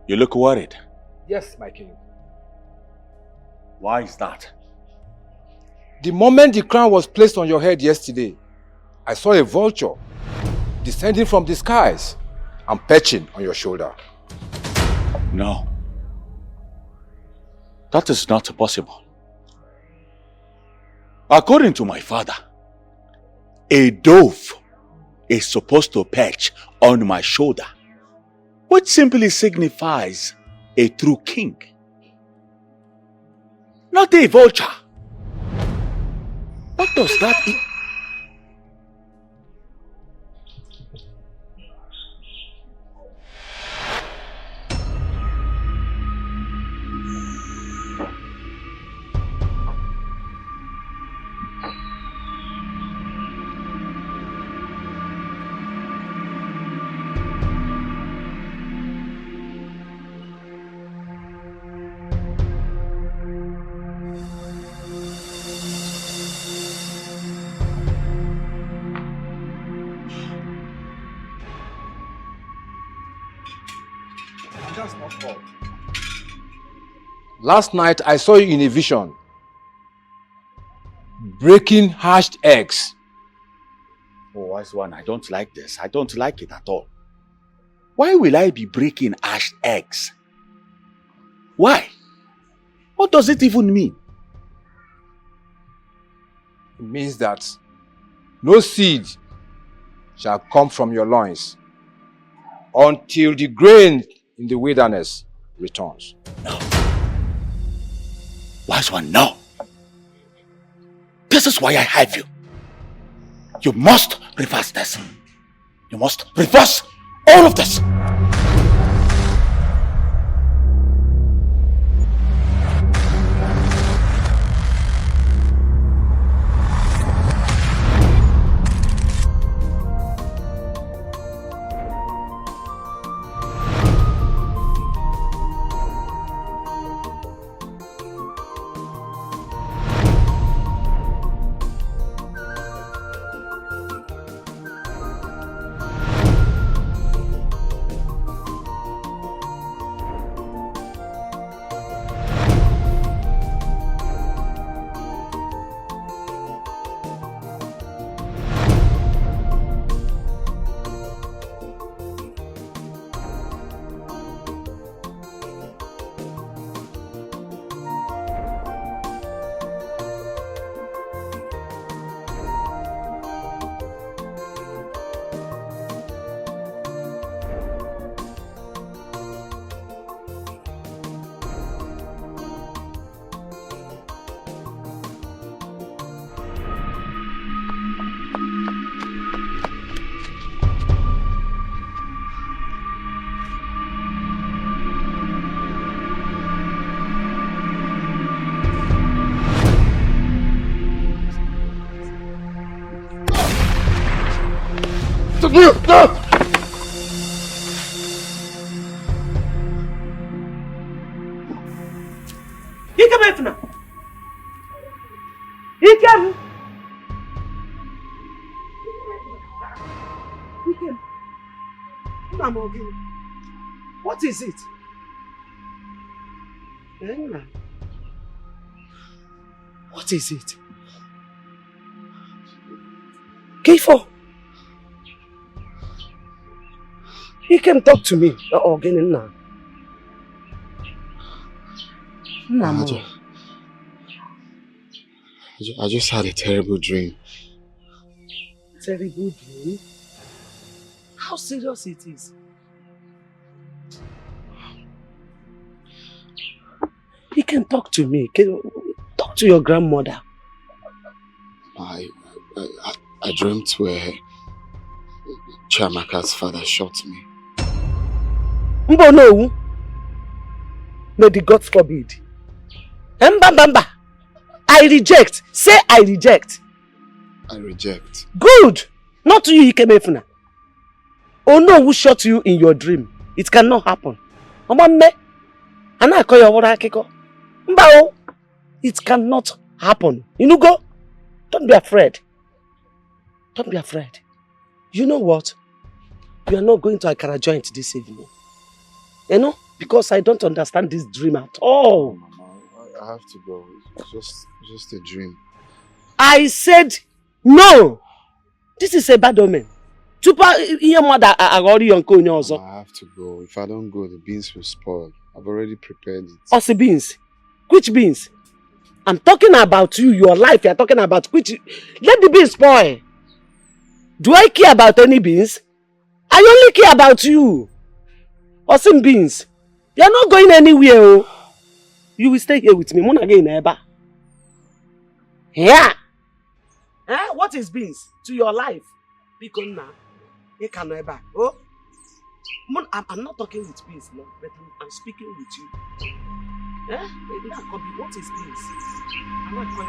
You look worried. Yes, my king. Why is that? The moment the crown was placed on your head yesterday, I saw a vulture descending from the skies and perching on your shoulder. No. That is not possible. According to my father, a dove is supposed to perch on my shoulder, which simply signifies a true king. Not a vulture. What does that mean? Last night I saw you in a vision, breaking hatched eggs. Oh, wise one, I don't like this. I don't like it at all. Why will I be breaking hatched eggs? Why? What does it even mean? It means that no seed shall come from your loins until the grain in the wilderness returns. No. Wise one, no. This is why I have you. You must reverse this. You must reverse all of this. What is it? What is it? K4. He can talk to me. I just had a terrible dream. Terrible dream? How serious it is? He can talk to me. Talk to your grandmother. I dreamt where Chiamaka's father shot me. Mbo no. May the gods forbid. Mbamba. I reject. Say I reject. I reject. Good. Not to you, Ikemefuna. Oh no, who shot you in your dream? It cannot happen. Omame. And I call your water kiko. Mbao. It cannot happen. You know, go. Don't be afraid. Don't be afraid. You know what? We are not going to Akara joint this evening. You know? because I don't understand this dream at all. Mama, I have to go. It's just a dream. I said no. This is a bad omen. Mama, I have to go. If I don't go, the beans will spoil. I've already prepared it. Also beans? Which beans? I'm talking about you, your life. You're talking about which? Let the beans spoil. Do I care about any beans? I only care about you. Awesome beans. You're not going anywhere. Oh. You will stay here with me. Mona again, Eba. Yeah. Eh? What is beans to your life? Because now, you can never. Oh, I'm not talking with beans now, but I'm speaking with you. Eh? What is beans? I'm not going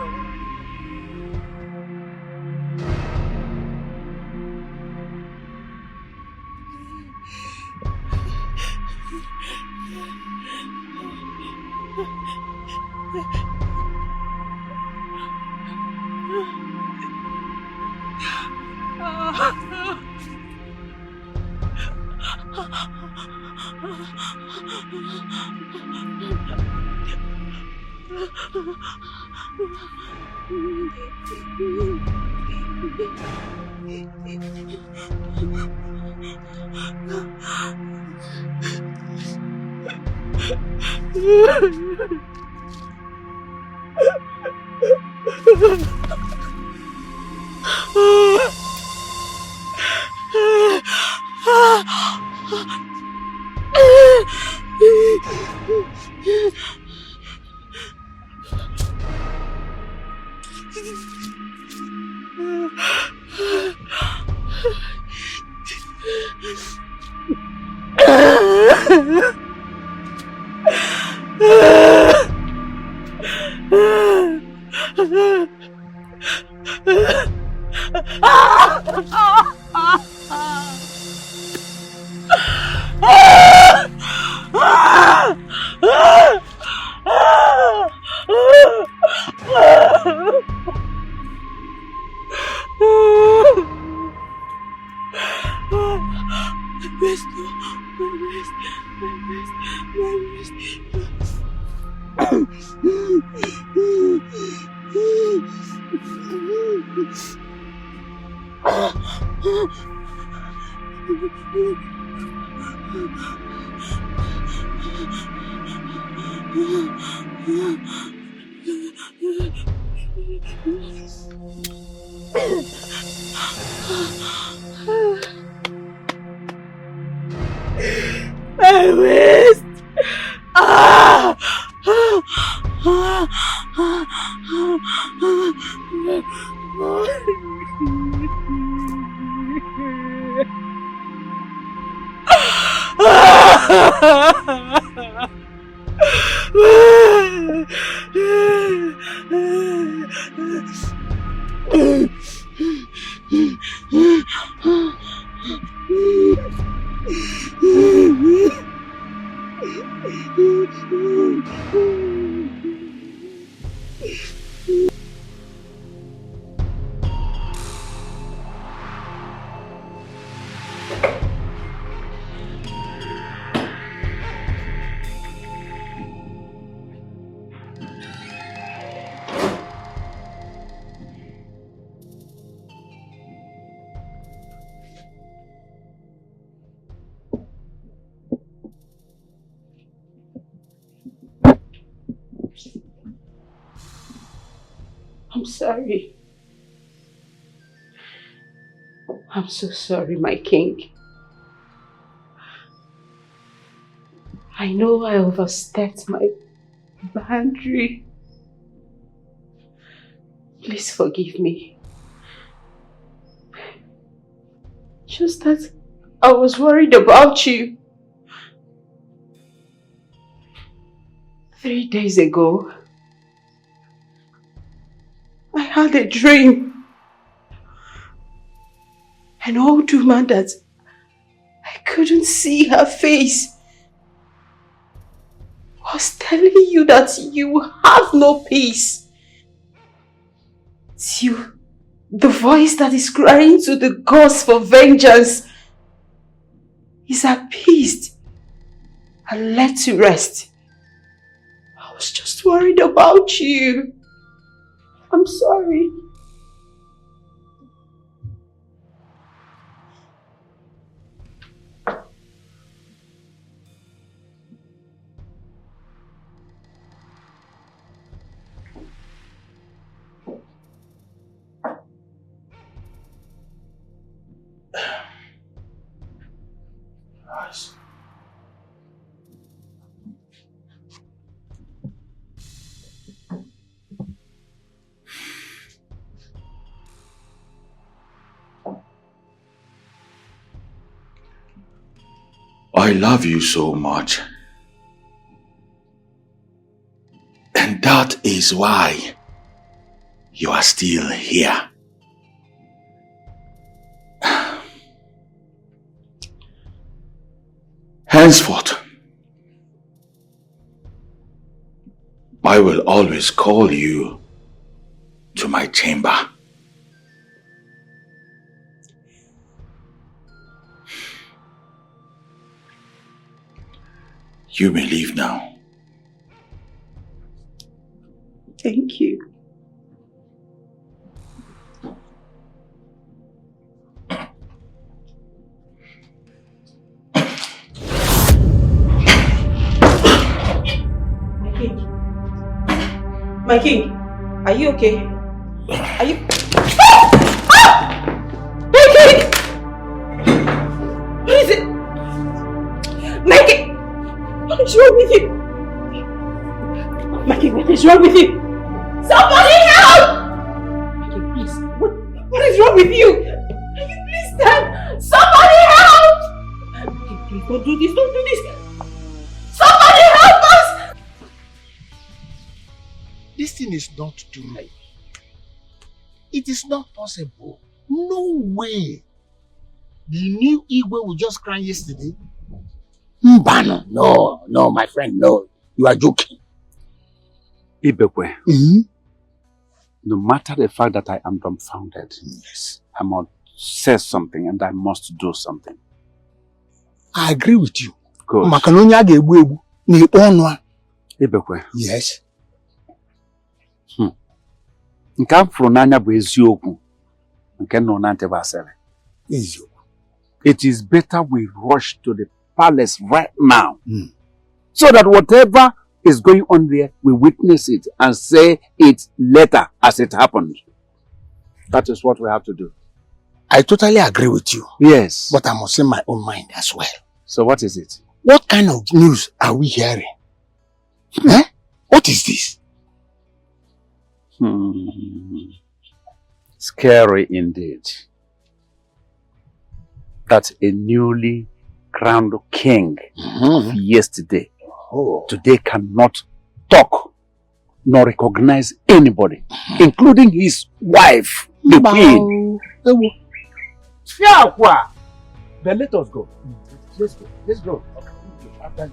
I'm sorry. I'm so sorry, my king. I know I overstepped my boundary. Please forgive me. Just that I was worried about you. 3 days ago, I had a dream. An old woman that I couldn't see her face was telling you that you have no peace. It's you, the voice that is crying to the gods for vengeance, is appeased and let you rest. I was just worried about you. I'm sorry. I love you so much. And that is why you are still here. Henceforth, I will always call you to my chamber. You may leave now. Thank you. My king, are you okay? Are you... My king! What is it? My king! What is wrong with you? My king, what is wrong with you? Somebody help! My king, please. What is wrong with you? Can you please stand? Somebody help! My king, please don't do this, don't do this! Somebody help us! This thing is not true. It is not possible. No way. The new Igwe will just cry yesterday. Mbano. No, my friend, no. You are joking. Ibekwe, no matter the fact that I am dumbfounded, yes, I must say something and I must do something. I agree with you. Good. Ibekwe. Yes. Nke m fụrụ n'anya bụ eziokwu nke nọ na ntị basịrị. Eziokwu. It is better we rush to the palace right now, so that whatever is going on there, we witness it and say it later as it happened. That is what we have to do. I totally agree with you. Yes. But I must say my own mind as well. So what is it? What kind of news are we hearing? What is this? Scary indeed. That a newly crowned king of yesterday, today cannot talk nor recognize anybody, including his wife, the queen. Then let us go. Let's go. Let's go. Okay.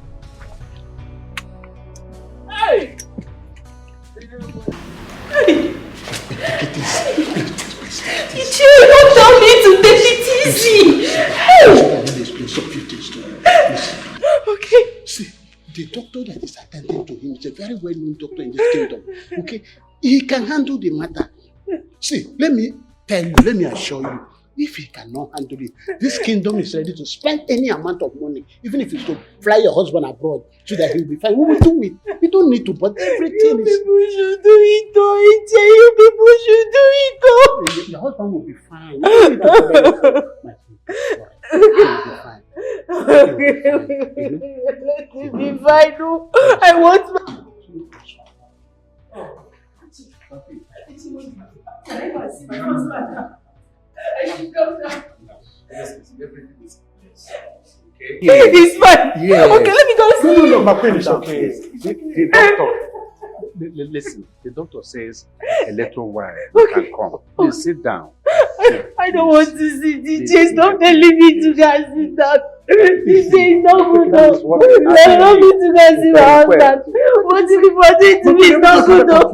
Hey! Ichi, don't tell me to take it easy. Okay. See, the doctor that is attending to him is a very well-known doctor in this kingdom. Okay, he can handle the matter. See, let me tell you, let me assure you, if he cannot handle it, this kingdom is ready to spend any amount of money, even if it's to fly your husband abroad so that he'll be fine. We will do it. We don't need to, but everything You is... people should do it, though. You people should do it, though. Your husband will be fine. You don't need to worry. Let me be fine. No, I want my... Can I go and see my husband now? I should come now. Everything is okay. It's fine. Yes. Okay, let me go and see. No, my friend is okay. The doctor, listen, the doctor says a little while you can come. Please sit down. I don't want to see DJ. Stop telling me to go and sit down. DJ is not good. I don't need to go and see my husband. What if people are doing to me is not good though?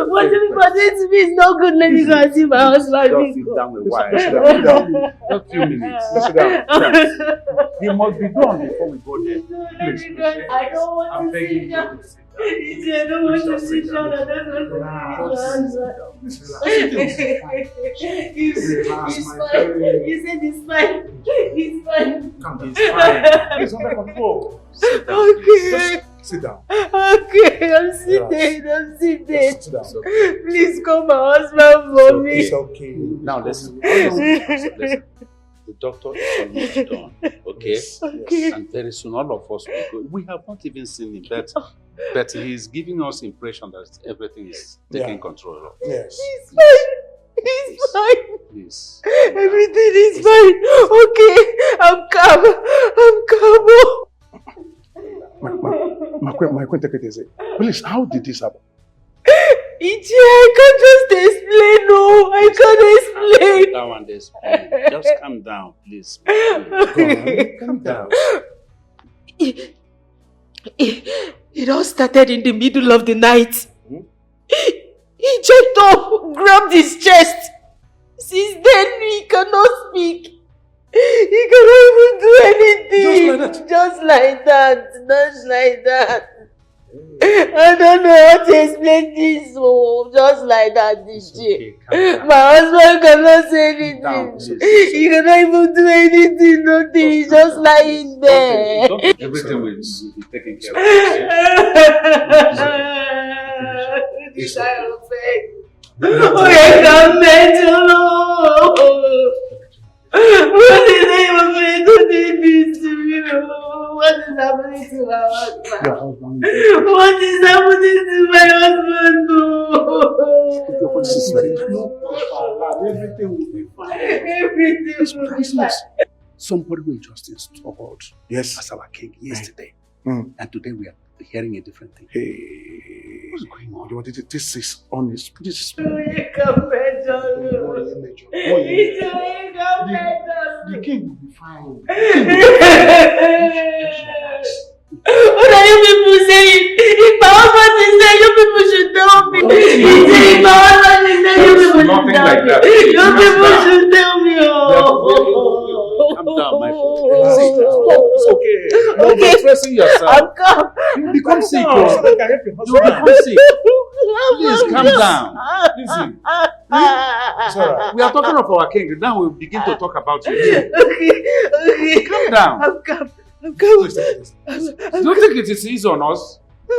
What if people are doing to me is not good? Let me go and see my husband. Just sit down with wife. Just a few minutes. Sit down. He must be done before we go there. Please. I don't want to sit down. I don't want to sit down. I don't want to sit down. He's fine. You said he's fine. He's fine. He's fine. He's under control. Okay. Sit down. Okay, I'm sitting. I'm sitting. Sit down. Please call my husband for me. It's okay. Now listen. Listen. The doctor is almost done. Okay? Okay. And very soon all of us will go. We have not even seen him, but he's giving us impression that everything is taken control of. Yes. He's fine. He's fine. Please. Everything is fine. Okay. I'm calm. I'm calm. My question, please, how did this happen? Ichi, I can't just explain. No, I can't explain. That one, just calm down, please. Calm down. It all started in the middle of the night. He jumped up, grabbed his chest. Since then, he cannot speak. He cannot even do anything. Just like that. Just like that. I don't know how to explain this. Oh, just like that, this shit. My husband cannot say anything. He cannot even do anything. Nothing. He's just lying there. Everything will be taken care of. This I am saying. Oh, I can't mental. What is even to do this to me? What is happening to my husband? What is happening to my husband? Everything will be fine. Everything will be fine. Somebody will just installed as our king yesterday. And today we are hearing a different thing. Hey, what's going on? This is honest. This is the king will be fine. What are you people saying? If my husband is there, you people should tell me. If my husband is there, you people should tell me. You people should tell me. Calm down, my friend. It's okay. You're stressing yourself. I'm calm. You become sick. You become sick. Please calm down. Listen. We are talking of our king. Now we'll begin to talk about you. Okay. Calm down. I'm calm. I'm calm. Don't think it is easy on us. We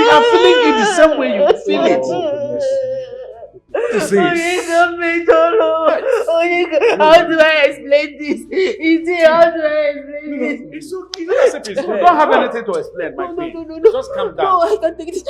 are feeling it the same way you feel it. How do I explain this? How do I explain this? It's okay. You don't have anything to explain, my queen. No. Just calm down. No, I can't take this.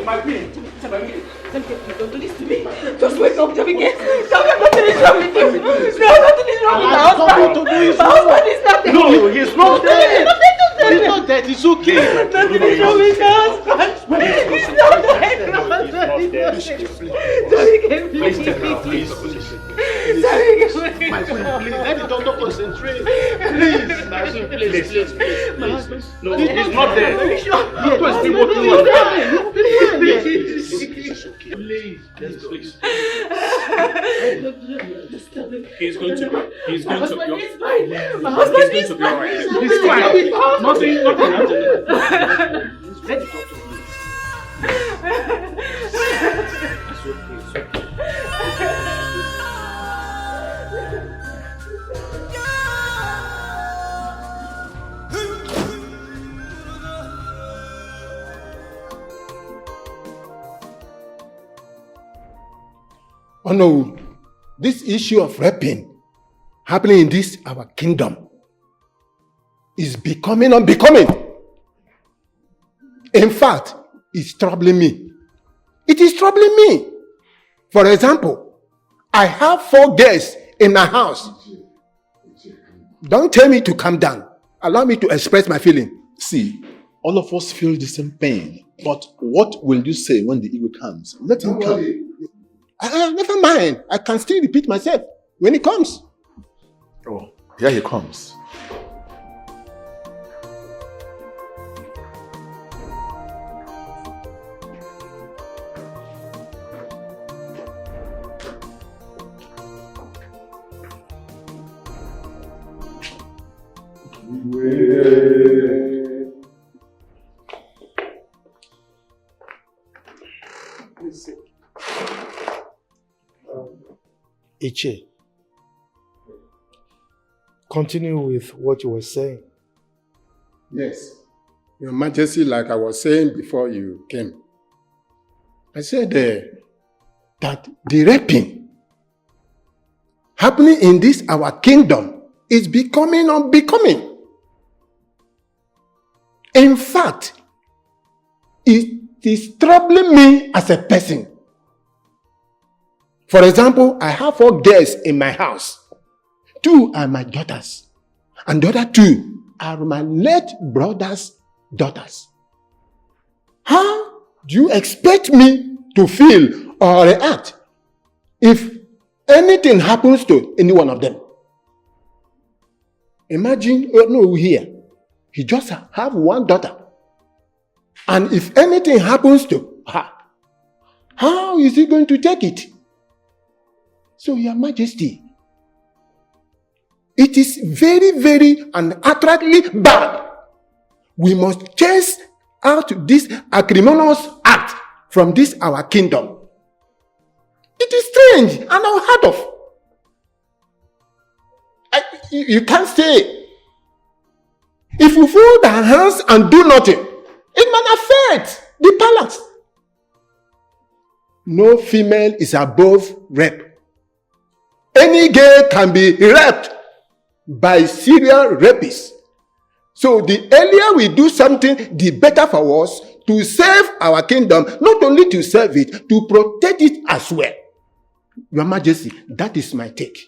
My queen, come back here. Come back. Don't do this to me. Just wake up, Jamike. Nothing is wrong with you. No, nothing is wrong with my husband. My husband is not dead. No, he's not dead. He's not dead. It's okay. Nothing is wrong with my husband. He's not dead. Jamike, please. My friend, please, let the doctor concentrate. Please. No, he's not dead. Doctor is still working on Please. He's going to. My husband is fine. My husband is fine. He's fine. Nothing happened. Let the doctor It's okay. Oh no, this issue of raping happening in this our kingdom is becoming unbecoming. In fact, it's troubling me. It is troubling me. For example, I have 4 girls in my house. Don't tell me to calm down. Allow me to express my feeling. See, all of us feel the same pain. But what will you say when the ego comes? Let him come. Never mind. I can still repeat myself when he comes. Oh, here he comes. Iche, continue with what you were saying. Yes, Your Majesty, like I was saying before you came, I said that the raping happening in this our kingdom is becoming unbecoming. In fact, it is troubling me as a person. For example, I have 4 girls in my house. 2 are my daughters, and the other 2 are my late brother's daughters. How do you expect me to feel or react if anything happens to any one of them? Imagine, here, he just have 1 daughter. And if anything happens to her, how is he going to take it? So, Your Majesty, it is very, very and utterly bad. We must chase out this acrimonious act from this our kingdom. It is strange and unheard of. You can't say. If we fold our hands and do nothing, it might affect the palace. No female is above rape. Any girl can be raped by serial rapists. So the earlier we do something, the better for us to save our kingdom, not only to save it, to protect it as well. Your Majesty, that is my take,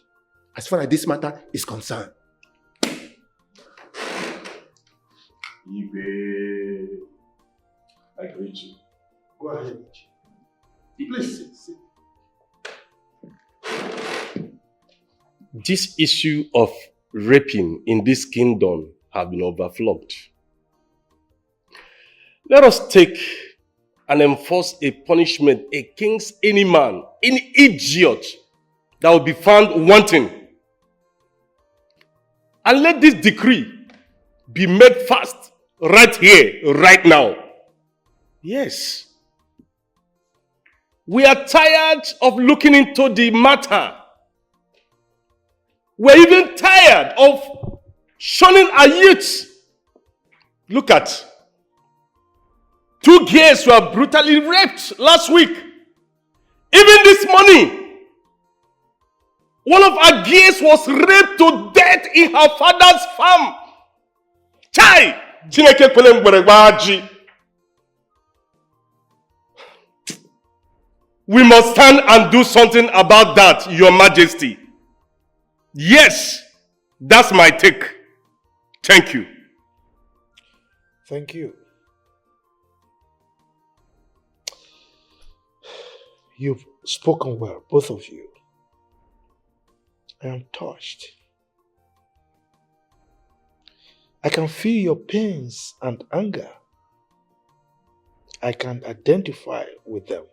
as far as this matter is concerned. Ibe, I greet you. Go ahead. Please sit. This issue of raping in this kingdom have been overflowed. Let us take and enforce a punishment against any man, any idiot that will be found wanting. And let this decree be made fast right here, right now. Yes. We are tired of looking into the matter. We're even tired of shunning our youths. Look at 2 girls were brutally raped last week. Even this morning, one of our girls was raped to death in her father's farm. Chai! We must stand and do something about that, Your Majesty. Yes, that's my take. Thank you. Thank you. You've spoken well, both of you. I am touched. I can feel your pains and anger. I can identify with them.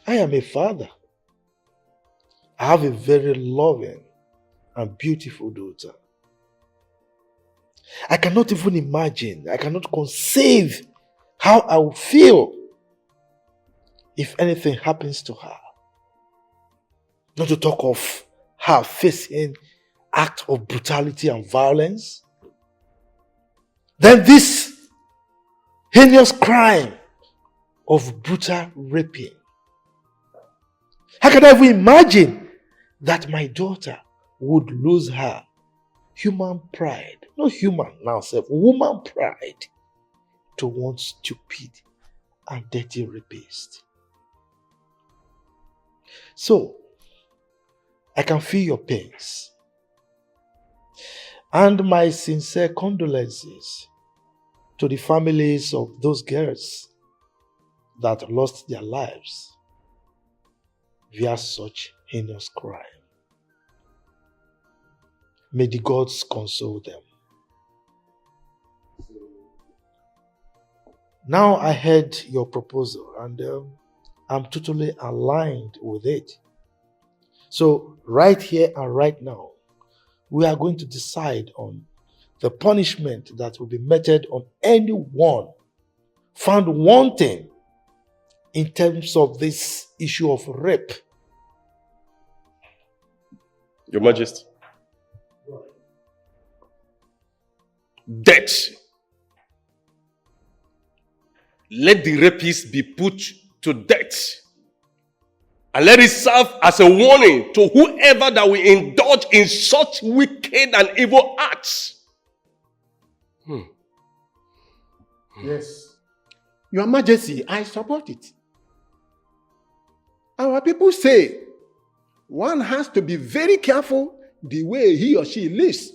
I am a father. I have a very loving and beautiful daughter. I cannot even imagine, I cannot conceive how I will feel if anything happens to her. Not to talk of her facing act of brutality and violence. Then this heinous crime of brutal raping. How can I even imagine that my daughter would lose her human pride, not human now, woman pride, to one stupid and dirty rapist? So, I can feel your pains and my sincere condolences to the families of those girls that lost their lives via such heinous crime. May the gods console them. Now I heard your proposal and I'm totally aligned with it. So right here and right now, we are going to decide on the punishment that will be meted on anyone found wanting in terms of this issue of rape. Your Majesty. Death. Let the rapist be put to death. And let it serve as a warning to whoever that will indulge in such wicked and evil acts. Yes. Your Majesty, I support it. Our people say one has to be very careful the way he or she lives.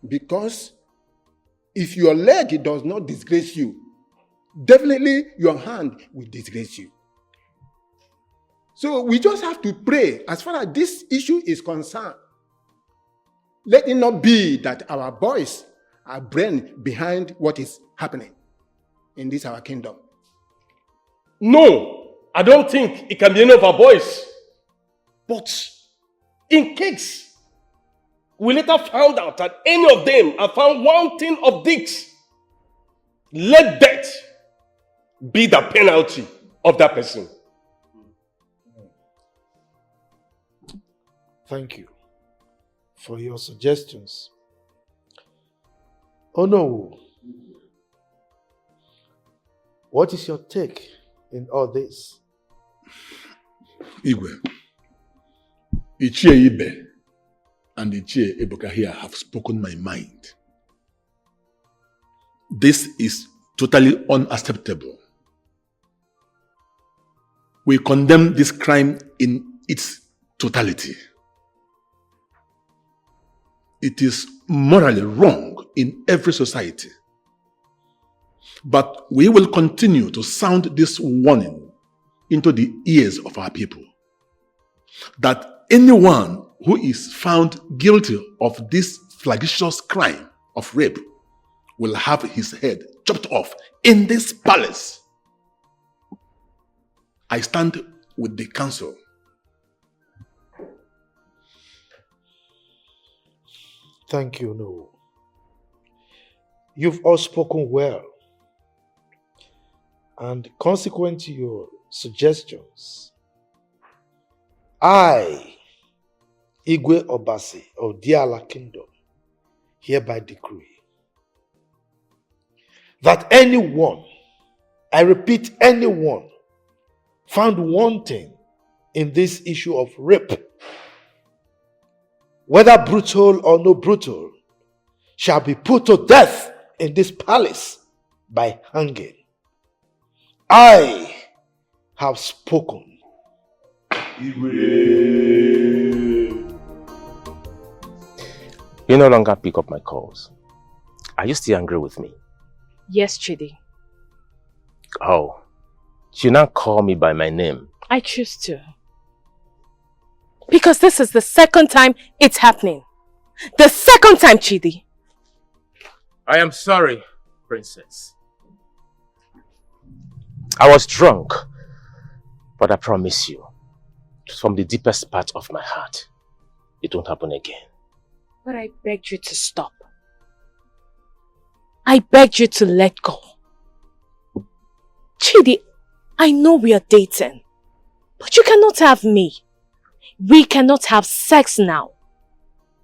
Because if your leg does not disgrace you, definitely your hand will disgrace you. So we just have to pray as far as this issue is concerned. Let it not be that our boys are brain behind what is happening in this our kingdom. No, I don't think it can be any of our boys. But in case we later found out that any of them are found wanting of deeds, let death be the penalty of that person. Thank you for your suggestions. Oh no. What is your take in all this? Igwe, Ichie Ibe and Ichie Ebuka here have spoken my mind. This is totally unacceptable. We condemn this crime in its totality. It is morally wrong in every society. But we will continue to sound this warning into the ears of our people, that anyone who is found guilty of this flagitious crime of rape will have his head chopped off in this palace. I stand with the council. Thank you, No. You've all spoken well. And consequent to your suggestions, I, Igwe Obasi of Diala Kingdom, hereby decree that anyone, I repeat, anyone found wanting in this issue of rape, whether brutal or no brutal, shall be put to death in this palace by hanging. I have spoken. You no longer pick up my calls. Are you still angry with me? Yes, Chidi. Oh, you now call me by my name. I choose to. Because this is the second time it's happening. The second time, Chidi. I am sorry, Princess. I was drunk, but I promise you, from the deepest part of my heart, it won't happen again. But I begged you to stop. I begged you to let go. Chidi, I know we are dating, but you cannot have me. We cannot have sex now.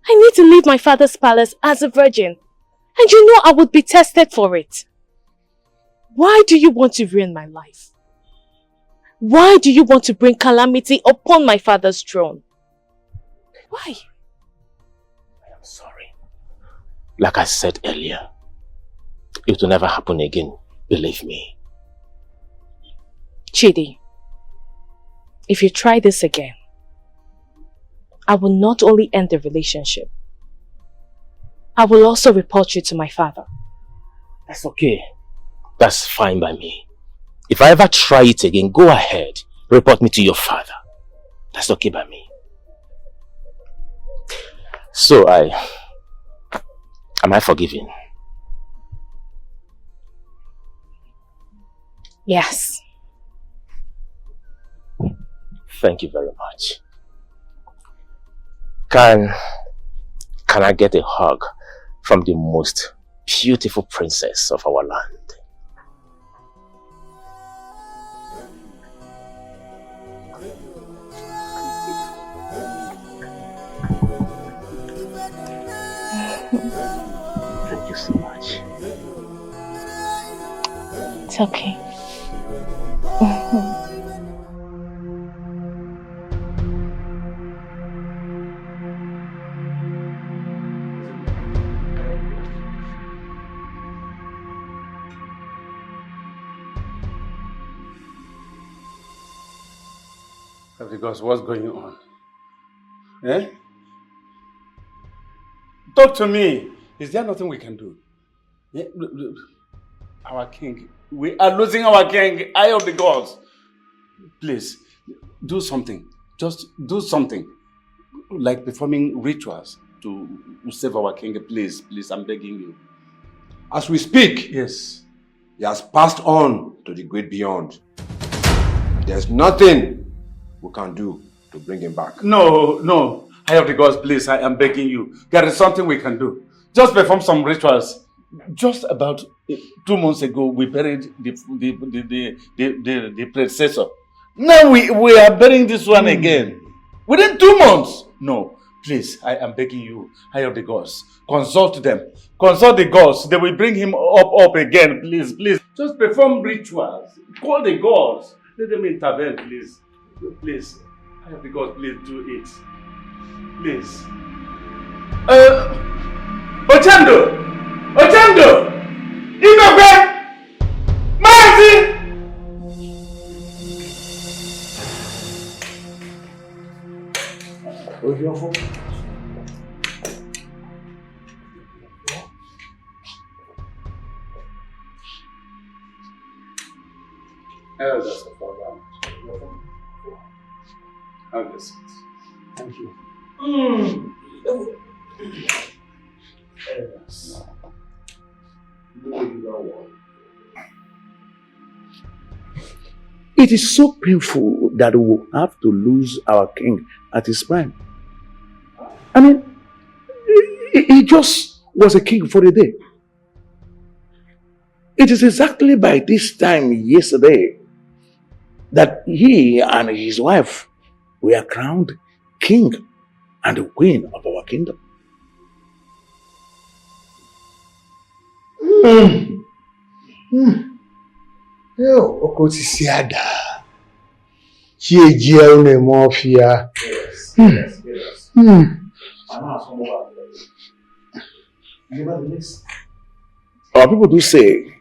I need to leave my father's palace as a virgin, and you know I would be tested for it. Why do you want to ruin my life? Why do you want to bring calamity upon my father's throne? Why? I am sorry. Like I said earlier, it will never happen again, believe me. Chidi, if you try this again, I will not only end the relationship, I will also report you to my father. That's okay. That's fine by me. If I ever try it again, go ahead. Report me to your father. That's okay by me. So am I forgiven? Yes. Thank you very much. Can I get a hug from the most beautiful princess of our land? Thank you so much. It's okay. Because what's going on? Eh? Talk to me. Is there nothing we can do? Yeah, our king. We are losing our king. Eye of the gods. Please, do something. Just do something. Like performing rituals to save our king. Please, please, I'm begging you. As we speak, yes, he has passed on to the great beyond. There's nothing we can do to bring him back. No, no. Eye of the gods, please, I am begging you. There is something we can do. Just perform some rituals. Just about 2 months ago, we buried the predecessor. Now we are burying this one again. Within 2 months. No, please, I am begging you. Eye of the gods, consult them. Consult the gods. They will bring him up again. Please, please. Just perform rituals. Call the gods. Let them intervene, please. Please. Eye of the gods, please do it. Please. Ochendo! Ochendo! Idokwe! Mazi! Ojofo. Elders of our land. Have this. Thank you. Yes. It is so painful that we will have to lose our king at his prime. I mean, he just was a king for a day. It is exactly by this time yesterday that he and his wife were crowned king and the queen of our kingdom. Yo, okotisi ada. Chieje une mafia. Yes. Our people do say,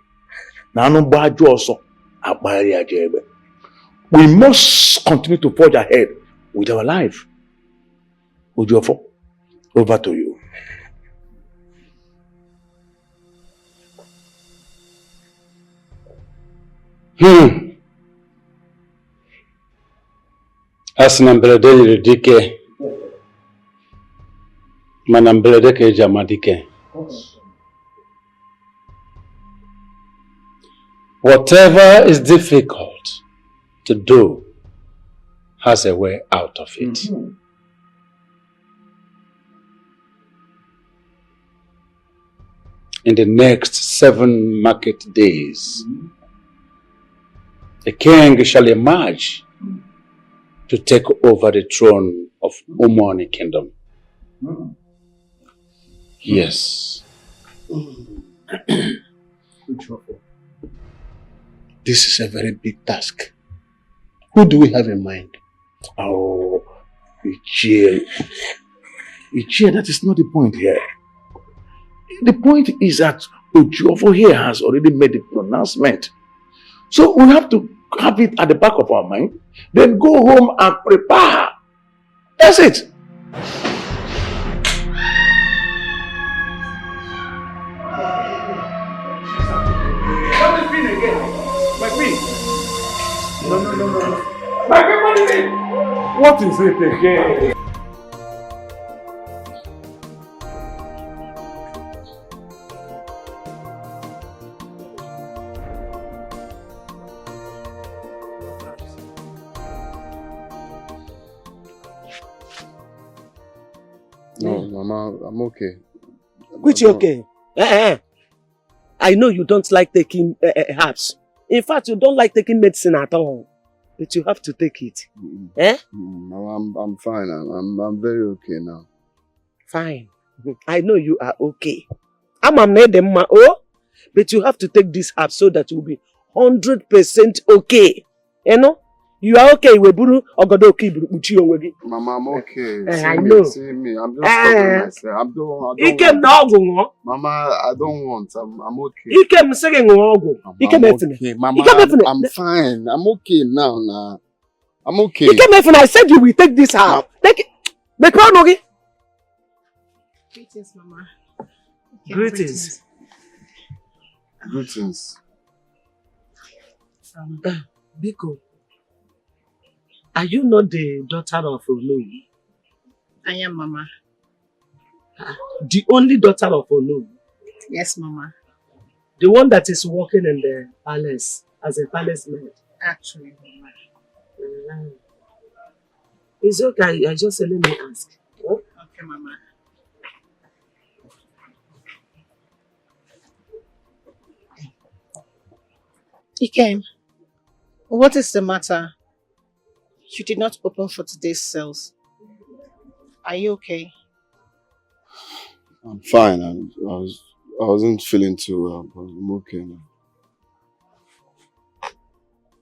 we must continue to forge ahead with our life. Ojofo, over to you. Asina mbelede nyiri dike. Mana mbelede ke jama dike. Whatever is difficult to do has a way out of it. In the next 7 market days, the king shall emerge to take over the throne of Umani kingdom. Yes. This is a very big task. Who do we have in mind? Oh, Ichie, that is not the point here. The point is that Ojuofo here has already made the pronouncement. So we have to have it at the back of our mind, then go home and prepare. That's it. No. What is it again? No, Mama, I'm okay. Which okay? I know you don't like taking herbs. In fact, you don't like taking medicine at all. But you have to take it. No, I'm fine. I'm very okay now. Fine. I know you are okay. But you have to take this herb so that you'll be 100% okay. You know? You are okay. Mama, I'm okay. I know. See me. I'm just stopping myself. I don't Mama, I don't want. I'm okay. I'm okay. Mama, I'm fine. I'm okay now. I'm okay. I said you will take this herb. Take it. Greetings, Mama. Greetings. Biko, are you not the daughter of Oloyi? I am, Mama. The only daughter of Oloyi? Yes, Mama. The one that is working in the palace as a palace maid? Actually, Mama. It's okay. I just let me ask. Okay, Mama. Ikem, what is the matter? You did not open for today's sales. Are you okay? I'm fine. I wasn't feeling too well, but I'm okay now.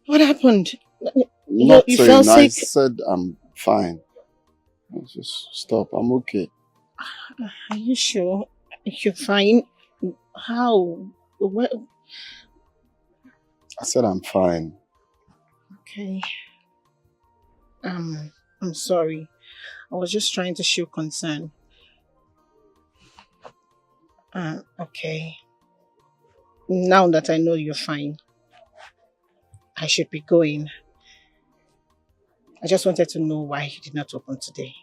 What happened? You felt sick? I said I'm fine. Just stop. I'm okay. Are you sure? You're fine? How? Where? I said I'm fine. Okay. I'm sorry. I was just trying to show concern. Okay. Now that I know you're fine, I should be going. I just wanted to know why you did not open today.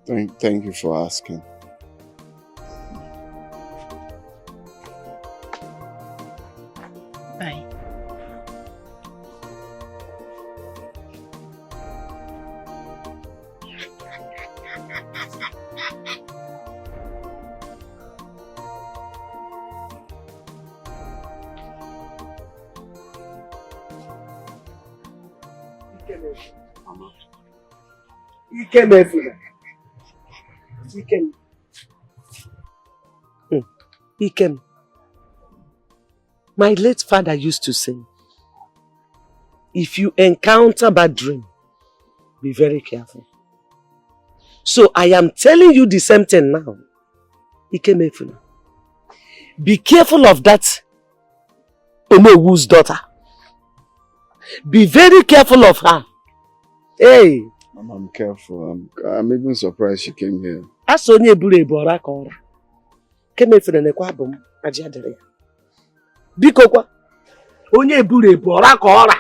Thank you for asking. Bye. Ikem. My late father used to say, if you encounter bad dream, be very careful. So I am telling you the same thing now. Ikem, be careful of that Onowu's daughter. Be very careful of her. Hey. I'm careful. I'm even surprised she came here. Asonye bure bora kora. Kemefere nekwa bom aji adere. Biko kwa. Onye bure bora kora.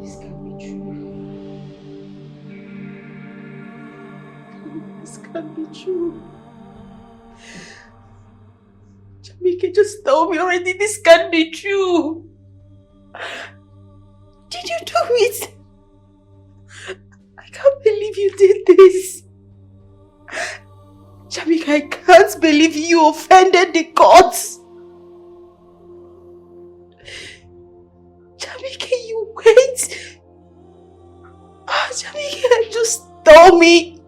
This can't be true. This can't be true. Jamike just told me already this can't be true. Did you do it? I can't believe you did this. Jamike, I can't believe you offended the gods. Jamike, you went. Jamike, just told me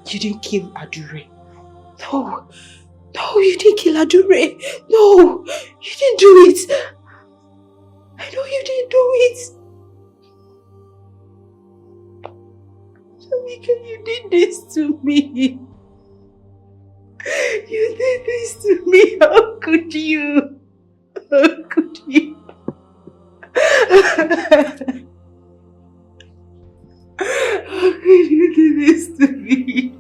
You didn't kill Adure. No. No, you didn't kill Adure. No, you didn't do it. I know you didn't do it. Tamika, you did this to me. You did this to me. How could you? How could you? How could you do this to me?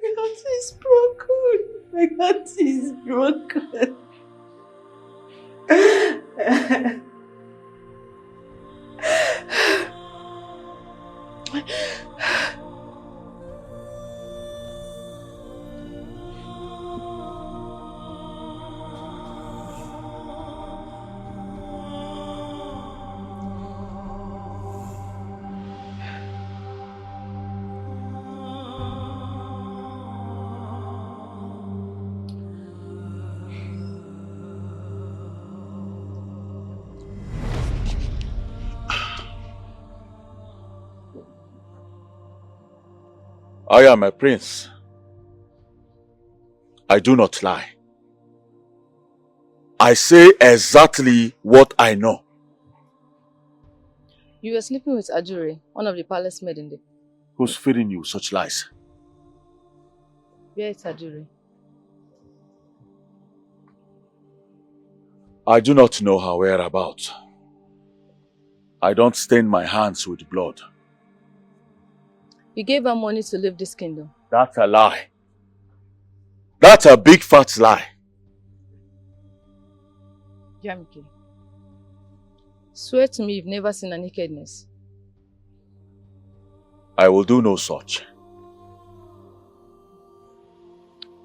My heart is broken. My heart is broken. I am a prince. I do not lie. I say exactly what I know. You were sleeping with Adure, one of the palace maids in the... Who's feeding you such lies? Where is Adure? I do not know her whereabouts. I don't stain my hands with blood. You gave her money to leave this kingdom. That's a lie. That's a big fat lie. Yamike, swear to me you've never seen a nakedness. I will do no such.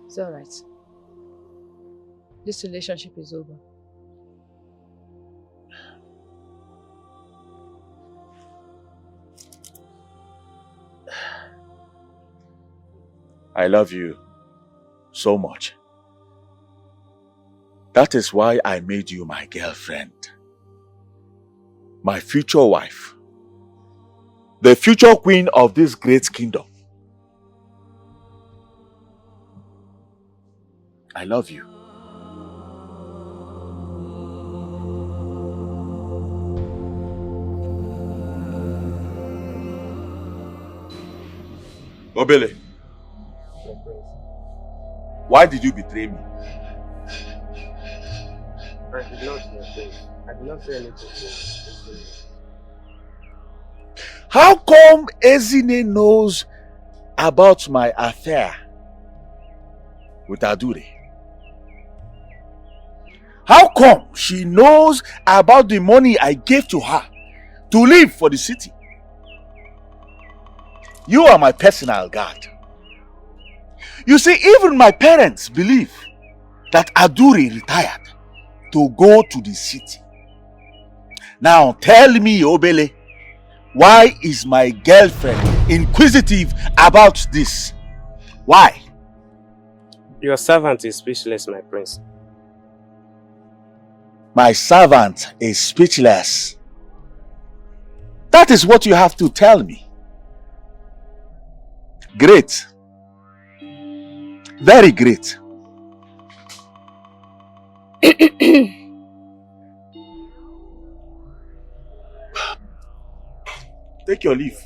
It's alright. This relationship is over. I love you so much. That is why I made you my girlfriend. My future wife. The future queen of this great kingdom. I love you. Obele. Why did you betray me? I did not, my friend. I did not say anything to you. How come Ezine knows about my affair with Adure? How come she knows about the money I gave to her to leave for the city? You are my personal guard. You see, even my parents believe that Adure retired to go to the city. Now tell me, Obele, why is my girlfriend inquisitive about this? Why? Your servant is speechless, my prince. My servant is speechless. That is what you have to tell me. Great. Very great. Take your leave.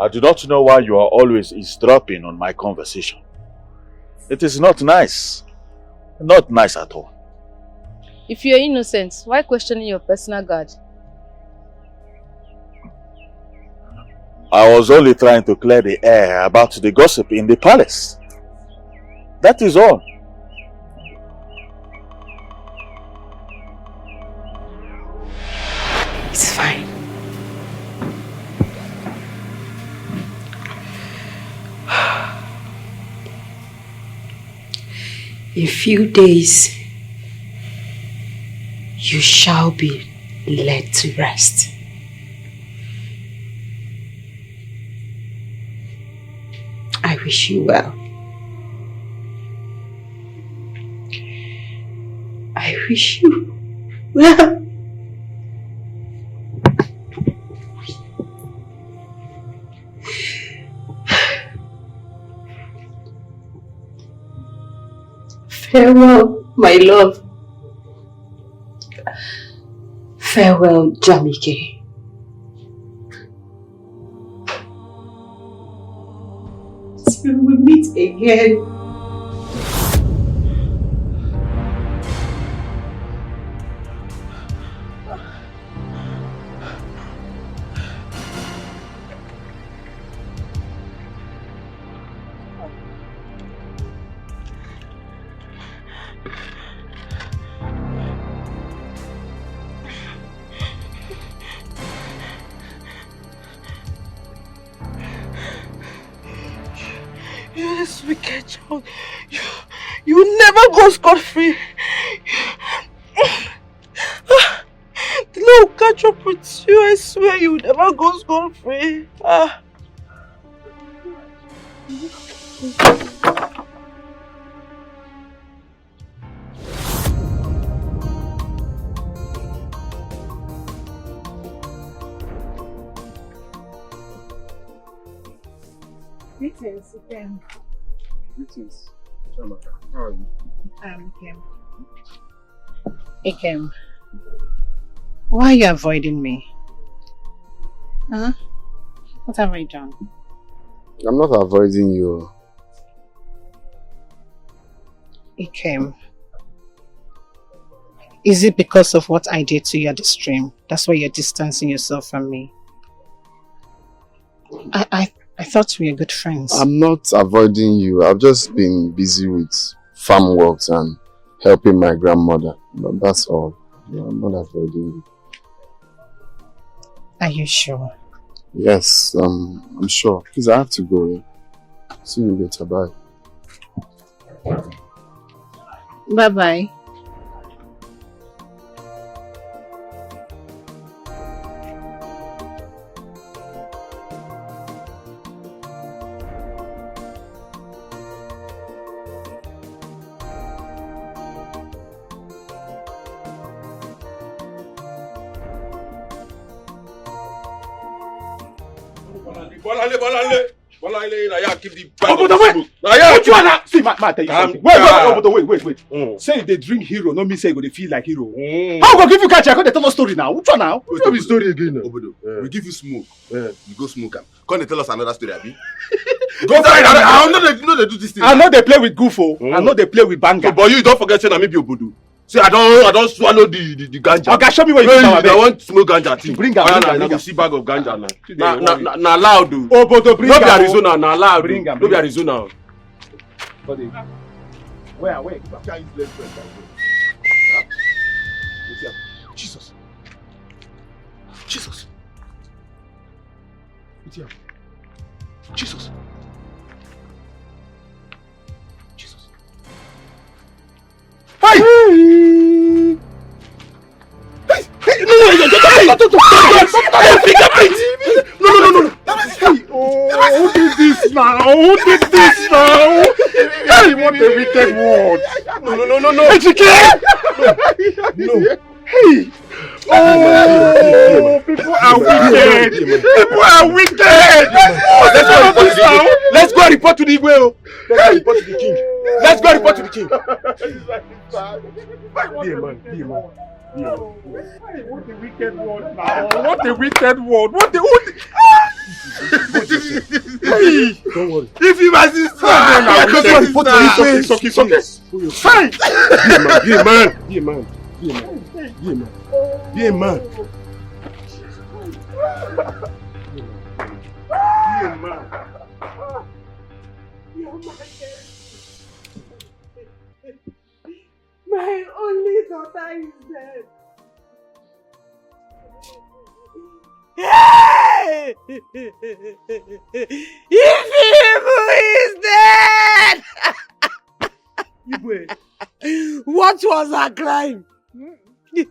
I do not know why you are always eavesdropping on my conversation. It is not nice. Not nice at all. If you are innocent, why questioning your personal guard? I was only trying to clear the air about the gossip in the palace. That is all. It's fine. In few days, you shall be led to rest. I wish you well. wish you well. Farewell, my love. Farewell, Jamike. Till we meet again. Yes, wicked child. You never go scot-free. The Lord will catch up with you. I swear you will never go scot-free. Greetings, Ikem. Greetings, CHIOMA. How are you? Ikem. Ikem, why are you avoiding me? Huh? What have I done? I'm not avoiding you. Ikem, is it because of what I did to you at the stream? That's why you're distancing yourself from me? I thought we were good friends. I'm not avoiding you. I've just been busy with farm works and helping my grandmother. But that's all. I'm not avoiding you. Are you sure? Yes, I'm sure. Please, I have to go. See you later. Bye. Bye-bye. See, ma, tell you something. Wait. Say they drink hero, no me say go they feel like hero. How go give you catch? I can't tell us story now. Which one now? Tell me story again. Obodo, we give you smoke. You go smoke am. Can't they tell us another story, Abi? Go find out. I know they do this thing. I know they play with goofo. I know they play with banger. So, but you don't forget saying I may be Obodo. See, I don't swallow the ganja. Okay, show me where you I want smoke ganja thing. Bring am. I go see bag of ganja now. Na loud do. Obodo bring am. No be Arizona, na loud. No be Arizona. Where? Jesus. Jesus. Hey! No. Who did this now? Hey, what a wicked word. No. Hey, Chike! No. Hey! Oh, people are wicked. Let's go report to the Igwe. Let's go report to the king. Be a man. What a wicked word now. Hey! Don't worry. If you my sister, it's okay. Fine. Be a man. My only daughter is dead. Hey! Ibu is dead! What was her crime? Is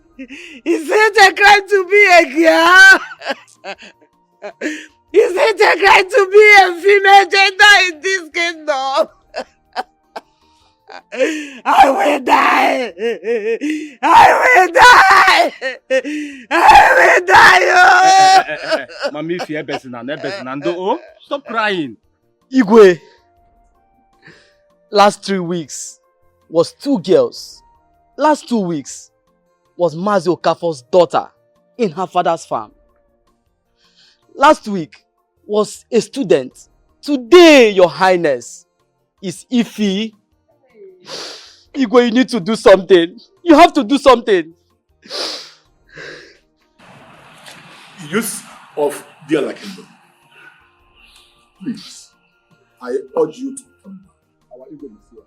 it a crime to be a girl? Is it a crime to be a female gender in this kingdom? I will die! I will die! I will die! Mommy, if you're better, stop crying. Igwe, last 3 weeks was 2 girls. Last 2 weeks was Mazi Okafor's daughter in her father's farm. Last week was a student. Today, Your Highness, is Ifi. Igwe, you need to do something. You have to do something. Use of dear Lakendo. Please, I urge you to come back. Our Igwe is here.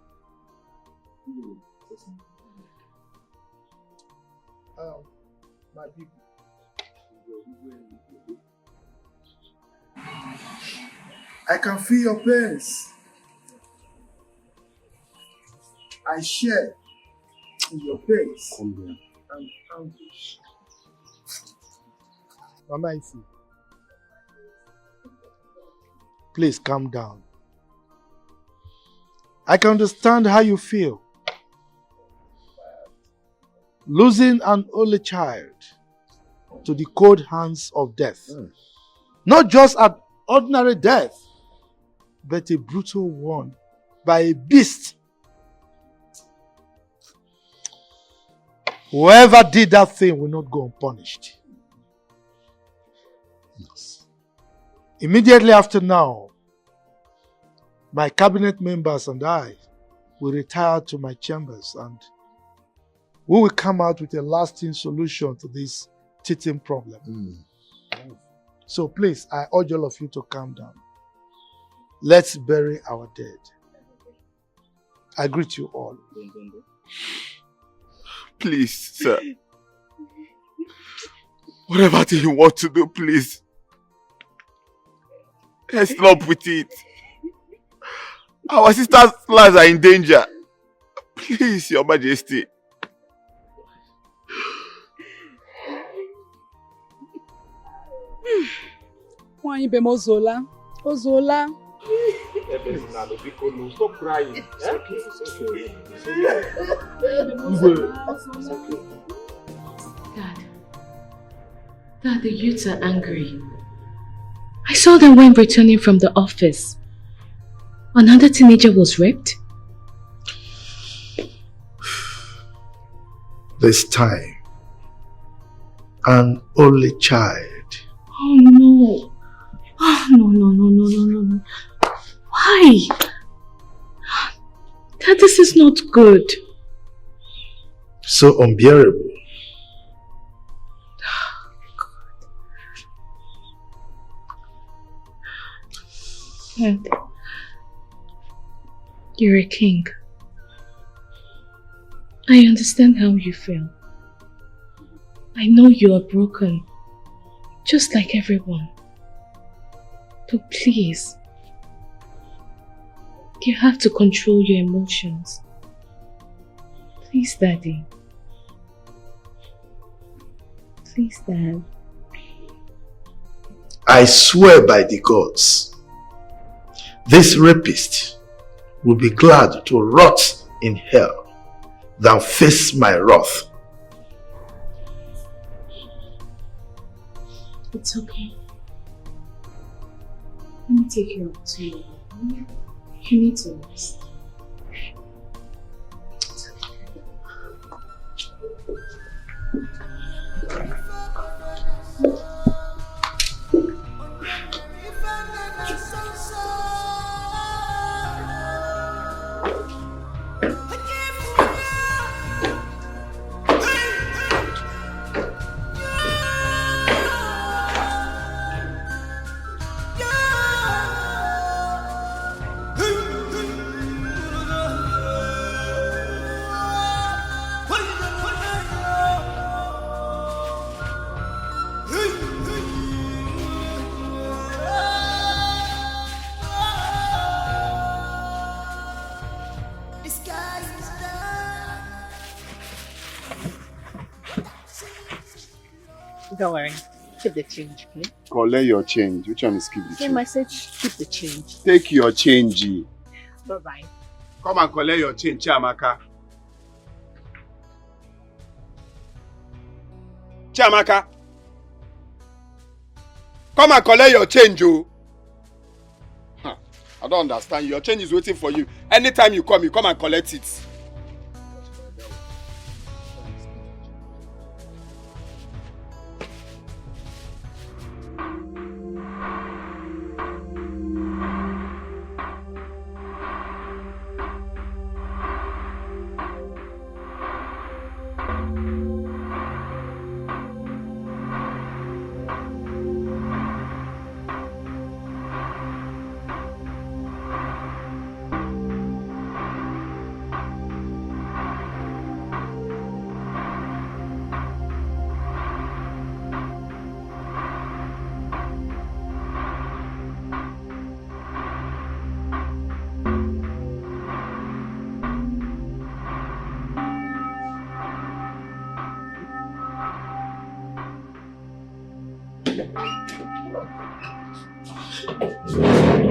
My people. I can feel your pains. I share in your pains and anguish. Mama Ifi, please calm down. I can understand how you feel. Losing an only child to the cold hands of death. Not just an ordinary death, but a brutal one by a beast. Whoever did that thing will not go unpunished. Yes. Immediately after now, my cabinet members and I will retire to my chambers and we will come out with a lasting solution to this teething problem. So please, I urge all of you to calm down. Let's bury our dead. I greet you all. Please, sir. Whatever thing you want to do, please. Let's stop with it. Our sister's lives are in danger. Please, Your Majesty. Why you be Ozola? Ozola. Stop crying. Dad, the youths are angry. I saw them when returning from the office. Another teenager was raped. This time, an only child. Oh no. Oh no. Why? Dad, this is not good. So unbearable. Dad, you're a king. I understand how you feel. I know you are broken, just like everyone. But please, you have to control your emotions. Please, Daddy. Please, Dad. I swear by the gods, this rapist will be glad to rot in hell than face my wrath. It's okay. Let me take you up to you. You need to rest. Don't worry. Keep the change, okay? Collect your change. Which one is keep the change? Same message. Keep the change. Take your change. Bye-bye. Come and collect your change, Chiamaka. Chiamaka. Come and collect your change, oh. Huh. I don't understand. Your change is waiting for you. Anytime you come and collect it.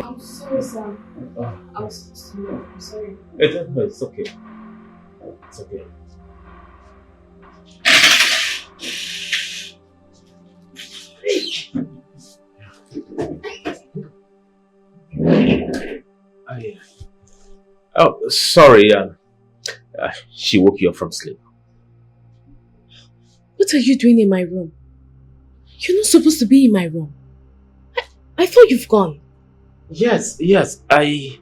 I'm sorry, sir. I was supposed to know. I'm sorry. It's okay. It's okay. Oh, sorry. She woke you up from sleep. What are you doing in my room? You're not supposed to be in my room. I thought you've gone. Yes, I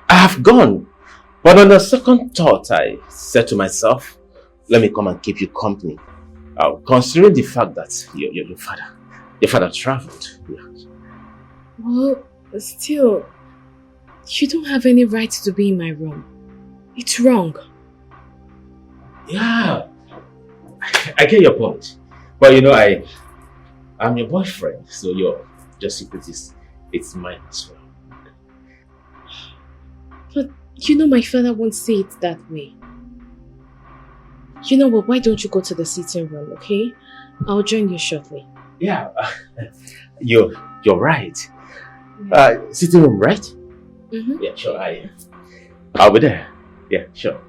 have gone. But on the second thought, I said to myself, let me come and keep you company. Considering the fact that your father traveled. Yeah. Well, still, you don't have any right to be in my room. It's wrong. Yeah, I get your point. But you know, I'm your boyfriend, so your secret it's mine as well. But you know my father won't say it that way. You know what, why don't you go to the sitting room, okay? I'll join you shortly. Yeah, you're right. Sitting room, right? Mm-hmm. Yeah, sure, I'll be there. Yeah, sure.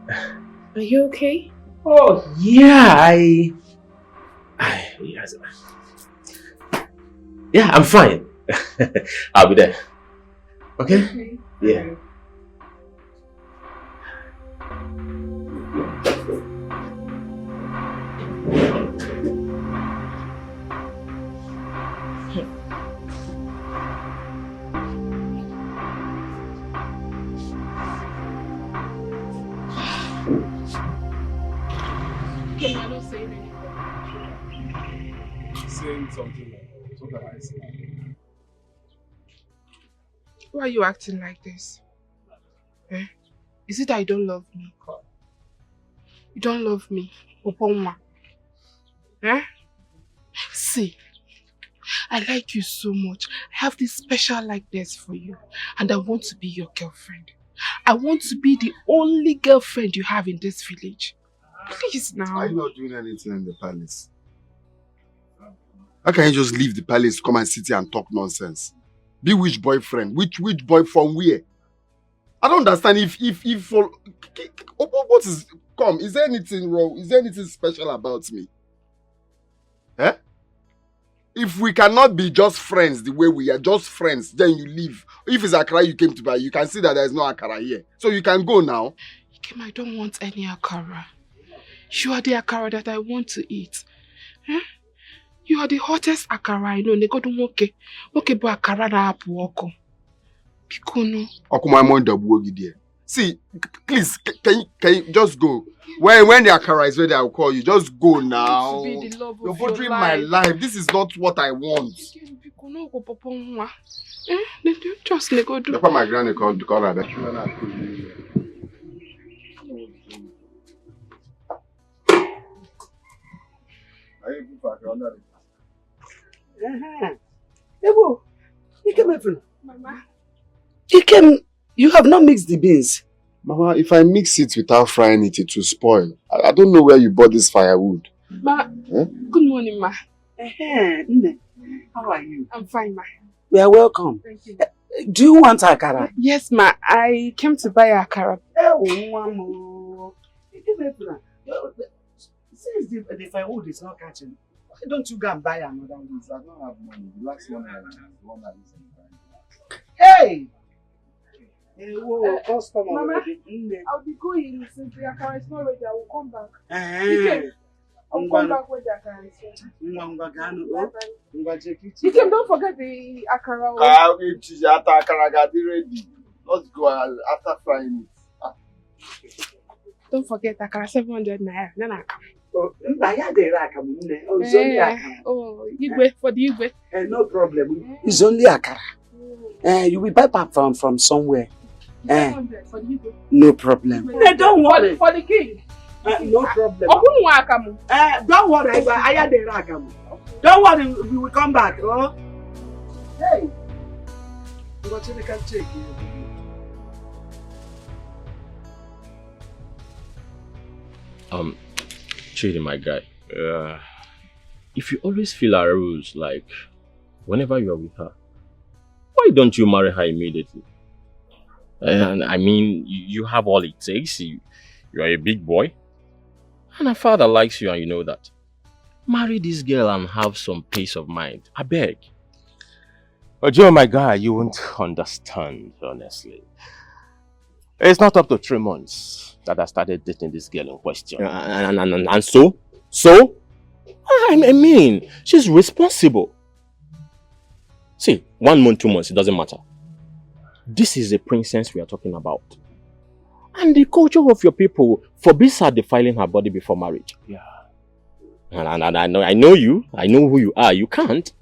Are you okay? Oh, yeah, yes. Yeah, I'm fine. I'll be there. Okay? Yeah. You're not saying anything. Saying something like that. What can I say? Why are you acting like this? Eh? Is it that you don't love me? You don't love me? Oponwa. Eh? See, I like you so much. I have this special likeness for you. And I want to be your girlfriend. I want to be the only girlfriend you have in this village. Please now. Are you not doing anything in the palace? How can you just leave the palace, come and sit here and talk nonsense? Be which boyfriend? Which boy from where? I don't understand if what is come? Is there anything wrong? Is there anything special about me? Eh? If we cannot be just friends the way we are, just friends, then you leave. If it's Akara you came to buy, you can see that there is no Akara here. So you can go now. Ikem, I don't want any Akara. You are the Akara that I want to eat. Eh? You are the hottest Akara I know. Nego don't okay bo Akara na apu oko. Bikono. See, please, can you just go? When the Akara is ready, I'll call you. Just go now. You're bothering my life. This is not what I want. Just nego do. That's my granny called to call her. Mama. Ikem, you have not mixed the beans. Mama, if I mix it without frying it, it will spoil. I don't know where you bought this firewood. Ma, good morning, Ma. How are you? I'm fine, Ma. We are welcome. Thank you. Do you want akara? Yes, ma. I came to buy akara. Since the firewood is not catching, why don't you go and buy another one? I don't have money. The last one I used. Hey! Hey, whoa, customer. Mama, I'll be going since the akara is not ready. I will come back. I'll come back with the akara is ready. Dikem, don't forget the akara. Akara got ready. Let's go after frying it. Don't forget akara 700 naira. Then I come. Oh, Igwe, for the Igwe. No problem. It's only akara. You will buy back from somewhere. 700 for the Igwe. No problem. Don't worry. For the king. No problem. Don't worry. Don't worry. We will come back. Oh? Hey. What you can take here? Chidi, my guy, if you always feel aroused, like whenever you are with her, why don't you marry her immediately? And I mean, you have all it takes. You are a big boy, and her father likes you, and you know that. Marry this girl and have some peace of mind. I beg. But Joe, my guy, you won't understand, honestly. It's not up to 3 months that I started dating this girl in question. And so? So? I mean, she's responsible. See, 1 month, 2 months, it doesn't matter. This is a princess we are talking about. And the culture of your people forbids her defiling her body before marriage. Yeah. And I know you. I know who you are. You can't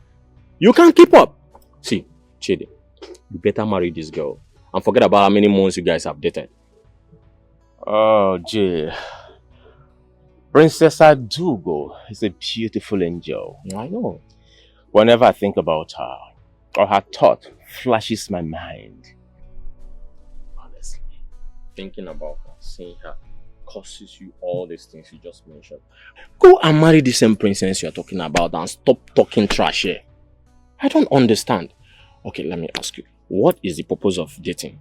keep up. See, Chidi, you better marry this girl. And forget about how many months you guys have dated. Oh, Jay. Princess Adugo is a beautiful angel. I know. Whenever I think about her, or her thought flashes my mind. Honestly, thinking about her, seeing her, causes you all these things you just mentioned. Go and marry the same princess you're talking about and stop talking trash here. I don't understand. Okay, let me ask you. What is the purpose of dating?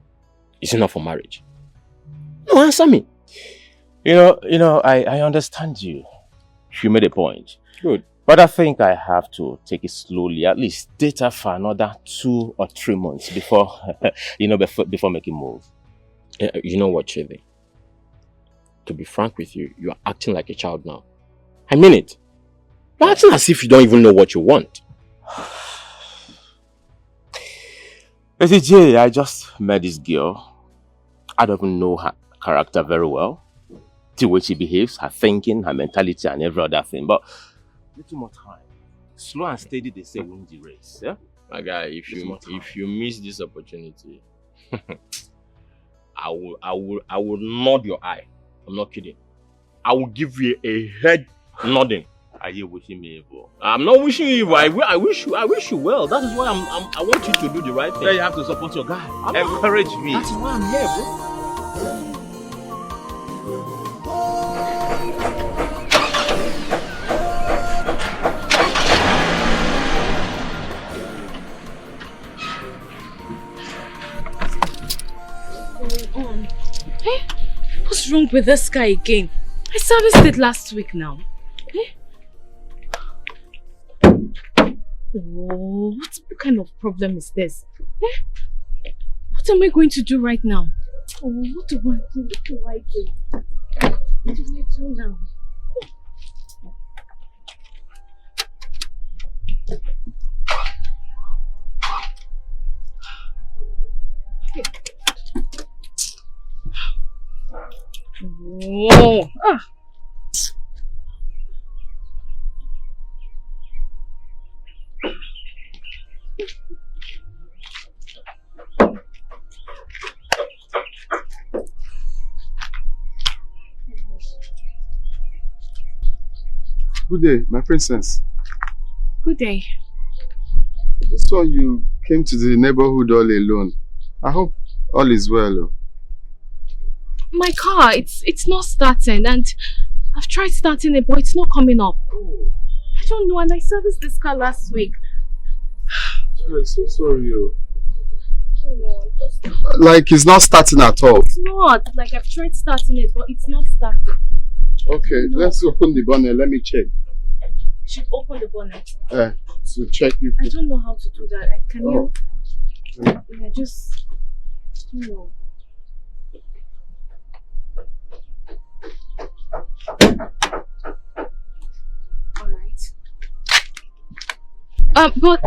Is it not for marriage? No, answer me. You know, I understand you. You made a point. Good. But I think I have to take it slowly. At least date her for another 2 or 3 months before, before making move. You know what, Chidi? To be frank with you, you are acting like a child now. I mean it. You're acting as if you don't even know what you want. Listen, Jay, I just met this girl. I don't even know her character very well. The way she behaves, her thinking, her mentality, and every other thing. But little more time. Slow and steady, they say, win the race. Yeah? My guy, if you miss this opportunity, I will nod your eye. I'm not kidding. I will give you a head nodding. Are you wishing me evil? I'm not wishing you evil. I wish you well. That is why I want you to do the right thing. Yeah, you have to support your guy. Encourage me. That's why I'm here, bro. Hey, what's wrong with this guy again? I serviced it last week now. Hey? Oh, what kind of problem is this? Eh? What am I going to do right now? Oh, what do I do? What do I do? What do I do now? Oh, ah. Good day, my princess. Good day. I saw you came to the neighborhood all alone. I hope all is well. My car, it's not starting, and I've tried starting it, but it's not coming up. I don't know, and I serviced this car last week. I'm so sorry. Oh, just... Like it's not starting at all. It's not. Like I've tried starting it, but it's not starting. Okay, let's open the bonnet. Let me check. You should open the bonnet. To check if... I don't know how to do that. Can you... Yeah, just... No. Alright. But...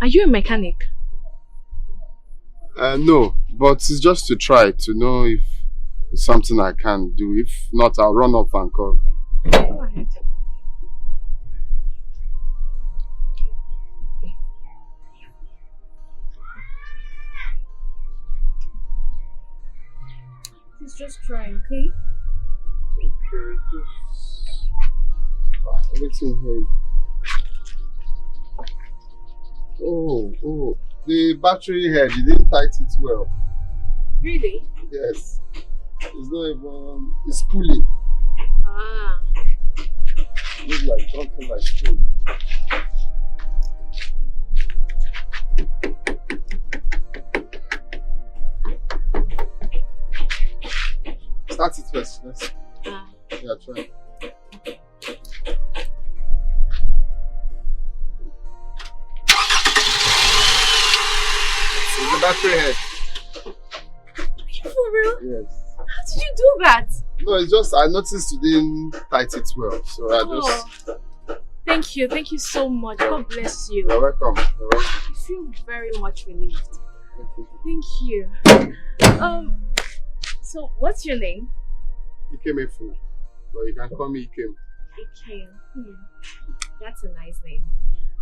Are you a mechanic? No, but it's just to try to know if it's something I can do. If not, I'll run off and call. Go ahead. Please just try, okay? Okay, just... Everything here. Oh, the battery head, you didn't tight it well. Really? Yes. It's not even... It's pulling. Ah. Looks like something like spool. Start it first. Let's... Yeah, try. It's the battery head. Are you for real? Yes. How did you do that? No, it's just I noticed you didn't tight it well, so I just... Thank you so much. God bless you. You're welcome. You're welcome. I feel very much relieved. Thank you. So what's your name? Ikem Efuna. But you can call me Ikem. Ikem. That's a nice name.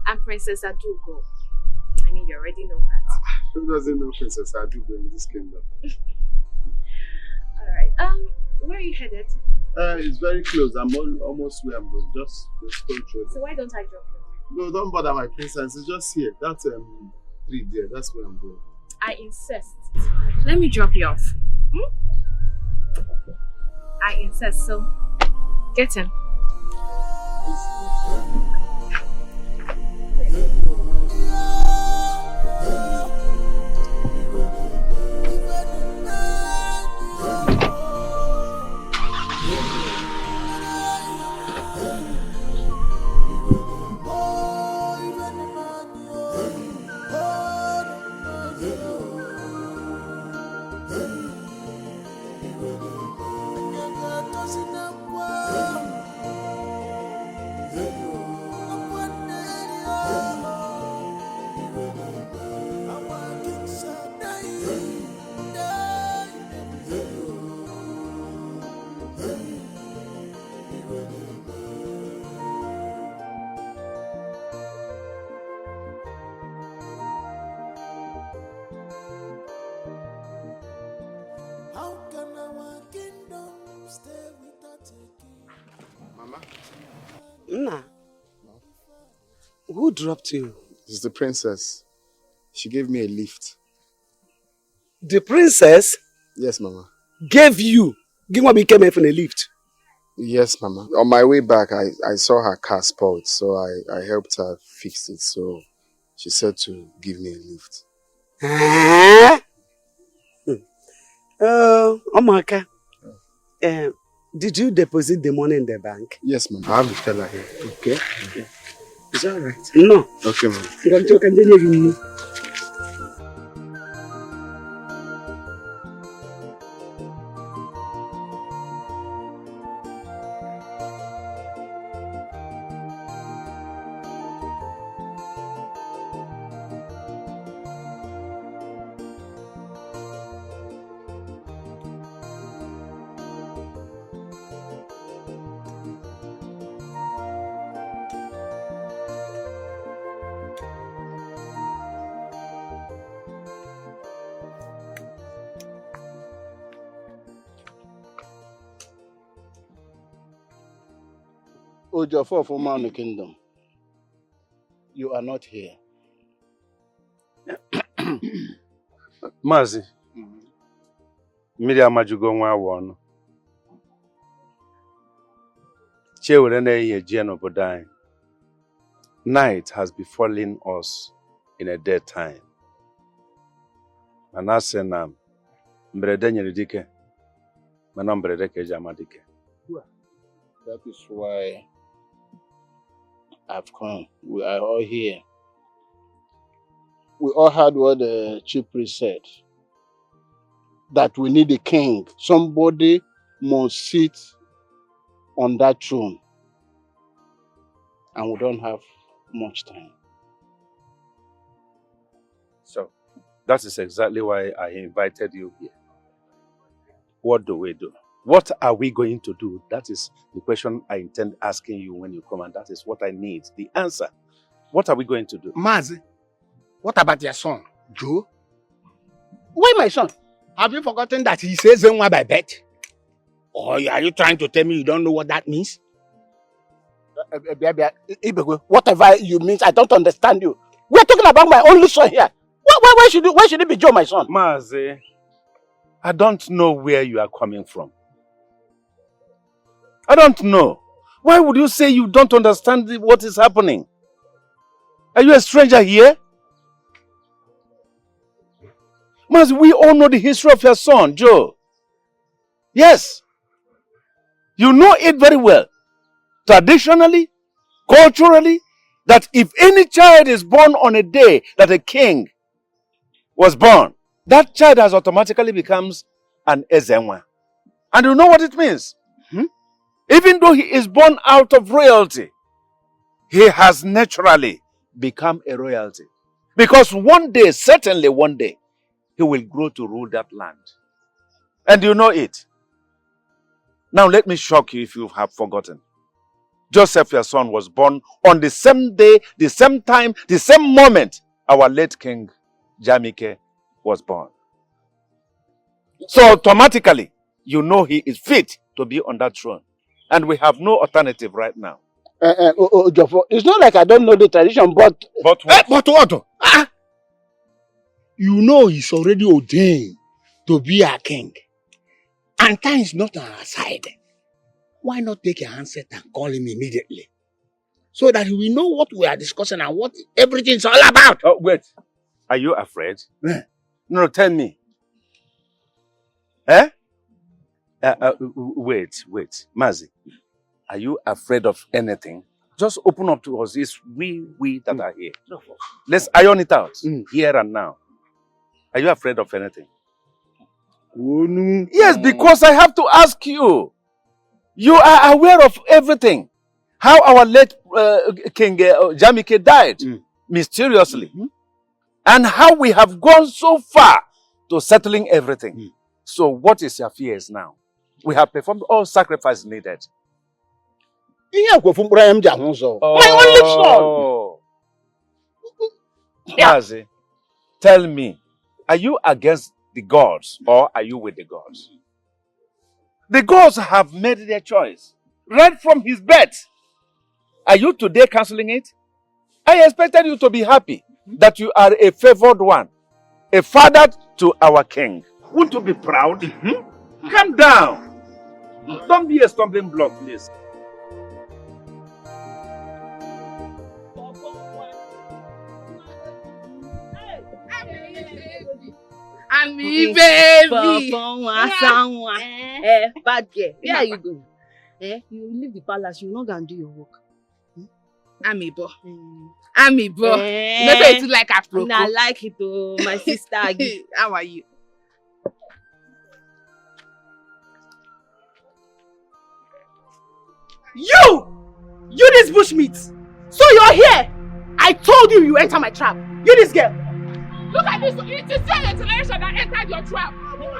I'm Princess Adugo. I mean, you already know that. Who doesn't know Princess Adugo in this kingdom? Alright. Where are you headed? It's very close. I'm almost where I'm going. Just control. So why don't I drop you? No, don't bother my princess. It's just here. That's tree there. That's where I'm going. I insist. Let me drop you off. I insist. So get in. Nna, who dropped you? It's the princess. She gave me a lift. The princess? Yes, Mama. Gave you? Give me came from a lift? Yes, Mama. On my way back, I saw her car spoiled, so I helped her fix it. So she said to give me a lift. Omaka, did you deposit the money in the bank? Yes, Mama. I have the teller here. Okay. Is that right? No. Okay, Mama. Ojofo from Mount Kingdom, you are not here. Mazi, Miriam Majugo nwa awọ Chewere na-eyi eji n'obodo anyị. Night has befallen us in a dead time. Manase na mberede nyere dike. Mana mberede ka eji ama dike. That is why I've come. We are all here. We all heard what the chief priest said. That we need a king. Somebody must sit on that throne. And we don't have much time. So, that is exactly why I invited you here. What do we do? What are we going to do? That is the question I intend asking you when you come, and that is what I need, the answer. What are we going to do? Mazi, what about your son, Joe? Why my son? Have you forgotten that he says Zenwa by bet? Or are you trying to tell me you don't know what that means? Whatever you mean, I don't understand you. We're talking about my only son here. Why should it be Joe, my son? Mazi, I don't know where you are coming from. I don't know. Why would you say you don't understand what is happening? Are you a stranger here? Mazi, we all know the history of your son, Joe. Yes. You know it very well. Traditionally, culturally, that if any child is born on a day that a king was born, that child has automatically becomes an Ezenwa. And you know what it means? Even though he is born out of royalty, he has naturally become a royalty. Because one day, certainly one day, he will grow to rule that land. And you know it. Now let me shock you if you have forgotten. Joseph, your son, was born on the same day, the same time, the same moment our late king, Jamike, was born. So automatically, you know he is fit to be on that throne. And we have no alternative right now. It's not like I don't know the tradition, but... But what? But what? You know he's already ordained to be our king. And time is not on our side. Why not take a handset and call him immediately? So that we know what we are discussing and what everything's all about. Oh, wait. Are you afraid? No, tell me. Eh? Wait. Mazi, are you afraid of anything? Just open up to us. It's we that are here. Let's iron it out here and now. Are you afraid of anything? Yes, because I have to ask you. You are aware of everything. How our late King Jamike died mysteriously. And how we have gone so far to settling everything. So what is your fears now? We have performed all sacrifices needed. My only son! Mazi, tell me, are you against the gods or are you with the gods? The gods have made their choice right from his birth. Are you today cancelling it? I expected you to be happy that you are a favored one, a father to our king. Want to be proud? Calm down. Don't be a stumbling block, please. I'm me, baby. Bad girl. Where are you going? You leave the palace, you're not going to do your work. Amiibo. Amiibo. Maybe you like Afro. I like it, oh, my sister. How are you? You this bushmeat. So you're here. I told you you enter my trap. You this girl. Look at this. It is your generation that entered your trap.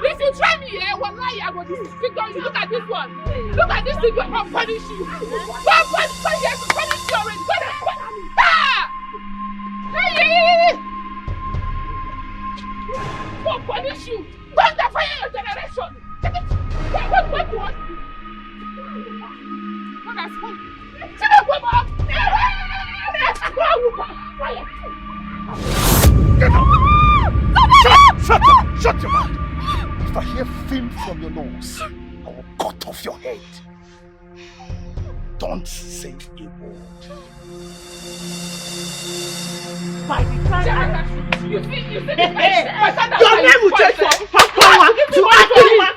If you try me here, wallahi, I will disfigure you. Look at this one. Look at this thing. I'll punish you. I'll punish you already. I'll punish you. Don't defy your generation. What do you want? Look at this. Get up! Shut your mouth! If I hear film from your nose, I will cut off your head. Don't say a word. By the time You see, your name will change from power to Akoma.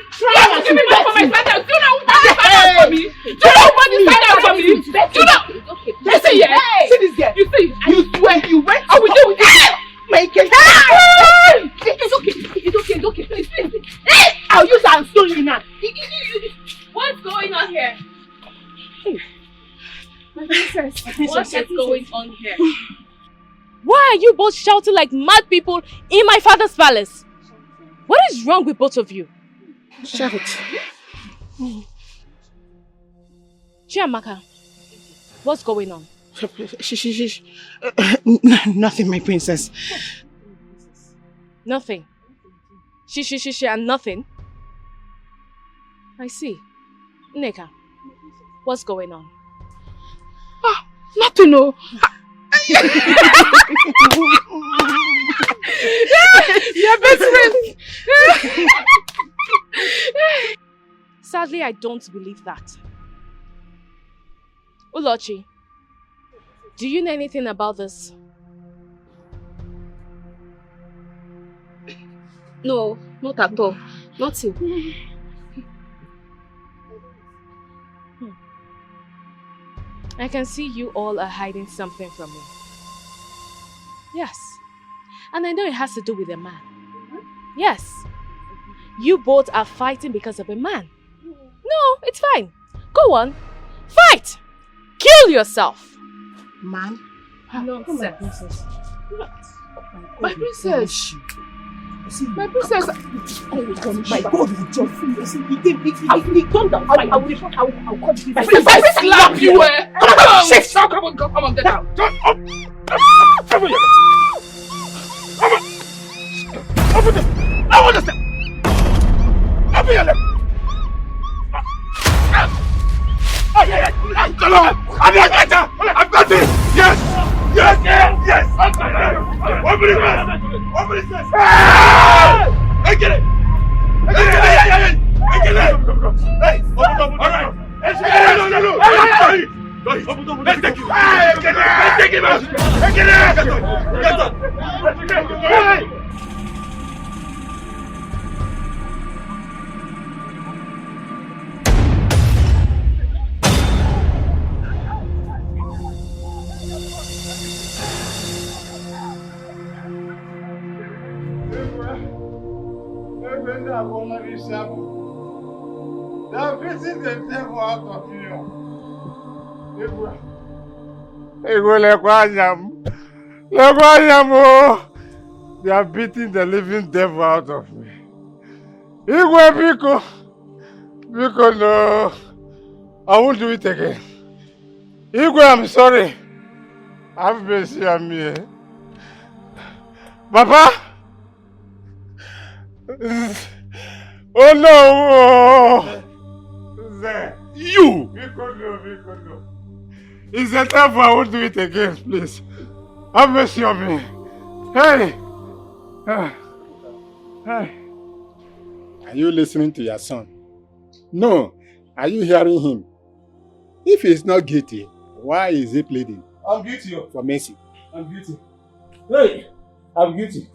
Give me money for my sandals. Do you know who stand out for me? Do you know who stand out for me? Do you know? Listen here. See this girl. You see? You swear you went. I will do it. Make it. It's okay. Please. I'll use our story now. What's going on here? My princess. What is going on here? Why are you both shouting like mad people in my father's palace? What is wrong with both of you? Shut it. Chiamaka, what's going on? Nothing, my princess. Nothing. And nothing. I see. Neka, what's going on? Nothing, no. Your best friend. Sadly, I don't believe that. LUCHY, do you know anything about this? No, not at all. Nothing. I can see you all are hiding something from me. Yes. And I know it has to do with a man. Yes. You both are fighting because of a man. No, it's fine. Go on. Fight! Kill yourself! Man? Nonsense. My princess. My princess. Oh my God, you just he turned down. I'll cut you. I slap you, Come on, get down. Open this! I want to step! Open your leg! I've got it! Yes! Open it, man! Open it! I get it! Hey! Open! Alright! No! Let's take it! Let's take it, man! Get it! They're beating the devil out of you. They are beating the living devil out of me. Biko, no. I won't do it again. I'm sorry. Have mercy on me. Papa! Oh no! You! Biko, no. It's a time I won't do it again, please. Have mercy on me. Hey! Are you listening to your son? No. Are you hearing him? If he is not guilty, why is he pleading? I'm guilty for mercy. I'm guilty. Hey! I'm guilty.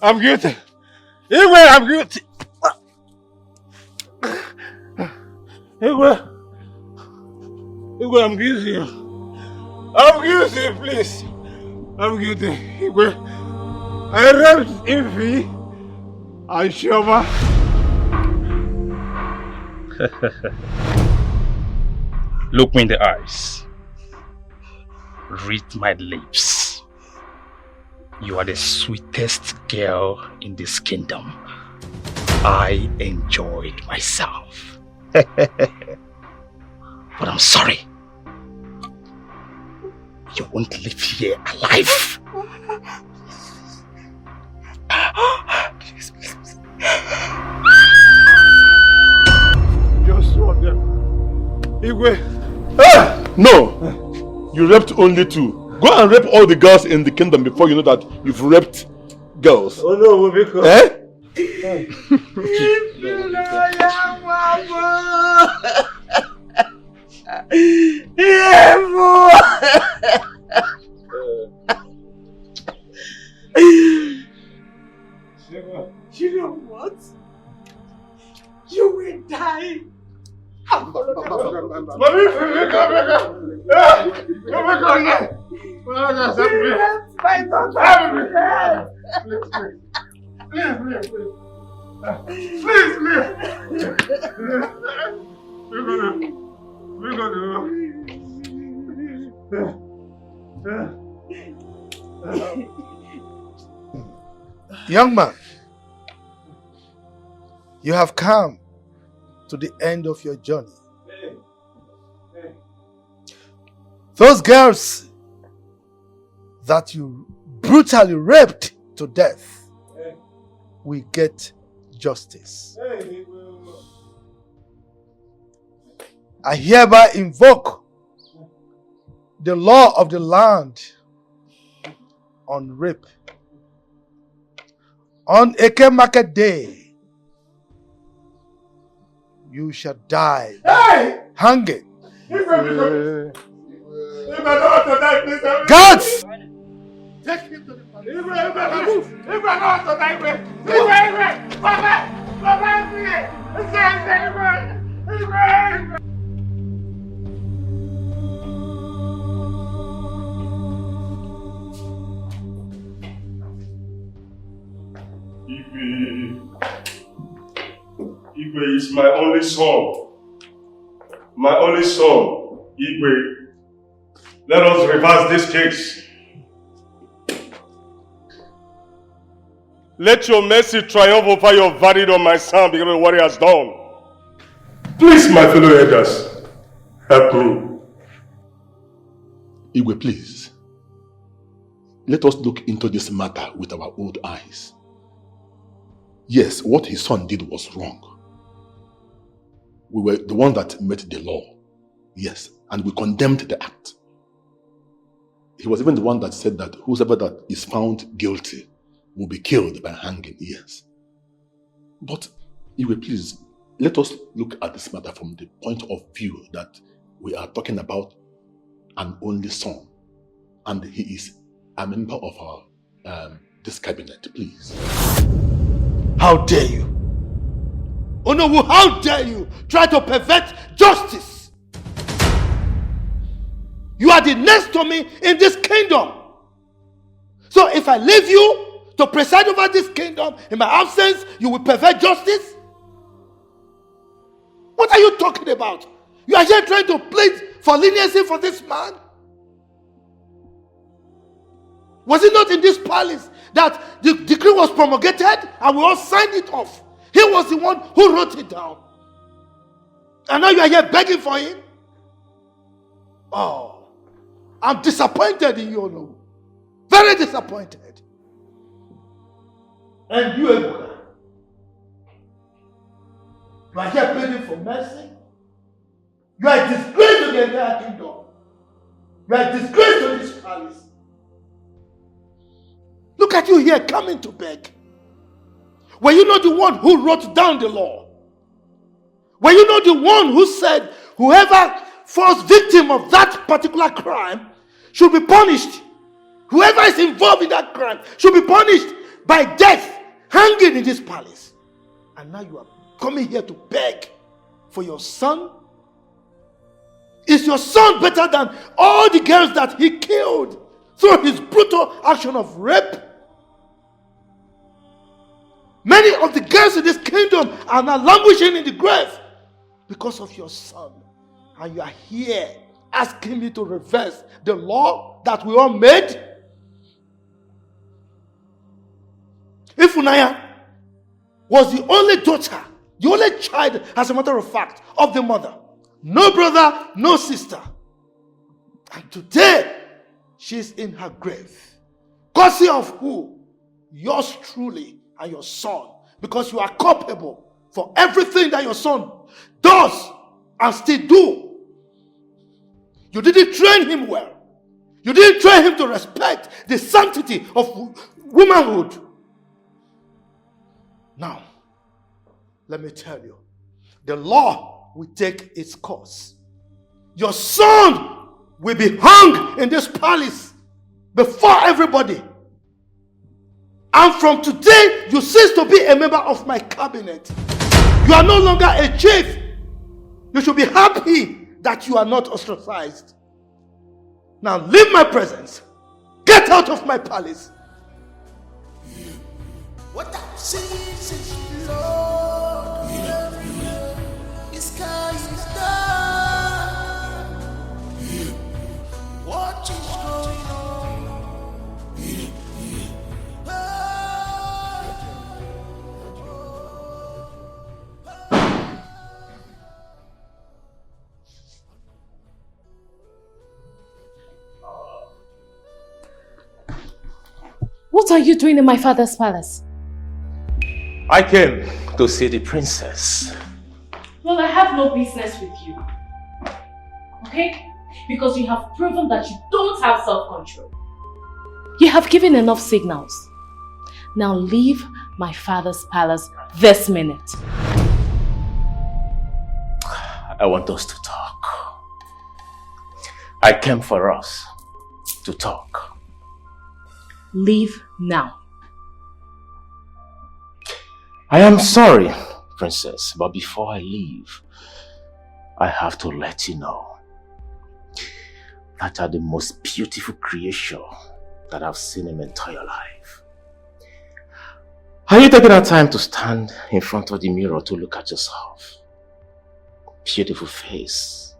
I'm guilty. I'm guilty. I'm guilty. I'm guilty, please. I'm guilty. I raped Ify and CHIOMA. Look me in the eyes. Read my lips. You are the sweetest girl in this kingdom. I enjoyed myself. But I'm sorry. You won't live here alive. Please. Just one them. Igwe. No! You raped only 2. Go and rape all the girls in the kingdom before you know that you've raped girls. Oh no, because... Eh? My daughter. Help me. Please. We're gonna. Young man, you have come to the end of your journey. Those girls that you brutally raped to death will get justice. I hereby invoke the law of the land on rape. On Eke Market Day, you shall die hanging. Guards! Take him to the police. Igwe is my only son. My only son, Igwe. Let us reverse this case. Let your mercy triumph over your verdict on my son because of what he has done. Please, my fellow elders, help me. Igwe, please. Let us look into this matter with our old eyes. Yes, what his son did was wrong. We were the one that made the law. Yes, and we condemned the act. He was even the one that said that whoever that is found guilty will be killed by hanging. Yes. But, Igwe, please, let us look at this matter from the point of view that we are talking about an only son. And he is a member of our this cabinet, please. How dare you? Onowu, how dare you try to pervert justice? You are the next to me in this kingdom. So if I leave you to preside over this kingdom, in my absence, you will pervert justice? What are you talking about? You are here trying to plead for leniency for this man? Was it not in this palace that the decree was promulgated and we all signed it off? He was the one who wrote it down. And now you are here begging for him? Oh, I'm disappointed in you, Onowu. Very disappointed. And you, Ebuka, you are here pleading for mercy? You are a disgrace to the entire kingdom. You are a disgrace to this palace. Look at you here coming to beg. Were you not the one who wrote down the law? Were you not the one who said whoever falls victim of that particular crime should be punished? Whoever is involved in that crime should be punished by death, hanging in this palace. And now you are coming here to beg for your son? Is your son better than all the girls that he killed through his brutal action of rape? Many of the girls in this kingdom are now languishing in the grave because of your son. And you are here asking me to reverse the law that we all made? Ifunanya was the only daughter, the only child, as a matter of fact, of the mother. No brother, no sister. And today, she's in her grave. Courtesy of who? Yours truly and your son. Because you are culpable for everything that your son does and still do. You didn't train him well. You didn't train him to respect the sanctity of womanhood. Now, let me tell you, the law will take its course. Your son will be hung in this palace before everybody. And from today, you cease to be a member of my cabinet. You are no longer a chief. You should be happy that you are not ostracized. Now leave my presence Get out of my palace! What I'm seeing is blood. The sky is dark. What is going on? What are you doing in my father's palace? I came to see the princess. Well, I have no business with you. Okay? Because you have proven that you don't have self-control. You have given enough signals. Now leave my father's palace this minute. I want us to talk. I came for us to talk. Leave now. I am sorry, princess, but before I leave, I have to let you know that you are the most beautiful creation that I've seen in my entire life. Are you taking that time to stand in front of the mirror to look at yourself? Beautiful face,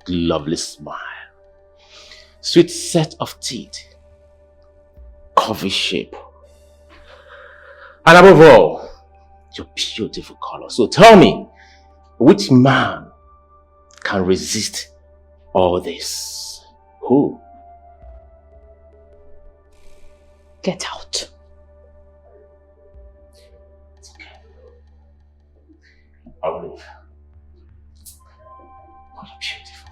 lovely smile, sweet set of teeth, curvy shape, and above all, your beautiful color. So tell me, which man can resist all this? Who? Get out. It's okay. I'll leave. What a beautiful.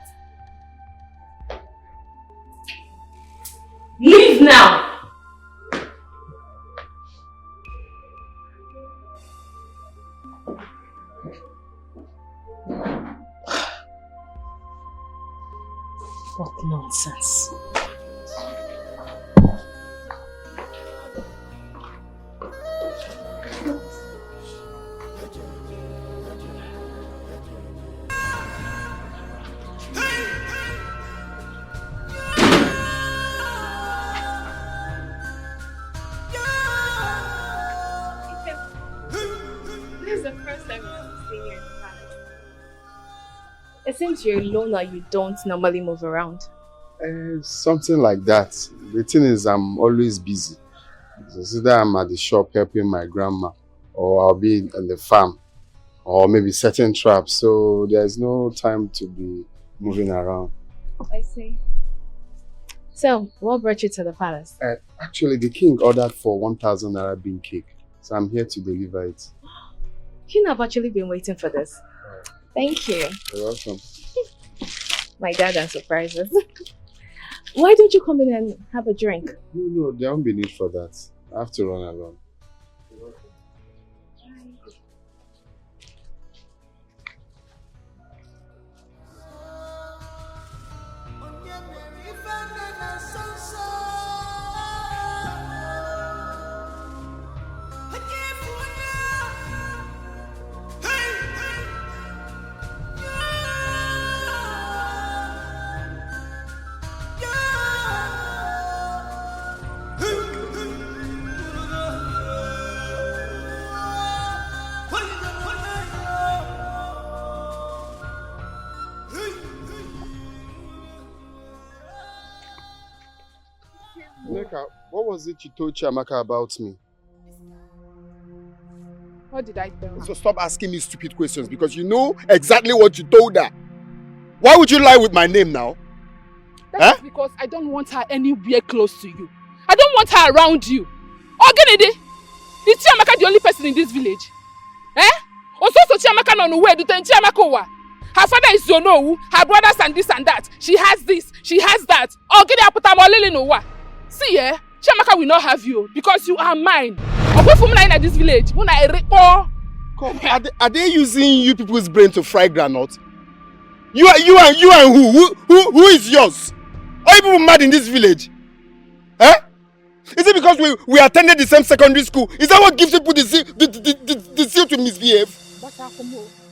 Leave now! What nonsense. This is the first time I'm seeing you in the palace. It seems you're alone or you don't normally move around. Something like that. The thing is, I'm always busy. So either I'm at the shop helping my grandma, or I'll be on the farm, or maybe setting traps. So there's no time to be moving around. I see. So, what brought you to the palace? Actually, the king ordered for 1,000 Naira bean cake. So I'm here to deliver it. King, I've actually been waiting for this. Thank you. You're welcome. My dad and surprises. Why don't you come in and have a drink? No, there won't be need for that. I have to run along. What was it you told Chiamaka about me? What did I tell her? So stop asking me stupid questions because you know exactly what you told her. Why would you lie with my name now? That's because I don't want her anywhere close to you. I don't want her around you. Ogenede, is Chiamaka the only person in this village? Also Chiamaka no where do Chiamaka wa? Her father is Zonowu, her brothers and this and that. She has this, she has that. Ogene aputamolele no wa. See, Chiamaka will not have you because you are mine. In this village. Come, are they using you people's brain to fry granite? You and who? Who is yours? Are you people mad in this village? Is it because we attended the same secondary school? Is that what gives people the zeal to misbehave?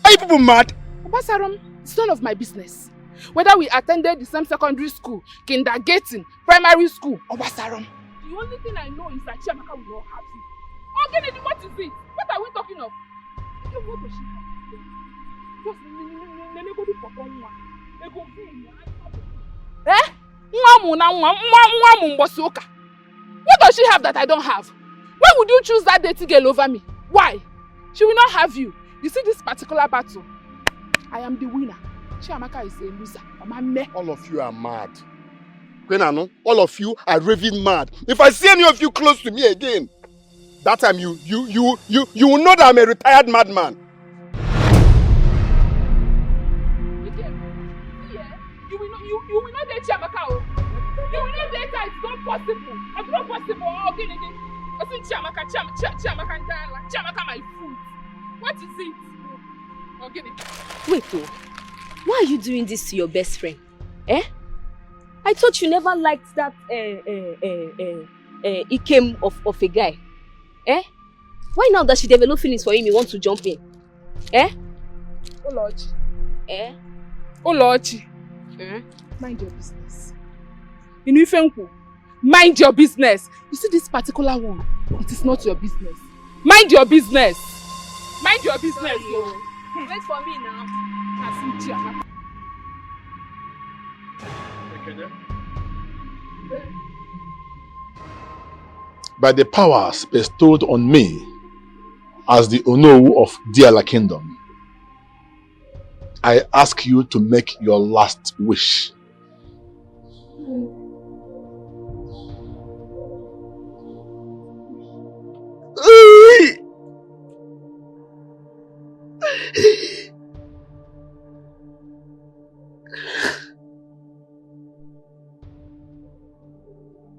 Are you people mad? Obasarom, it's none of my business. Whether we attended the same secondary school, kindergarten, primary school, or basarum. The only thing I know is that Chiamaka will not have you. Oh, Kennedy, what is it? What are we talking of? What does she have? Just go do for one. Eh? What does she have that I don't have? Why would you choose that dirty girl over me? Why? She will not have you. You see this particular battle? I am the winner. Chiamaka is a loser. All of you are mad. Kwenano, all of you are raving mad. If I see any of you close to me again, that time you will know that I'm a retired madman. You will not date Chiamaka. You will not date her. It's not possible. It's not possible. Okay, I think Chiamaka my food. What is it? Okay. Wait, though. Why are you doing this to your best friend? Eh? I thought you never liked that Ikem of a guy. Eh? Why now that she developed feelings for him, you want to jump in? Eh? Oh Lord. Eh? Oh Lord. Mind your business. Mind your business. You see this particular one, it is not your business. Mind your business. Mind your business. Wait for me now. By the powers bestowed on me as the Onowu of Diala Kingdom, I ask you to make your last wish.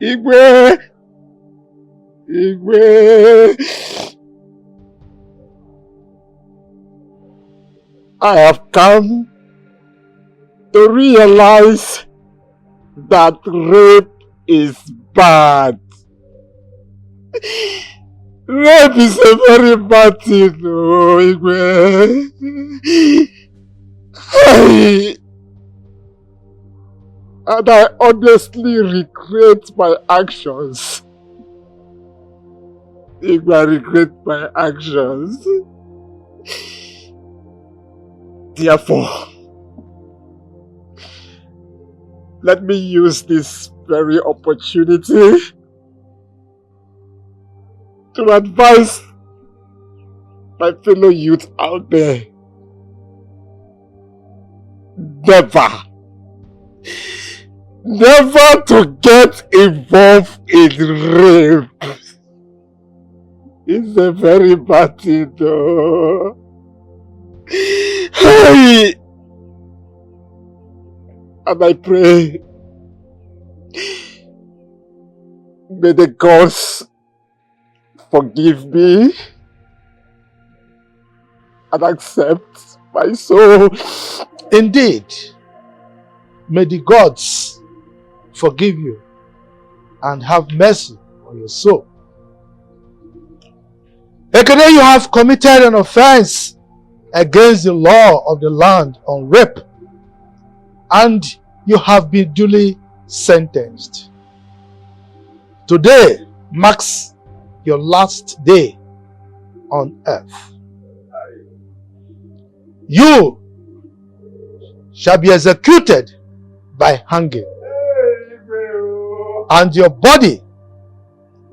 Igwe! I have come to realize that rape is bad. Rape is a very bad thing, oh, Igwe. And I honestly regret my actions. If I regret my actions. Therefore, let me use this very opportunity to advise my fellow youth out there. Never to get involved in rape. It's a very bad thing, though. Hey! And I pray, may the gods forgive me and accept my soul. Indeed, may the gods forgive you and have mercy on your soul. Ekene, you have committed an offense against the law of the land on rape, and you have been duly sentenced. Today marks your last day on earth. You shall be executed by hanging, and your body,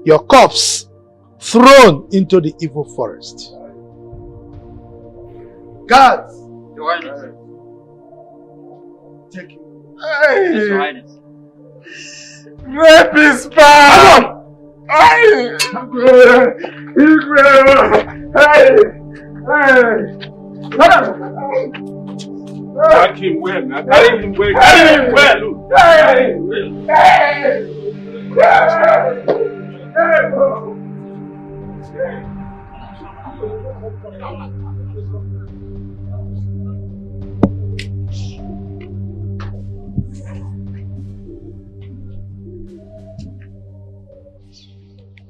your corpse, thrown into the evil forest. Guards! Your Highness. Take it. Yes, Your Highness. Rape is bad! Carry him well, now. Carry him well. Carry him well, look.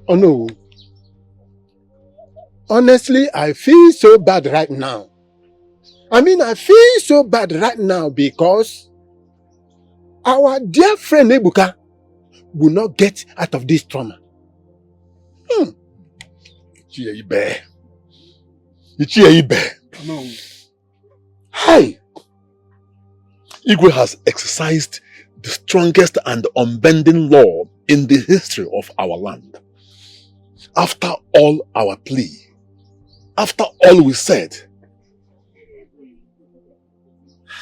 Oh no. Honestly, I feel so bad right now. I feel so bad right now because our dear friend Ebuka will not get out of this trauma. Hey! Igwe has exercised the strongest and unbending law in the history of our land. After all our plea, after all we said,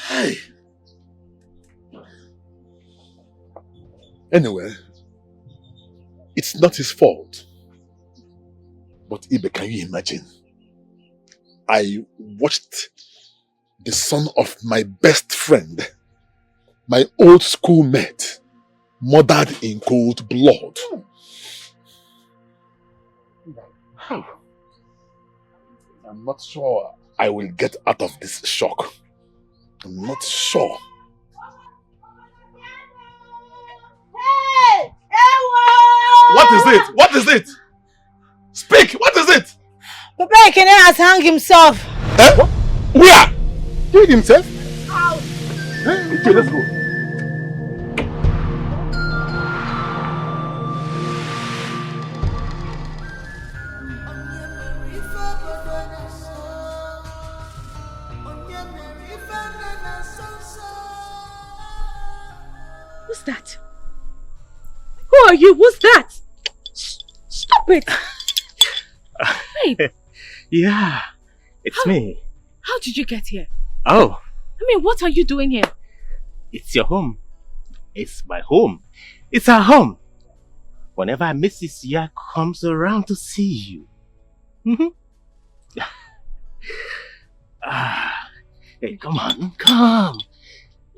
hey! Anyway, it's not his fault. But Ibe, can you imagine? I watched the son of my best friend, my old schoolmate, murdered in cold blood. How? I'm not sure I will get out of this shock. I'm not sure. Hey! What is it? What is it? Speak! What is it? Papa Ekene has hung himself. Eh? What? Where? Killed himself? How? Okay, let's go. Who's that? Who are you? Who's that? Stop it! Babe. Yeah, it's me. How did you get here? Oh, I mean, what are you doing here? it's your home. It's my home. It's our home. Whenever Mrs. Ya comes around to see you. Hey, come on, come.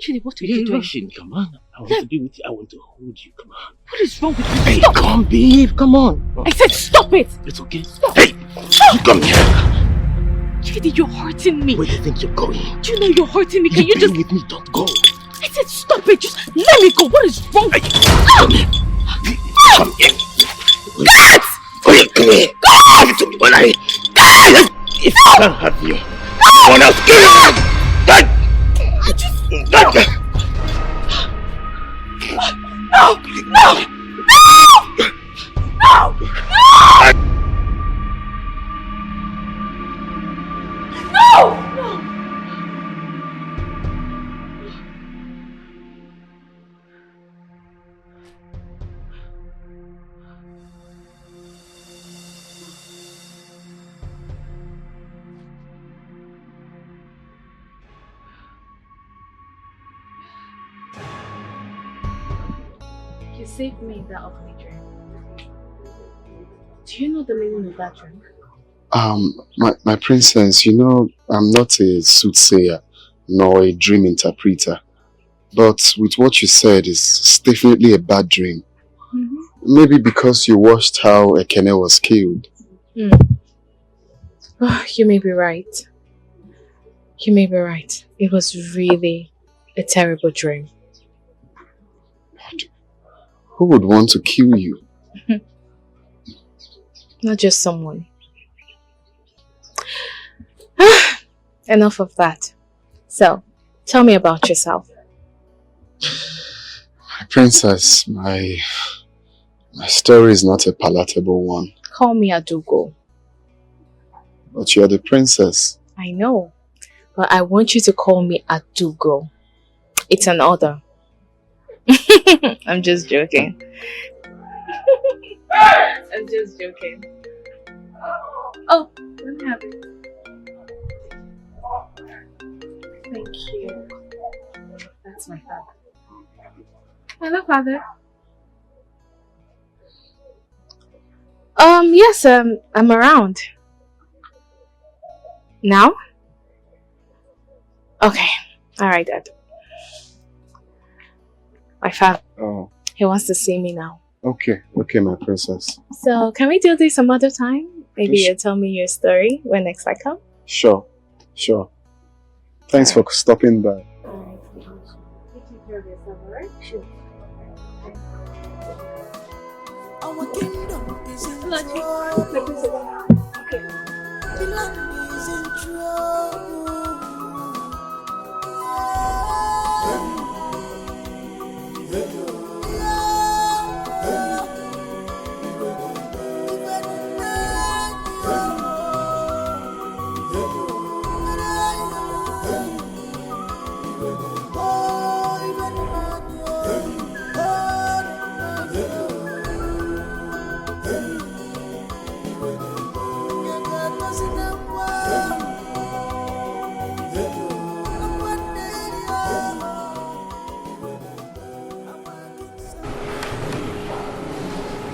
Chidi, what are you doing? Come on. I want to be with you. I want to hold you. Come on. What is wrong with you? Hey, Stop. come, babe. Come on. I said stop it. It's okay. Stop. Hey, come here. Chidi, you're hurting me. Where do you think you're going? Do you know you're hurting me? Can you just... with me. Don't go. I said stop it. Just let me go. What is wrong with you? Come here. Come here. Cut! Come here. Come here. Give it to me when I... If I can't have you, someone else kill you. I just... No! No! No! No! No! No! You saved me in that ugly dream. Do you know the meaning of that dream? My princess, you know, I'm not a soothsayer nor a dream interpreter. But with what you said, it's definitely a bad dream. Maybe because you watched how Ekene was killed. Oh, you may be right. You may be right. It was really a terrible dream. Who would want to kill you? Not just someone. Enough of that. So, tell me about yourself. Princess, my story is not a palatable one. Call me Adugo. But you're the princess. I know. But I want you to call me Adugo. It's an order. I'm just joking. I'm just joking. Oh, let me have it. Thank you. That's my father. Hello, father. Yes, I'm around. Now? Okay. Alright, Dad. My father. Oh. He wants to see me now. Okay, my princess. So, can we do this some other time? Maybe you'll tell me your story when next I come? Sure. Thanks for stopping by. Alright. You take care of yourself, alright? Sure. Our kingdom is in Lucky. trouble. Okay. The land is in trouble.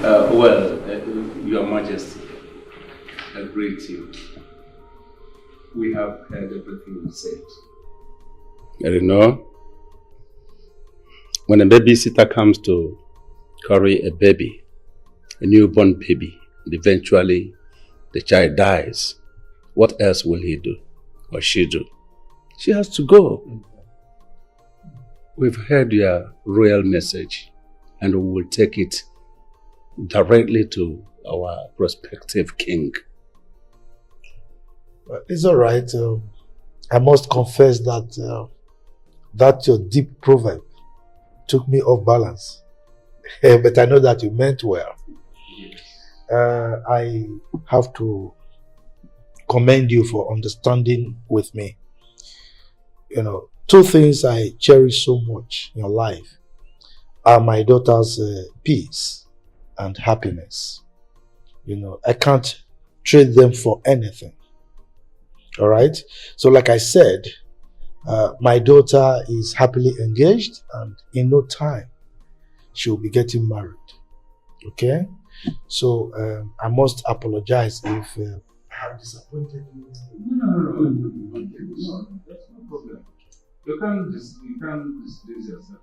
Your Majesty, I greet you. We have heard everything you said. You know, when a babysitter comes to carry a baby, a newborn baby, and eventually the child dies, what else will he do or she do? She has to go. We've heard your royal message and we will take it directly to our prospective king. It's all right. I must confess that that your deep proverb took me off balance. But I know that you meant well. I have to commend you for understanding with me. You know, two things I cherish so much in your life are my daughter's peace and happiness. You know, I can't trade them for anything. All right? So like I said, my daughter is happily engaged and in no time she'll be getting married. Okay? So I must apologize if I have disappointed you. No, that's no problem. You can't displease yourself.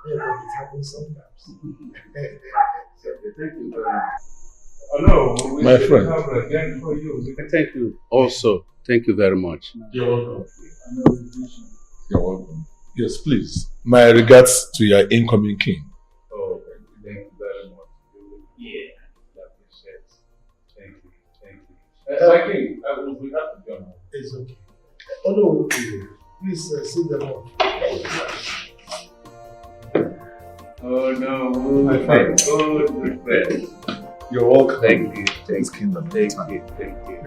Yeah, but it happens sometimes. Thank you very much. Oh no, we should have a game for you. Thank you. Also, thank you very much. You're welcome. You're welcome. Yes, please. My regards to your incoming king. Oh, thank you very much. Yeah, appreciate. Thank you. My king, I will be happy to join you. It's okay. Oh no, please sit them up. Oh no, my friend. Oh, good friend. You're welcome. Thank you. Thank you. Thank you.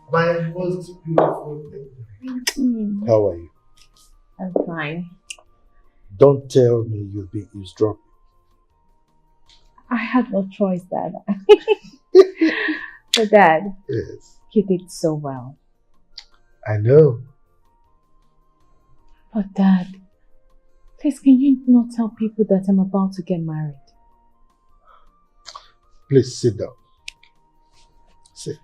My most beautiful thing. How are you? I'm fine. Don't tell me you've been eavesdropping. I had no choice, Dad. But Dad, yes, you did so well. I know. But Dad, please can you not tell people that I'm about to get married? Please sit down. Sit.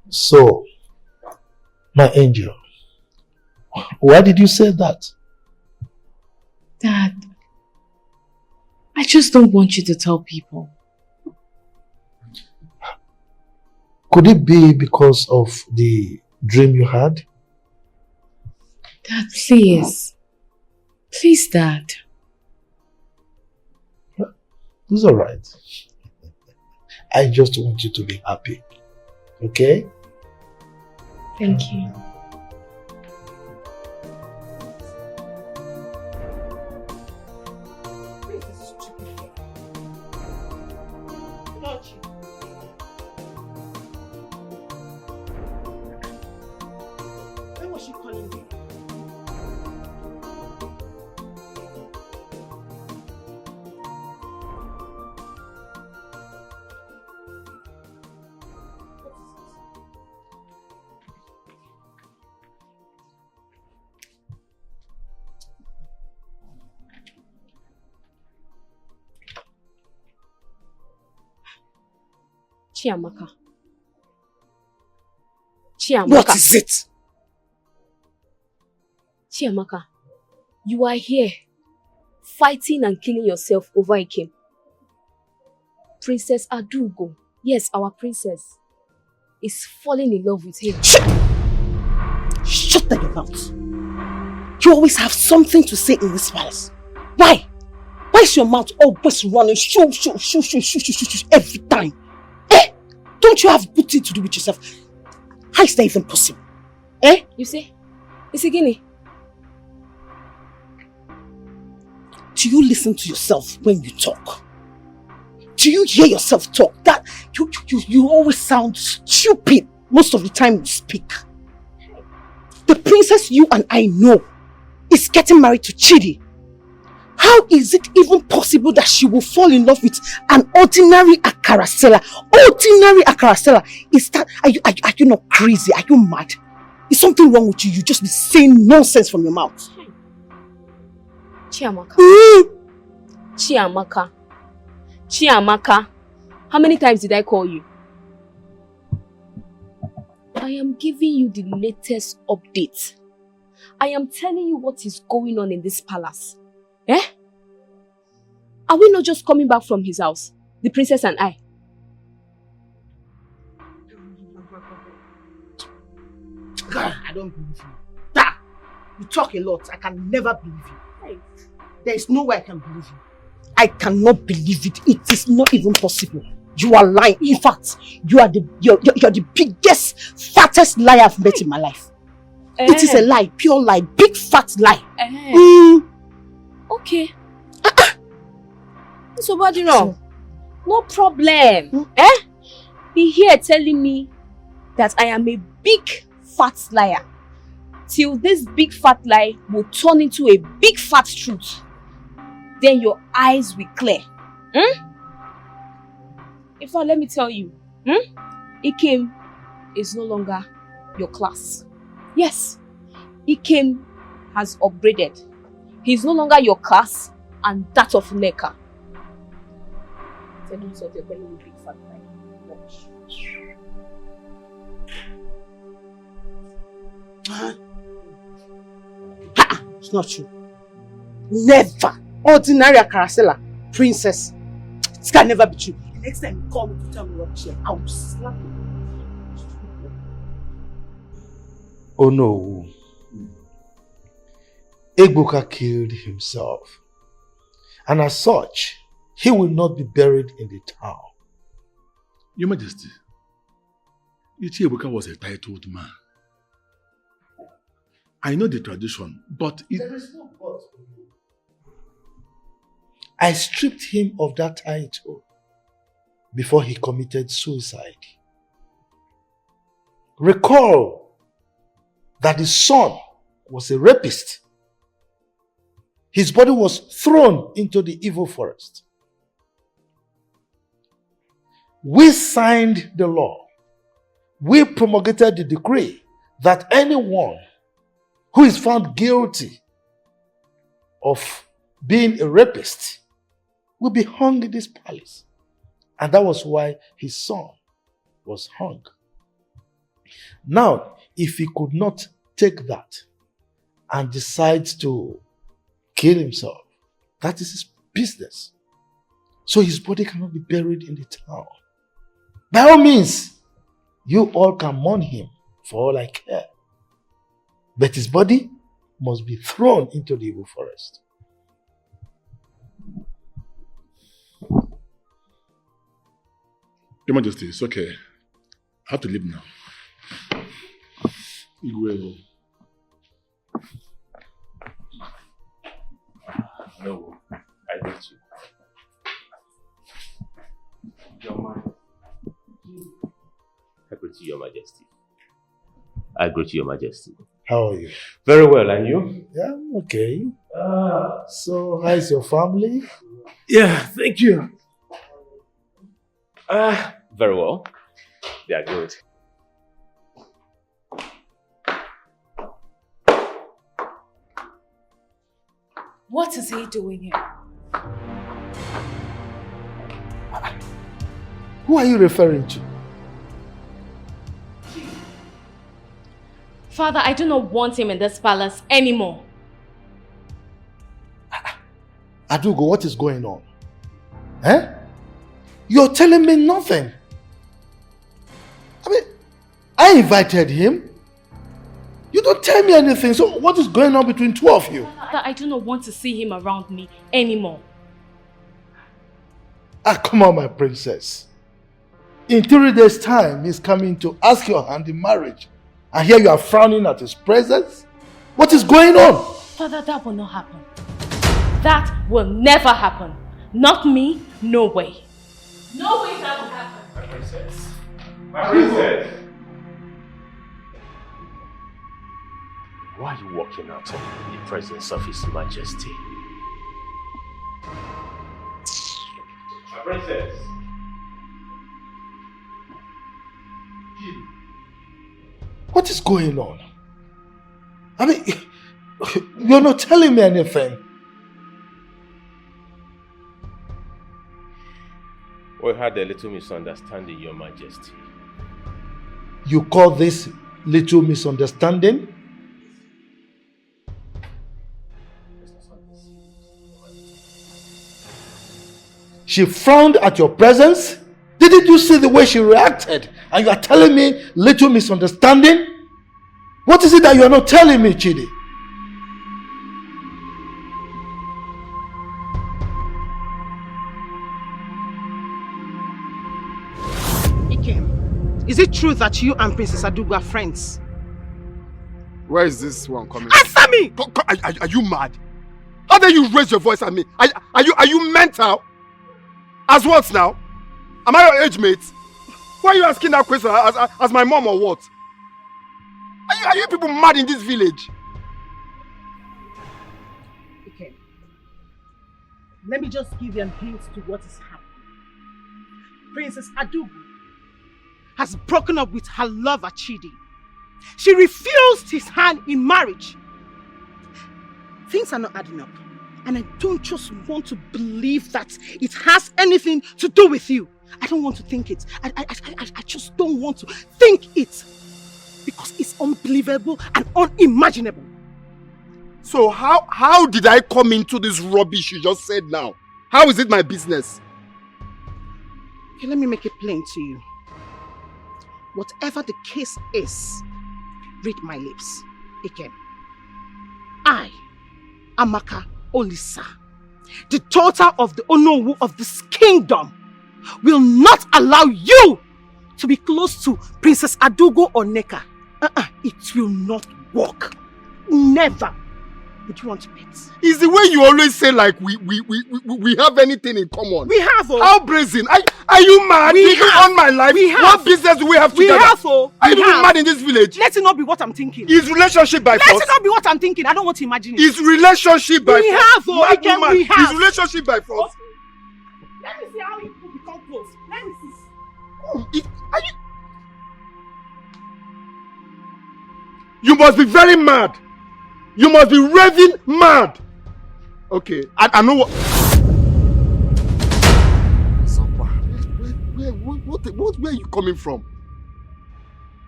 So, my angel, why did you say that? Dad, I just don't want you to tell people. Could it be because of the dream you had? Dad, please. Please, Dad. It's alright. I just want you to be happy. Okay? Thank you. When was she calling me? Chiamaka. Chiamaka. What is it? Chiamaka, you are here fighting and killing yourself over Ikem. Princess Adugo, yes, our princess, is falling in love with him. Shut your mouth. You always have something to say in this palace. Why? Why is your mouth always running shoo every time? Don't you have good thing to do with yourself? How is that even possible? You see? Isigini. Do you listen to yourself when you talk? Do you hear yourself talk? That you always sound stupid. most of the time you speak. The princess you and I know is getting married to Chidi. How is it even possible that she will fall in love with an ordinary akara seller? Ordinary akara seller? Is that, are you not crazy? Are you mad? Is something wrong with you? You just be saying nonsense from your mouth. Chiamaka. Chiamaka. Chiamaka. How many times did I call you? I am giving you the latest update. I am telling you what is going on in this palace. Eh? Are we not just coming back from his house? The princess and I. God, I don't believe you. Da! You talk a lot. I can never believe you. There is no way I can believe you. I cannot believe it. It is not even possible. You are lying. In fact, you're the biggest, fattest liar I've met in my life. It is a lie, pure lie, big fat lie. Okay. So what do you know? No problem. Be here telling me that I am a big fat liar. Till this big fat lie will turn into a big fat truth. Then your eyes will clear. In fact, let me tell you, Ikem is no longer your class. Yes, Ikem has upgraded. He's no longer your class and that of Neka. Tell him so you're telling me big fat lie. Watch. It's not true. Never. Ordinary Akarasela, princess. It can never be true. The next time you call me to tell me what I will slap you. Oh no. Egbuka killed himself. And as such, he will not be buried in the town. Your Majesty, Egbuka was a titled man. I know the tradition, but there is no but. I stripped him of that title before he committed suicide. Recall that his son was a rapist. His body was thrown into the evil forest. We signed the law. We promulgated the decree that anyone who is found guilty of being a rapist will be hung in this palace. And that was why his son was hung. Now, if he could not take that and decides to kill himself, that is his business. So his body cannot be buried in the town. By all means, you all can mourn him for all I care. But his body must be thrown into the evil forest. Your Majesty, it's okay. I have to leave now. You will. No, I got you. I greet you, Your Majesty. I greet you, Your Majesty. How are you? Very well, and you? Yeah, I'm okay. So, how's your family? Yeah, thank you. Very well. They are good. What is he doing here? Who are you referring to? Father, I do not want him in this palace anymore. Adugo, what is going on? Eh? You're telling me nothing. I mean, I invited him. You don't tell me anything. So what is going on between two of you? Father, I do not want to see him around me anymore. Come on, my princess. In 3 days' time, he's coming to ask your hand in marriage. And here you are frowning at his presence? What is going on? Father, that will not happen. That will never happen. Not me, no way. No way that will happen. My princess. My princess. Why are you walking out of the presence of His Majesty? Princess. What is going on? I mean, you're not telling me anything. We had a little misunderstanding, Your Majesty. You call this little misunderstanding? She frowned at your presence? Didn't you see the way she reacted? And you are telling me little misunderstanding? What is it that you are not telling me, Chidi? Is it true that you and Princess Adugo are friends? Where is this one coming Answer me! Are you mad? How dare you raise your voice at me? Are you mental? As what now? Am I your age mate? Why are you asking that question as my mom or what? Are you people mad in this village? Okay. Let me just give you a hint to what is happening. Princess Adugo has broken up with her lover Chidi. She refused his hand in marriage. Things are not adding up. And I don't just want to believe that it has anything to do with you. I don't want to think it. I just don't want to think it. Because it's unbelievable and unimaginable. So how did I come into this rubbish you just said now? How is it my business? Okay, let me make it plain to you. Whatever the case is, read my lips. Again. I, Amaka Olisa, the daughter of the Onowu of this kingdom, will not allow you to be close to Princess Adugo or Neka. It will not work. Never. Would you want to bet? It's the way you always say like we have anything in common. We have, oh. How brazen? Are you mad? We have. On my life? We have. What business do we have together? We have, oh. Are you mad in this village? Let it not be what I'm thinking. Is relationship by force? Let it not be what I'm thinking. I don't want to imagine it. Is relationship by force? We have, oh. Again, we have. Is relationship by force? Let me see how you people become close. Let me see. Oh, are you? You must be very mad. You must be raving mad. Okay, I know what. Where are you coming from?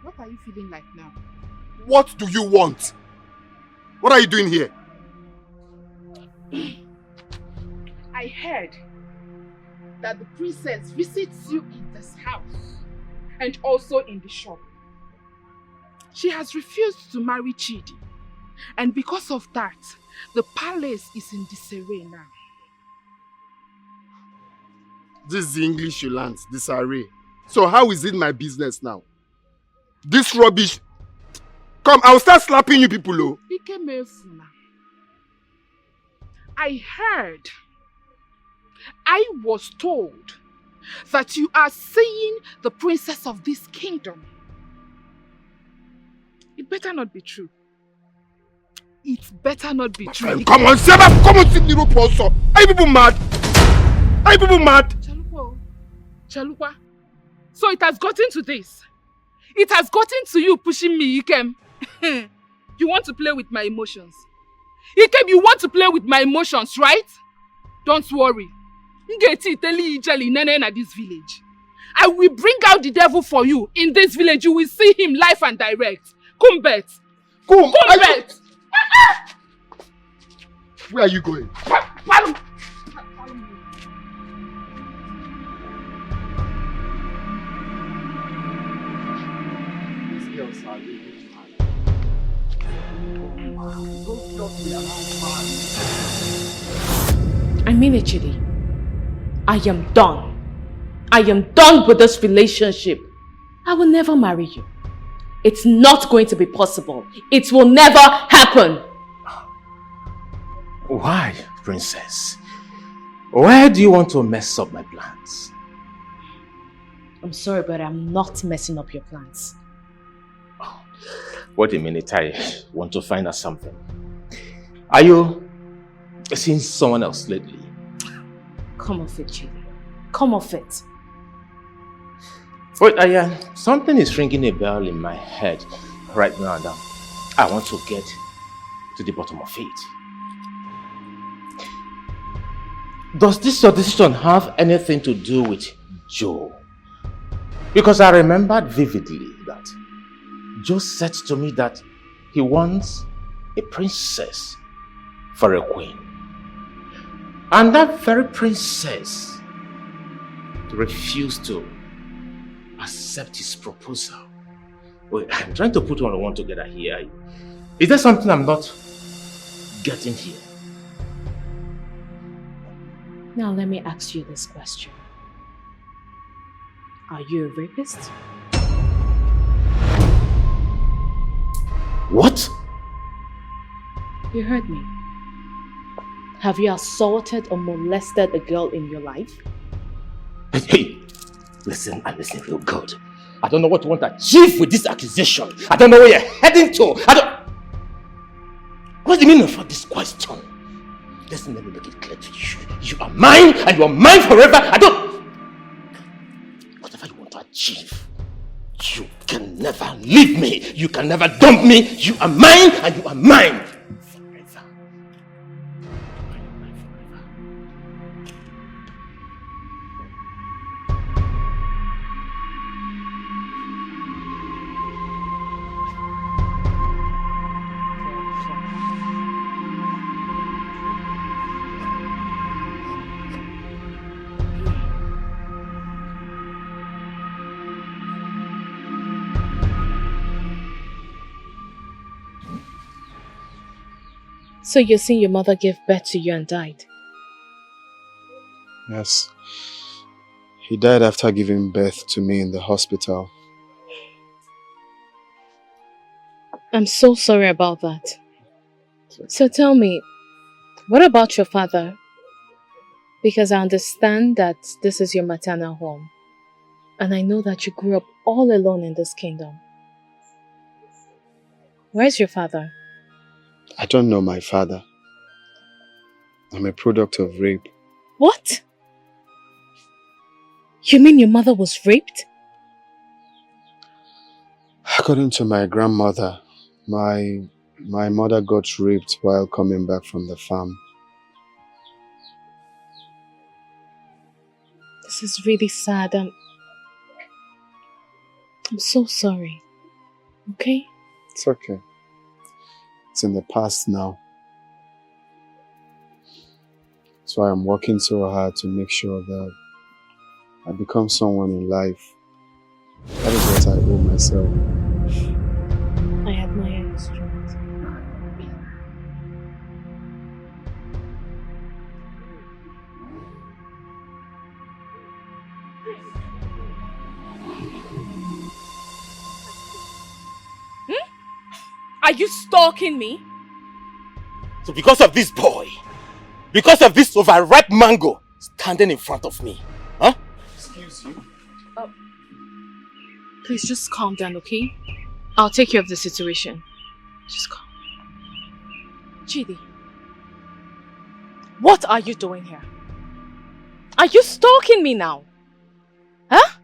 What are you feeling like now? What do you want? What are you doing here? I heard that the princess visits you in this house and also in the shop. She has refused to marry Chidi, and because of that, the palace is in disarray now. This is the English you learned, disarray. So how is it my business now? This rubbish. Come, I'll start slapping you people, oh. I heard, I was told that you are seeing the princess of this kingdom. It better not be true. It better not be true. Come on, Seba, come on, sit in the rope also. Are you people mad? Are you people mad? Chalupa. So it has gotten to this. It has gotten to you pushing me, Ikem. You want to play with my emotions. Ikem, you want to play with my emotions, right? Don't worry. This village. I will bring out the devil for you. In this village, you will see him live and direct. Come, Bet. Come, Bet. Where are you going? These girls are really I mean it, Chidi. I am done. I am done with this relationship. I will never marry you. It's not going to be possible. It will never happen. Why, princess? Why do you want to mess up my plans? I'm sorry, but I'm not messing up your plans. Wait a minute, I want to find out something. Are you seeing someone else lately? Come off it, Chidi. Come off it. Wait, something is ringing a bell in my head right now, and I want to get to the bottom of it. Does this your decision have anything to do with Joe? Because I remembered vividly that Joe said to me that he wants a princess for a queen. And that very princess refused to accept his proposal. Wait, I'm trying to put one together here. Is there something I'm not getting here? Now let me ask you this question. Are you a rapist? What? You heard me. Have you assaulted or molested a girl in your life? Hey, listen and listen real good. I don't know what you want to achieve with this accusation. I don't know where you're heading to. What's the meaning of this question? Listen, let me make it clear to you. You are mine and you are mine forever. Whatever you want to achieve, you can never leave me. You can never dump me. You are mine and you are mine. So you're saying your mother gave birth to you and died? Yes. He died after giving birth to me in the hospital. I'm so sorry about that. So tell me, what about your father? Because I understand that this is your maternal home. And I know that you grew up all alone in this kingdom. Where's your father? I don't know my father. I'm a product of rape. What? You mean your mother was raped? According to my grandmother, my mother got raped while coming back from the farm. This is really sad. I'm so sorry. Okay? It's okay. It's in the past now. That's why I'm working so hard to make sure that I become someone in life. That is what I owe myself. I admire your strength. Are you stalking me? So because of this boy, because of this overripe mango standing in front of me, huh? Excuse you. Please just calm down, okay? I'll take care of the situation. Just calm. Chidi, what are you doing here? Are you stalking me now? Huh?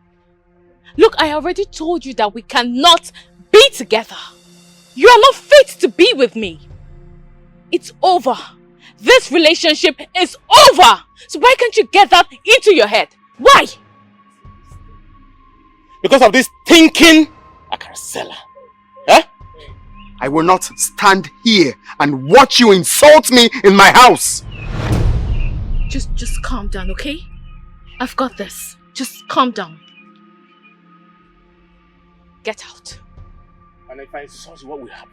Look, I already told you that we cannot be together. You are not fit to be with me. It's over. This relationship is over. So why can't you get that into your head? Why? Because of this thinking Akarasela. Eh? I will not stand here and watch you insult me in my house. Just calm down, okay? I've got this. Just calm down. Get out. And if I insult you, what will happen?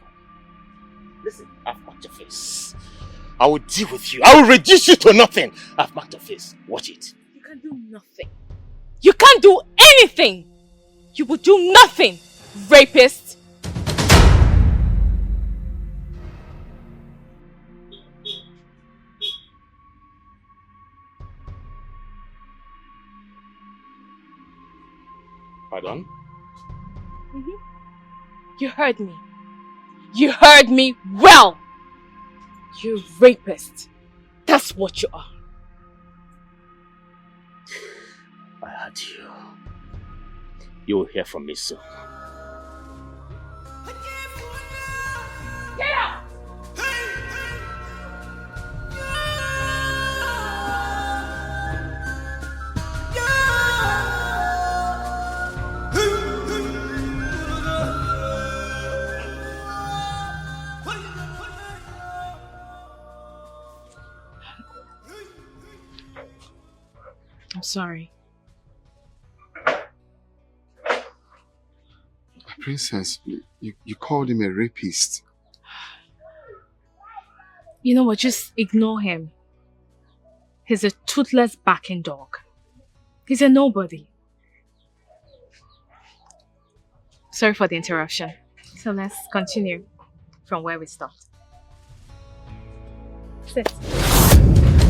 Listen, I've marked your face. I will deal with you. I will reduce you to nothing. I've marked your face. Watch it. You can do nothing. You can't do anything. You will do nothing, rapist. Pardon? You heard me. You heard me well. You rapist. That's what you are. I heard you. You will hear from me soon. Get out! I'm sorry. Princess, you called him a rapist. You know what? Just ignore him. He's a toothless barking dog. He's a nobody. Sorry for the interruption. So let's continue from where we stopped. Sit.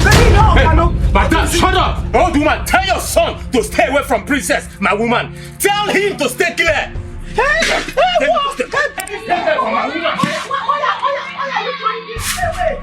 Hey, Madam, shut up! Old woman, tell your son to stay away from Princess, my woman. Tell him to stay clear. Hey, what? Stay away from my woman. Tell him to stay away.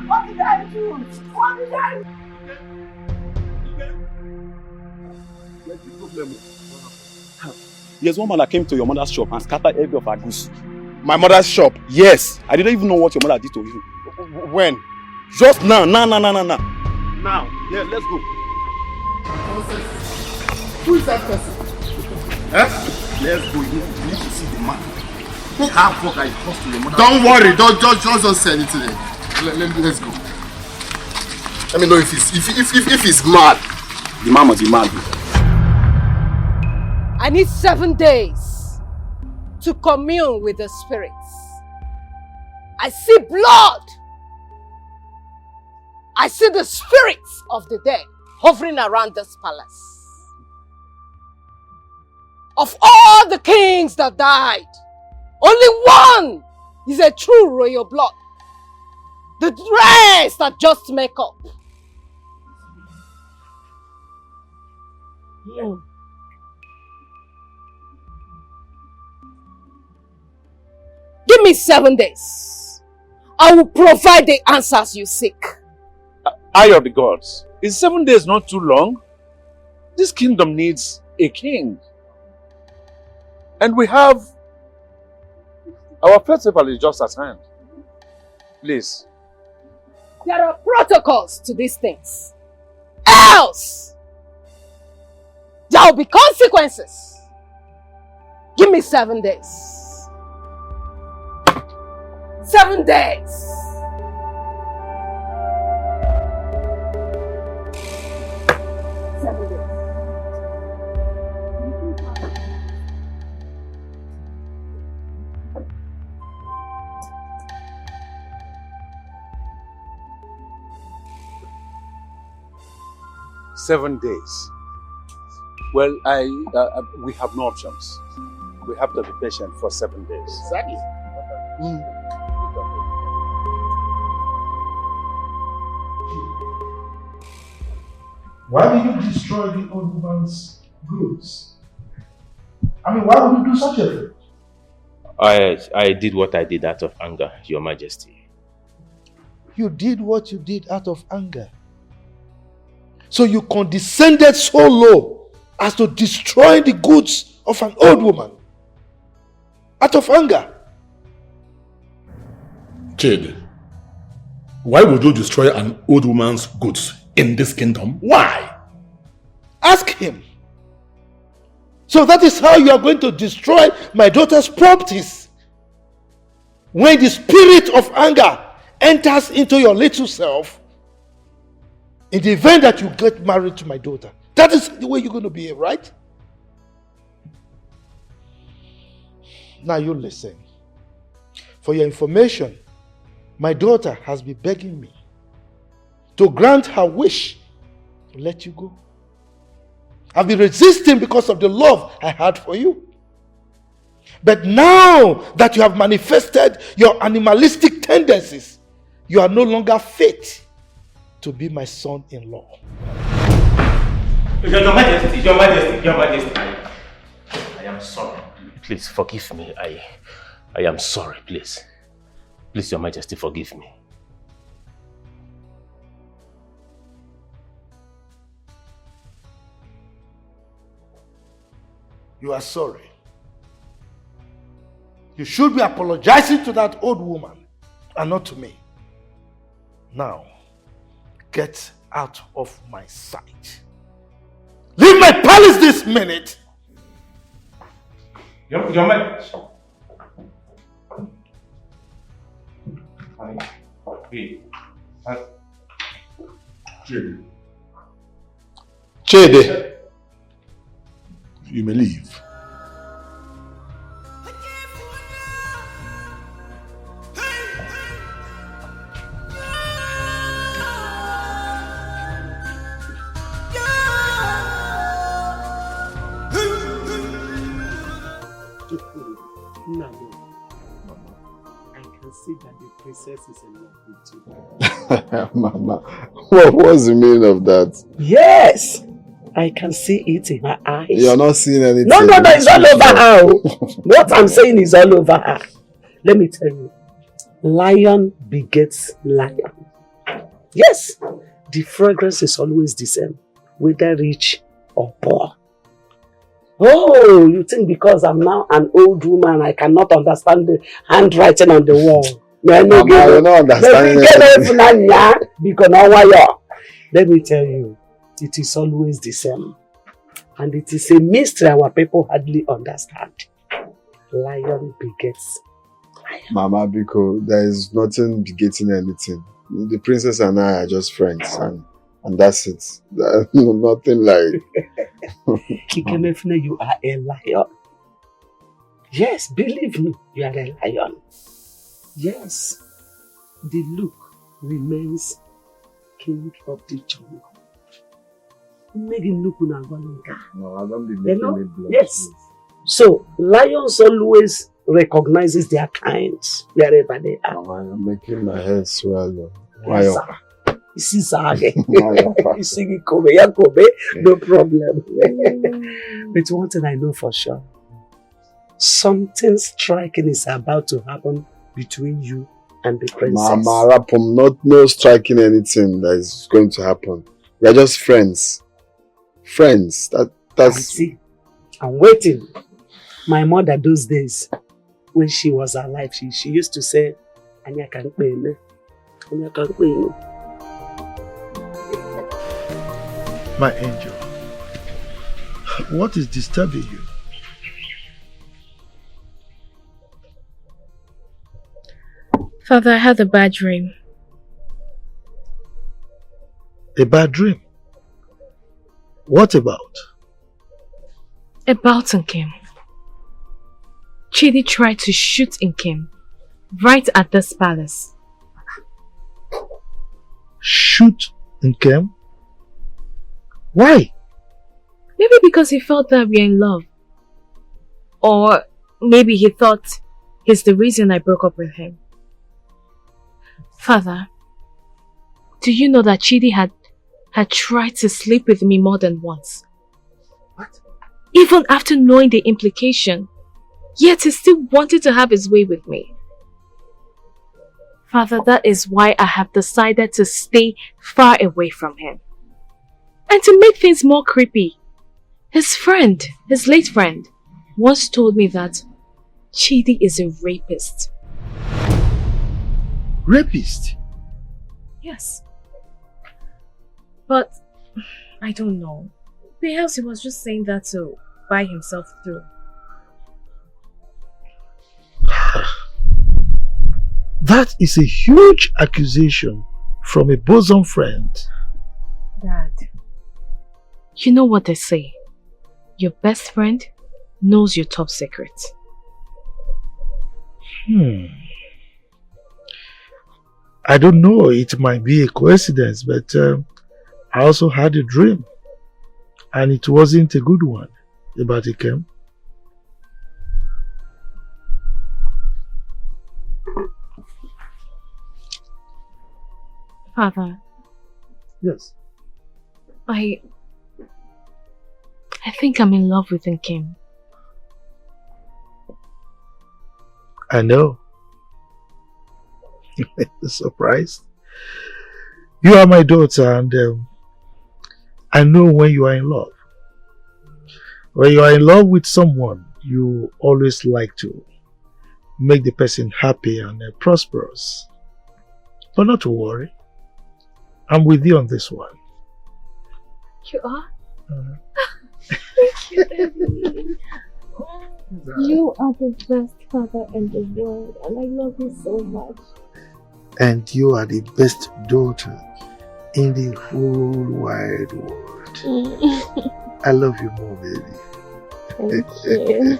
What did I do? What did I do? There's one man that came to your mother's shop and scattered every of her goods. My mother's shop? Yes. I didn't even know what your mother did to you. When? Just now. Now. Yeah, let's go. Who is that person? Let's go. You need to see the man. How fuck I cost to your mother? Don't worry. Don't say anything. Let's go. Let me know if he's mad. The man must be mad. I need 7 days to commune with the spirits. I see blood. I see the spirits of the dead hovering around this palace. Of all the kings that died, only one is a true royal blood. The rest are just makeup. Give me 7 days. I will provide the answers you seek. Eye of the gods. Is 7 days not too long? This kingdom needs a king. And we have our festival is just at hand. Please. There are protocols to these things. Else, there will be consequences. Give me 7 days. 7 days. 7 days. 7 days. Well, we have no options. We have to be patient for 7 days. Exactly. Why did you destroy the old woman's goods? I mean, why would you do such a thing? I did what I did out of anger, Your Majesty. You did what you did out of anger. So you condescended so low as to destroy the goods of an old woman out of anger. Jade, why would you destroy an old woman's goods in this kingdom? Why? Ask him. So that is how you are going to destroy my daughter's properties. When the spirit of anger enters into your little self, in the event that you get married to my daughter, that is the way you're going to behave, right? Now you listen. For your information, my daughter has been begging me to grant her wish to let you go. I've been resisting because of the love I had for you. But now that you have manifested your animalistic tendencies, you are no longer fit to be my son-in-law. Your Majesty, Your Majesty, Your Majesty, I am sorry. Please forgive me. I am sorry, please. Please, Your Majesty, forgive me. You are sorry. You should be apologizing to that old woman and not to me. Now, get out of my sight. Leave my palace this minute! Your Majesty. Chede, you may leave. I can see that the princess is in love with you. Mama, what's the meaning of that? Yes! I can see it in her eyes. You're not seeing anything. No, it's all over her. What I'm saying is all over her. Let me tell you. Lion begets lion. Yes, the fragrance is always the same, whether rich or poor. Oh, you think because I'm now an old woman, I cannot understand the handwriting on the wall? Mama, you're not understanding it. Let me tell you, it is always the same. And it is a mystery our people hardly understand. Lion begets lion. Mama, because there is nothing begetting anything. The princess and I are just friends, and that's it. Nothing like... Ikemefune, you are a lion. Yes, believe me, you are a lion. Yes, the look remains king of the jungle. No, I don't be making it blood. Yes. So, lions always recognizes their kinds wherever they are. Mama, you're making my head swell. Why? No problem. But one thing I know for sure, something striking is about to happen between you and the princess. Mama, Rapum, no striking anything that is going to happen. We are just friends. Friends. That's. I see. I'm waiting. My mother those days, when she was alive, she used to say, Anya can't pay me. Anya can't pay me. My angel, what is disturbing you? Father, I had a bad dream. A bad dream? What about? About Nkem. Chidi tried to shoot Nkem right at this palace. Shoot Nkem? Why? Maybe because he felt that we're in love. Or maybe he thought he's the reason I broke up with him. Father, do you know that Chidi had tried to sleep with me more than once? What? Even after knowing the implication, yet he still wanted to have his way with me. Father, that is why I have decided to stay far away from him. And to make things more creepy, his friend, his late friend, once told me that Chidi is a rapist. Rapist? Yes. But I don't know. Perhaps he was just saying that to buy himself through. That is a huge accusation from a bosom friend. Dad, you know what they say. Your best friend knows your top secret. I don't know, it might be a coincidence, but I also had a dream. And it wasn't a good one about Ikem. Father. Yes. I think I'm in love with Ikem. I know. Surprised? You are my daughter, and I know when you are in love. When you are in love with someone, you always like to make the person happy and prosperous. But not to worry. I'm with you on this one. You are? Thank you, Daddy. You are the best father in the world, and I love you so much. And you are the best daughter in the whole wide world. I love you more, baby. Thank you.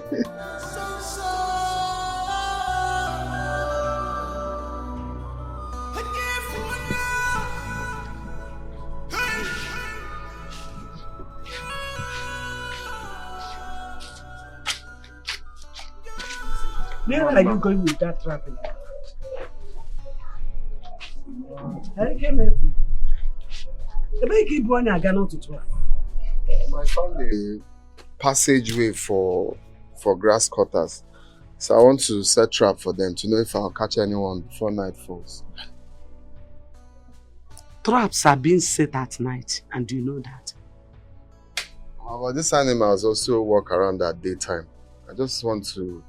Where are you going with that traveling? I came here. I found a passageway for grass cutters. So I want to set trap for them to know if I'll catch anyone before night falls. Traps are being set at night, and you know that. But these animals also walk around at daytime. I just want to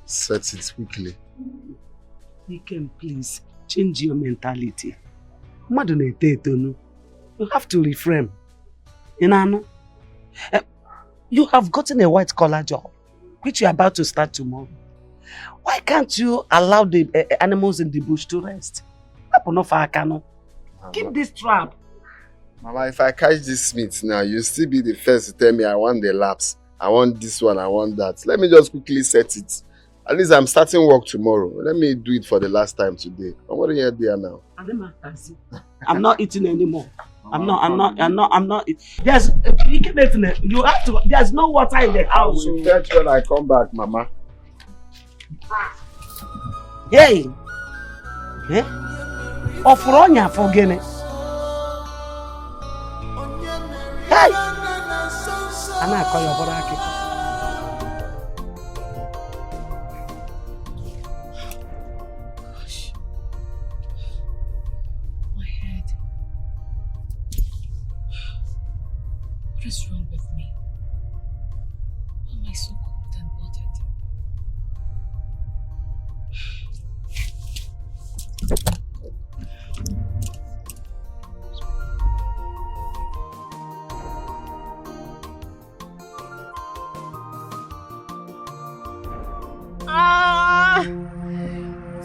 set it quickly. You can please change your mentality. You have to reframe. You have gotten a white collar job, which you are about to start tomorrow. Why can't you allow the animals in the bush to rest? Keep this trap. Mama, if I catch this meat now, you'll still be the first to tell me I want the laps. I want this one, I want that. Let me just quickly set it. At least I'm starting work tomorrow. Let me do it for the last time today. I'm already here there now. I'm not eating anymore. I'm not. There's you have to. There's no water in the house. I will fetch when I come back, Mama. Hey, Ofronya for Guinea. Hey, I'm not calling your brother. What is wrong with me? Why am I so cold and bloated?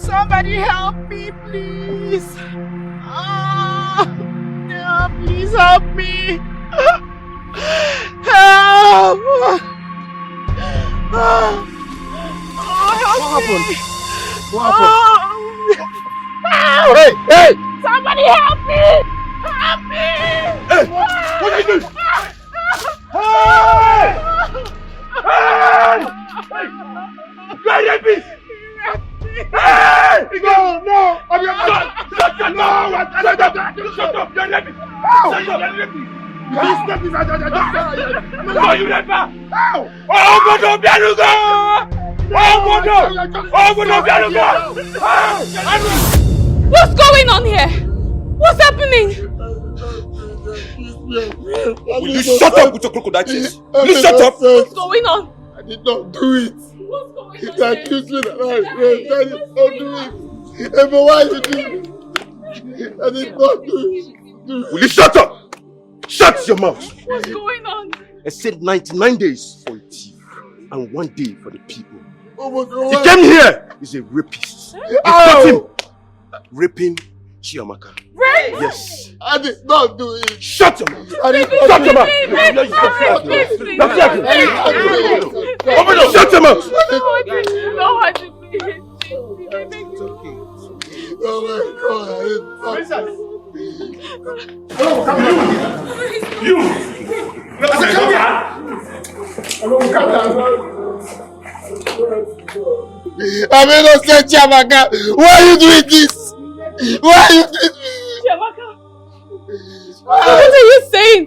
Somebody help me, please. Please help me. Help! Help me. What happened? Hey! Hey! Somebody help me! Help me! Hey! What are you doing? Hey! Hey! You are rapist! Hey! No! I'm your man! Shut up! Shut up! You're rapist! Shut up! Please stop this! No, you never! Oh, God, What's going on here? What's happening? Will you shut up with your crocodile tears? Will you shut up? What's going on? I did not do it. What's going on? They accused me that I did not do it. And but why did you? I did not do it. Will you shut up? Shut your mouth! What's going on? I said 99 days for a thief and 1 day for the people. He came here! He's a rapist. You caught him raping CHIOMA. Rape? Yes. I did not do it. Shut your mouth! I did Shut your mouth! Open up! Shut your mouth! No, I didn't. Oh my God. Princess! Hello, come here. You! Come I'm innocent, Chiamaka. Why are you doing this? Why are you doing this? Chiamaka! What are you saying?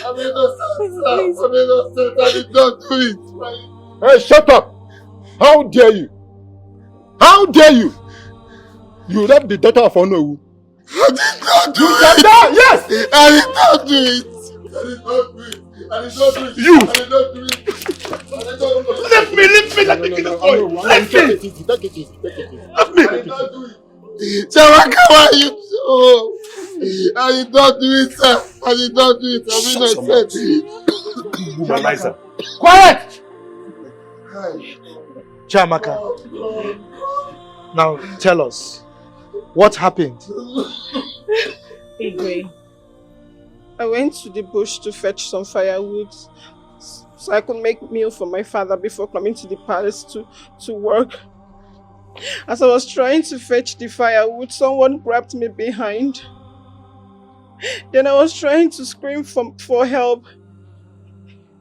I'm innocent. I'm innocent. I did not do it. Hey, shut up! How dare you? How dare you? You left the daughter of Onowu. I did not do it. Yes! I did not do it. I did not do it. I did not do it. You! I did not do it. Let me, let me take this boy. Let me. Take it easy. Let me. I did not do it. Chiamaka, why are you so? I did not do it, sir. I did not do it. I'm innocent. Womanizer. Quiet! Chiamaka, now tell us, what happened? Igwe, I went to the bush to fetch some firewood so I could make meal for my father before coming to the palace to work. As I was trying to fetch the firewood, someone grabbed me behind. Then I was trying to scream for help.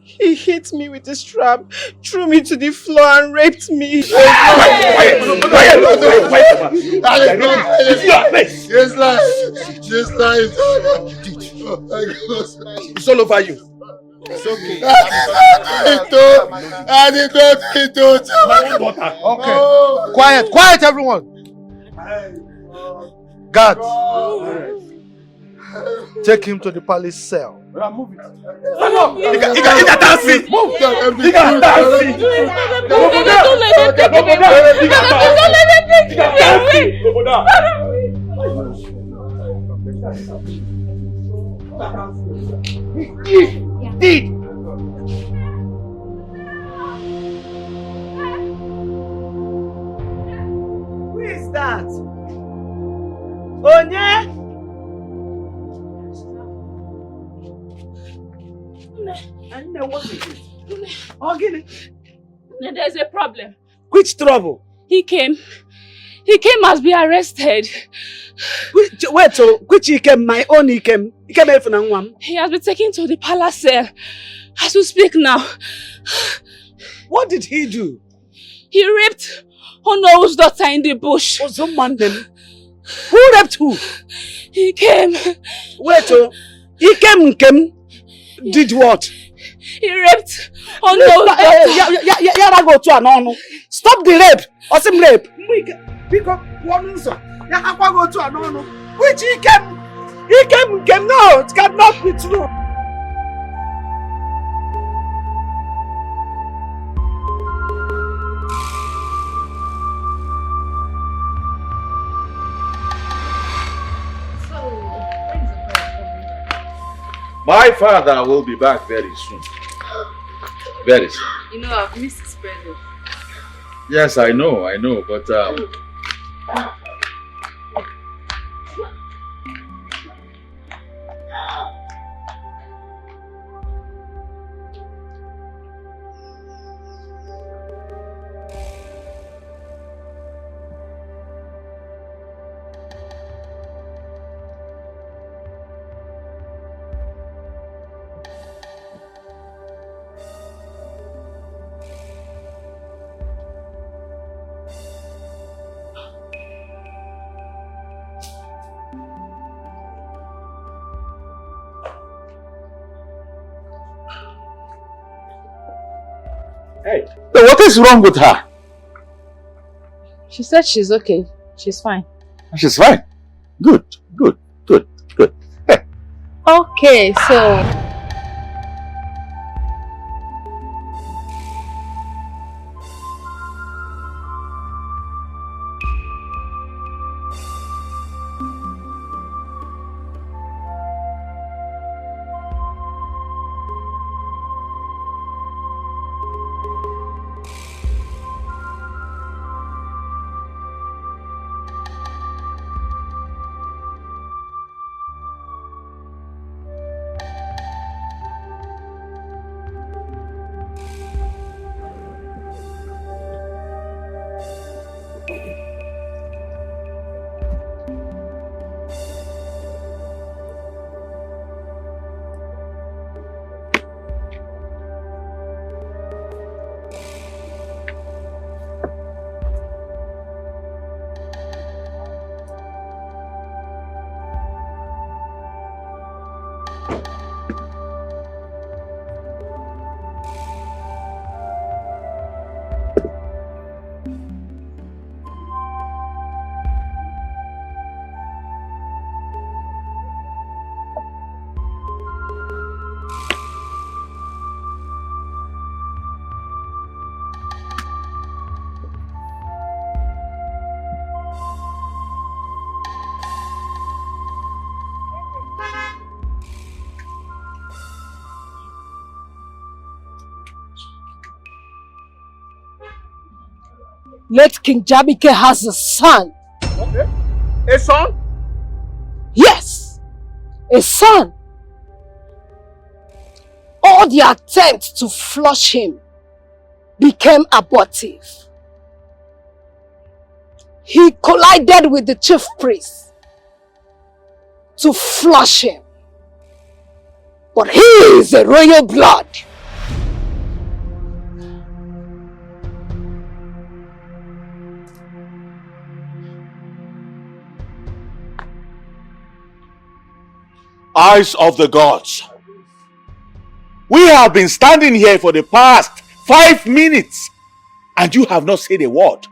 He hit me with a strap, threw me to the floor and raped me. It's all over you. It's okay. I did not do it. Okay. Quiet, quiet everyone. Guards. Take him to the palace cell. Move it. He got dancing. Move them. He got dancing. Don't let them take him away. Don't let them take him away. Did. Who is that? Onye? And what is it? Ogini. There's a problem. Which trouble? He came as be arrested. Wait, so which he came? My own he came. He came here for now. He has been taken to the palace cell as we speak now. What did he do? He raped Onowu's daughter in the bush. Oh, some man them. Who raped who? He came. Wait, so he came. Did what? He raped Onowu's daughter. Go to an stop the rape. Awesome rape. Pick up one answer. Go to an which he came. No, it cannot be true. My father will be back very soon. Very soon. You know, I've missed his presence. Yes, I know, but Hey, what is wrong with her? She said she's okay. She's fine. She's fine. Good. Hey. Okay, so... Late King Jamike has a son. Okay. A son? Yes, a son. All the attempts to flush him became abortive. He collided with the chief priest to flush him. But he is a royal blood. Eyes of the gods. We have been standing here for the past 5 minutes and you have not said a word.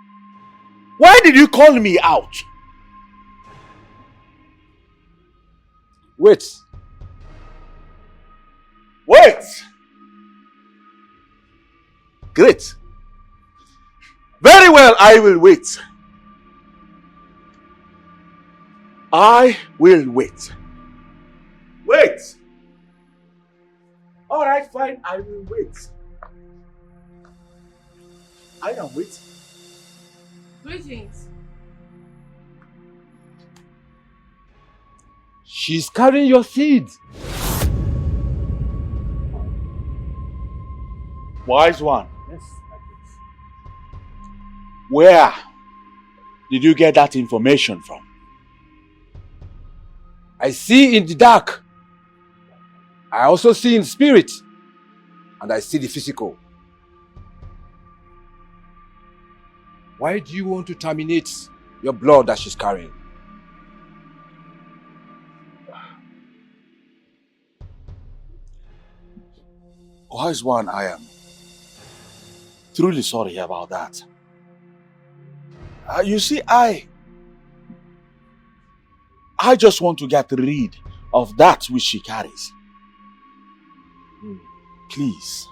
Why did you call me out? Wait. Wait. Great. Very well, I will wait. I will wait. Wait. All right, fine. I will wait. I am waiting. Greetings. She's carrying your seed. Wise one. Yes. Where did you get that information from? I see in the dark. I also see in spirit. And I see the physical. Why do you want to terminate your blood that she's carrying? Wise one, I am truly sorry about that. You see, I just want to get rid of that which she carries. Please,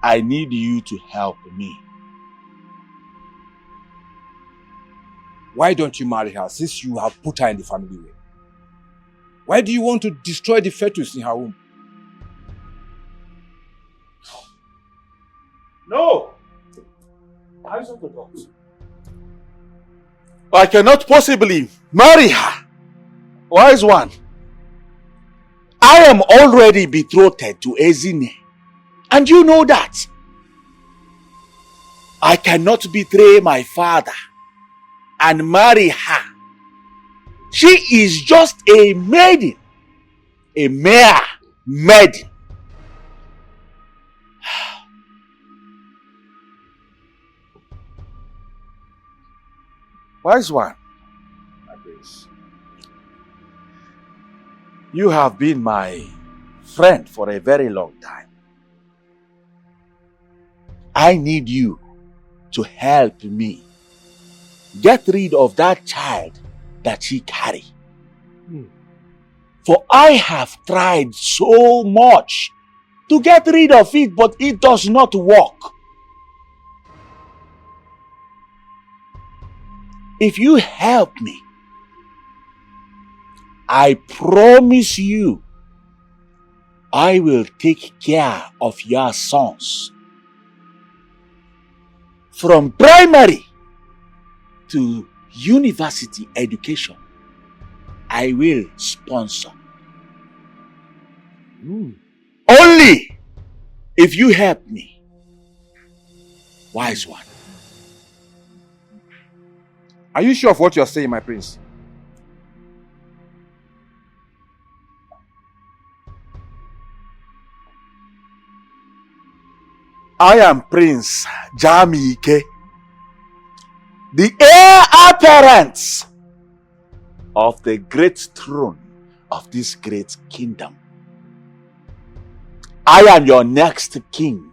I need you to help me. Why don't you marry her since you have put her in the family way? Why do you want to destroy the fetus in her womb? No! Eyes of the gods. I cannot possibly marry her. Wise one. I am already betrothed to Ezine. And you know that. I cannot betray my father and marry her. She is just a maiden. A mere maiden. Wise one, my prince. You have been my friend for a very long time. I need you to help me get rid of that child that she carries. For I have tried so much to get rid of it, but it does not work. If you help me, I promise you, I will take care of your sons. From primary to university education, I will sponsor. Only if you help me. Wise one. Are you sure of what you're saying, my prince? I am Prince Jamike, the heir apparent of the great throne of this great kingdom. I am your next king.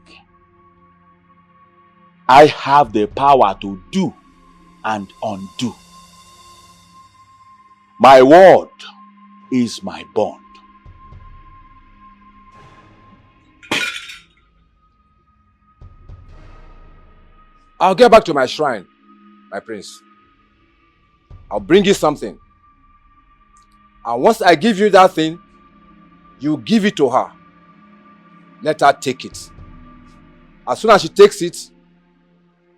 I have the power to do and undo. My word is my bond. I'll get back to my shrine, my prince. I'll bring you something. And once I give you that thing, you give it to her. Let her take it. As soon as she takes it,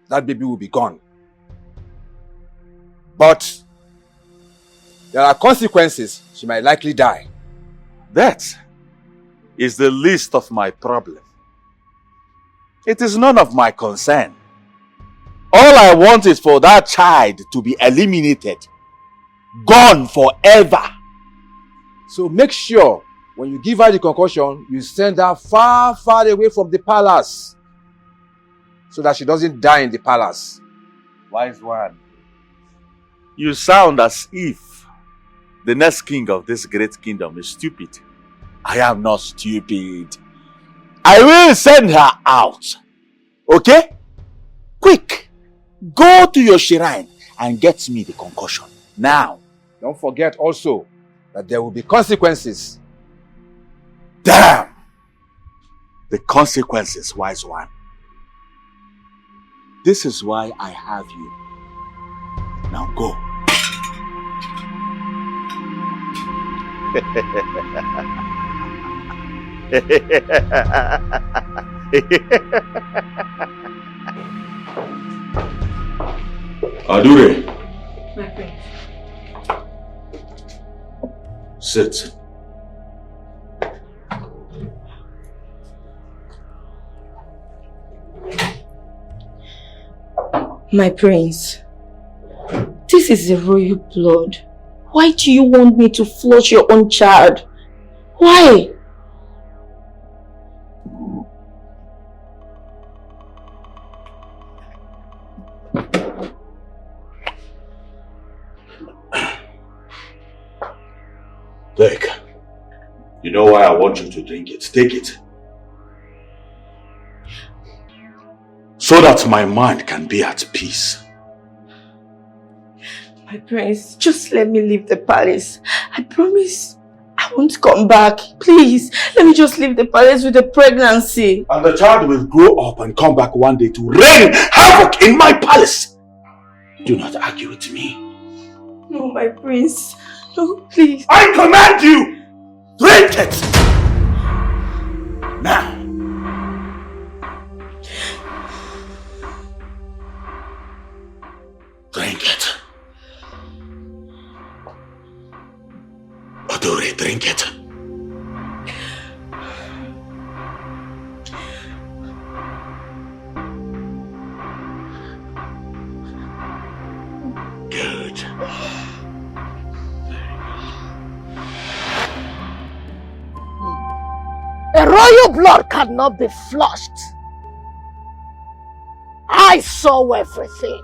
that baby will be gone. But there are consequences. She might likely die. That is the least of my problem. It is none of my concern. All I want is for that child to be eliminated. Gone forever. So make sure when you give her the concussion, you send her far, far away from the palace. So that she doesn't die in the palace. Wise one. You sound as if the next king of this great kingdom is stupid. I am not stupid. I will send her out. Okay? Quick! Go to your shrine and get me the concussion. Now. Don't forget also that there will be consequences. Damn! The consequences, wise one. This is why I have you. Now go. Adure. My prince. Sit. My prince, this is the royal blood. Why do you want me to flush your own child? Why? Take. You know why I want you to drink it. Take it. So that my mind can be at peace. My prince, just let me leave the palace. I promise I won't come back. Please, let me just leave the palace with the pregnancy. And the child will grow up and come back one day to rain havoc in my palace. Do not argue with me. No, my prince. No, please. I command you! Drink it! Now. Drink it. Adore, drink it. Good. A royal blood cannot be flushed. I saw everything.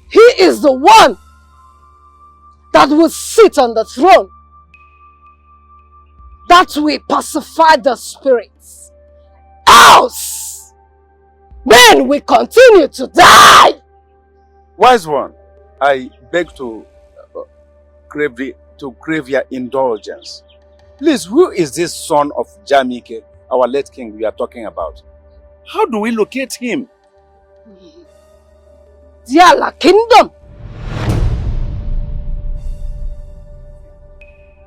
He is the one that will sit on the throne, that will pacify the spirits. Else, men will continue to die. Wise one, I beg to crave your indulgence. Please, who is this son of Jamike, our late king we are talking about? How do we locate him? Diala kingdom.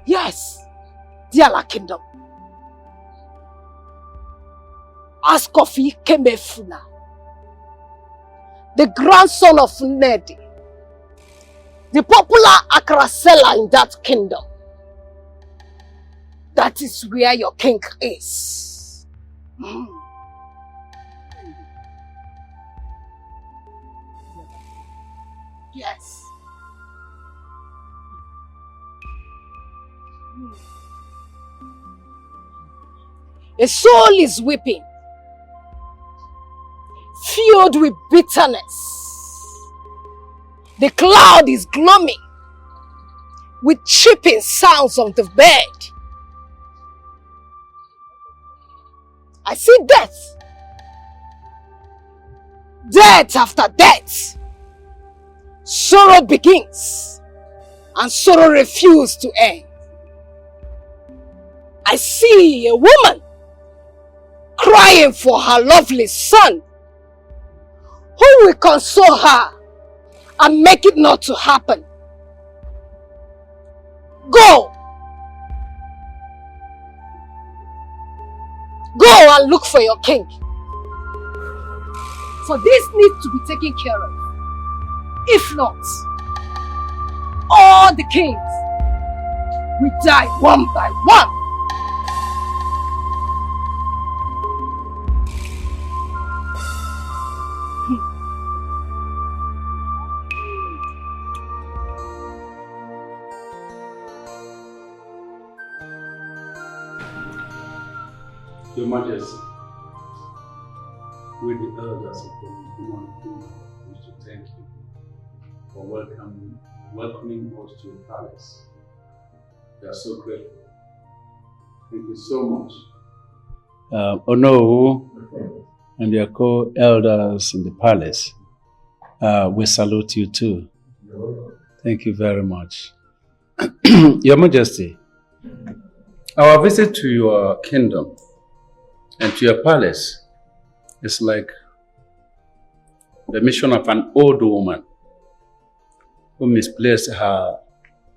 Yes, Diala kingdom. Ask of Ikemefuna, the grandson of Nedi, the popular Accra seller in that kingdom. That is where your king is. Yes. A soul is weeping, filled with bitterness. The cloud is gloaming with chirping sounds of the bird. I see death. Death after death. Sorrow begins and sorrow refuses to end. I see a woman crying for her lovely son, who will console her and make it not to happen. Go! Go and look for your king. For this needs to be taken care of. If not, all the kings will die one by one. Your Majesty, we the elders of the human kingdom wish to thank you for welcoming us to your palace. We are so grateful. Thank you so much. Onowu and your co-elders in the palace, we salute you too. Thank you very much. Your Majesty, our visit to your kingdom and to your palace is like the mission of an old woman who misplaced her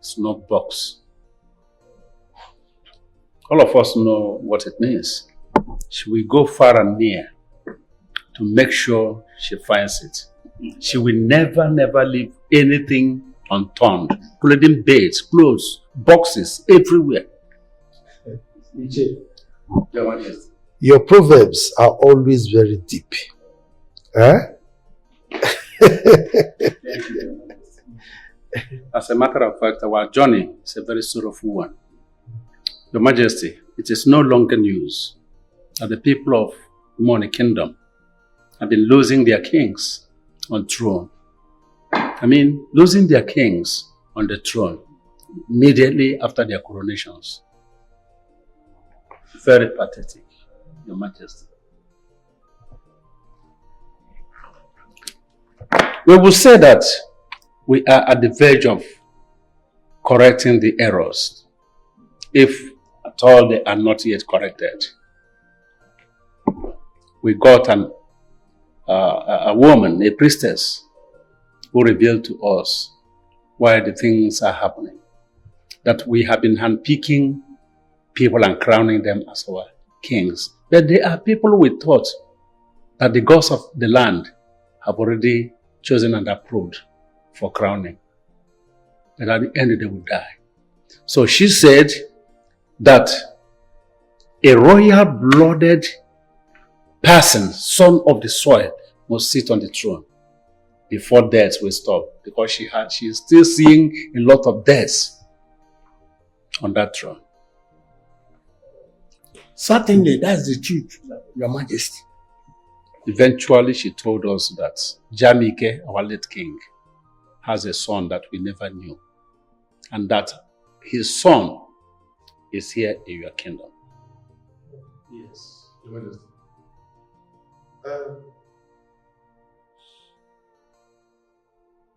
snuff box. All of us know what it means. She will go far and near to make sure she finds it. She will never leave anything unturned, including beds, clothes, boxes, everywhere. Your Majesty. Your proverbs are always very deep. Eh? As a matter of fact, our journey is a very sorrowful one. Your Majesty, it is no longer news that the people of Umoni Kingdom have been losing their kings on throne. I mean, losing their kings on the throne immediately after their coronations. Very pathetic, Your Majesty. We will say that we are at the verge of correcting the errors, if at all they are not yet corrected. We got a woman, a priestess, who revealed to us why the things are happening. That we have been handpicking people and crowning them as our kings. But they are people we thought that the gods of the land have already chosen and approved for crowning. And at the end they will die. So she said that a royal-blooded person, son of the soil, must sit on the throne before death will stop, because she is still seeing a lot of deaths on that throne. Certainly, that's the truth, Your Majesty. Eventually, she told us that DIKEH, our late king, has a son that we never knew, and that his son is here in your kingdom. Yes, Your Majesty.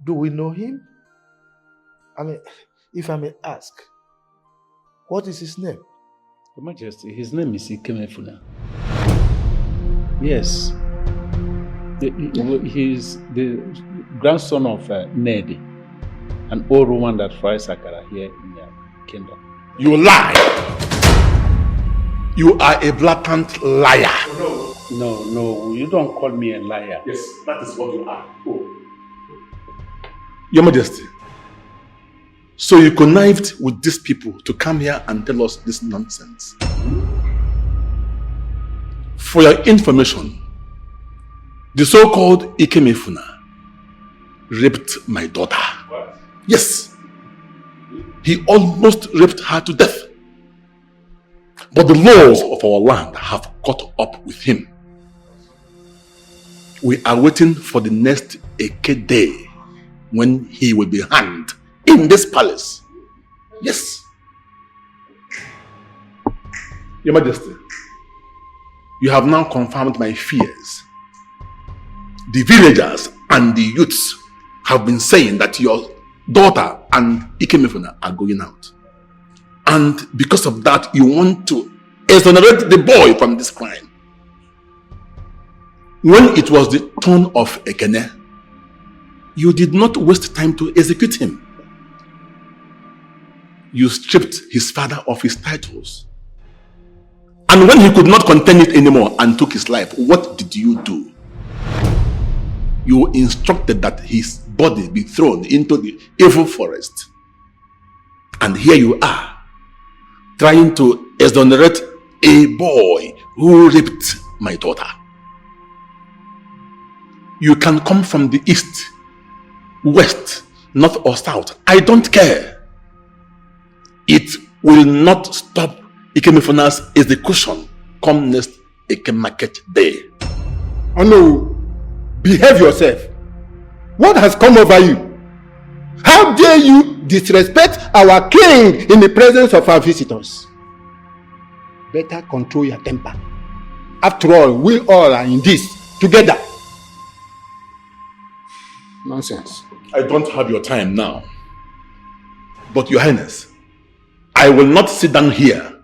Do we know him? I mean, if I may ask, what is his name? Your Majesty, his name is Ikemefuna. Yes. He's the grandson of Nedi, an old woman that fries Akara here in your kingdom. You lie! You are a blatant liar. No, you don't call me a liar. Yes, that is what you are. Oh. Your Majesty, so you connived with these people to come here and tell us this nonsense. For your information, the so-called Ikemefuna raped my daughter. What? Yes. He almost raped her to death. But the laws of our land have caught up with him. We are waiting for the next Eke day when he will be hanged in this palace. Yes. Your Majesty, you have now confirmed my fears. The villagers and the youths have been saying that your daughter and Ikemefuna are going out. And because of that, you want to exonerate the boy from this crime. When it was the turn of Ekene, you did not waste time to execute him. You stripped his father of his titles. And when he could not contain it anymore and took his life, what did you do? You instructed that his body be thrown into the evil forest. And here you are, trying to exonerate a boy who raped my daughter. You can come from the east, west, north or south. I don't care. It will not stop Ikemefuna's execution come next Eke Market Day. Oh no, behave yourself. What has come over you? How dare you disrespect our king in the presence of our visitors? Better control your temper. After all, we all are in this together. Nonsense. I don't have your time now. But Your Highness, I will not sit down here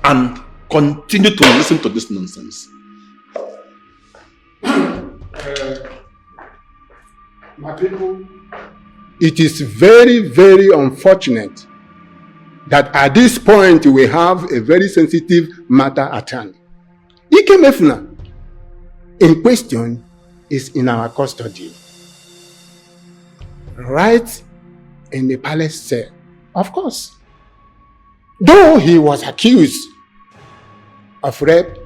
and continue to listen to this nonsense. My people, it is very, very unfortunate that at this point we have a very sensitive matter at hand. Ikemefuna in question is in our custody, right in the palace cell, of course. Though he was accused of rape,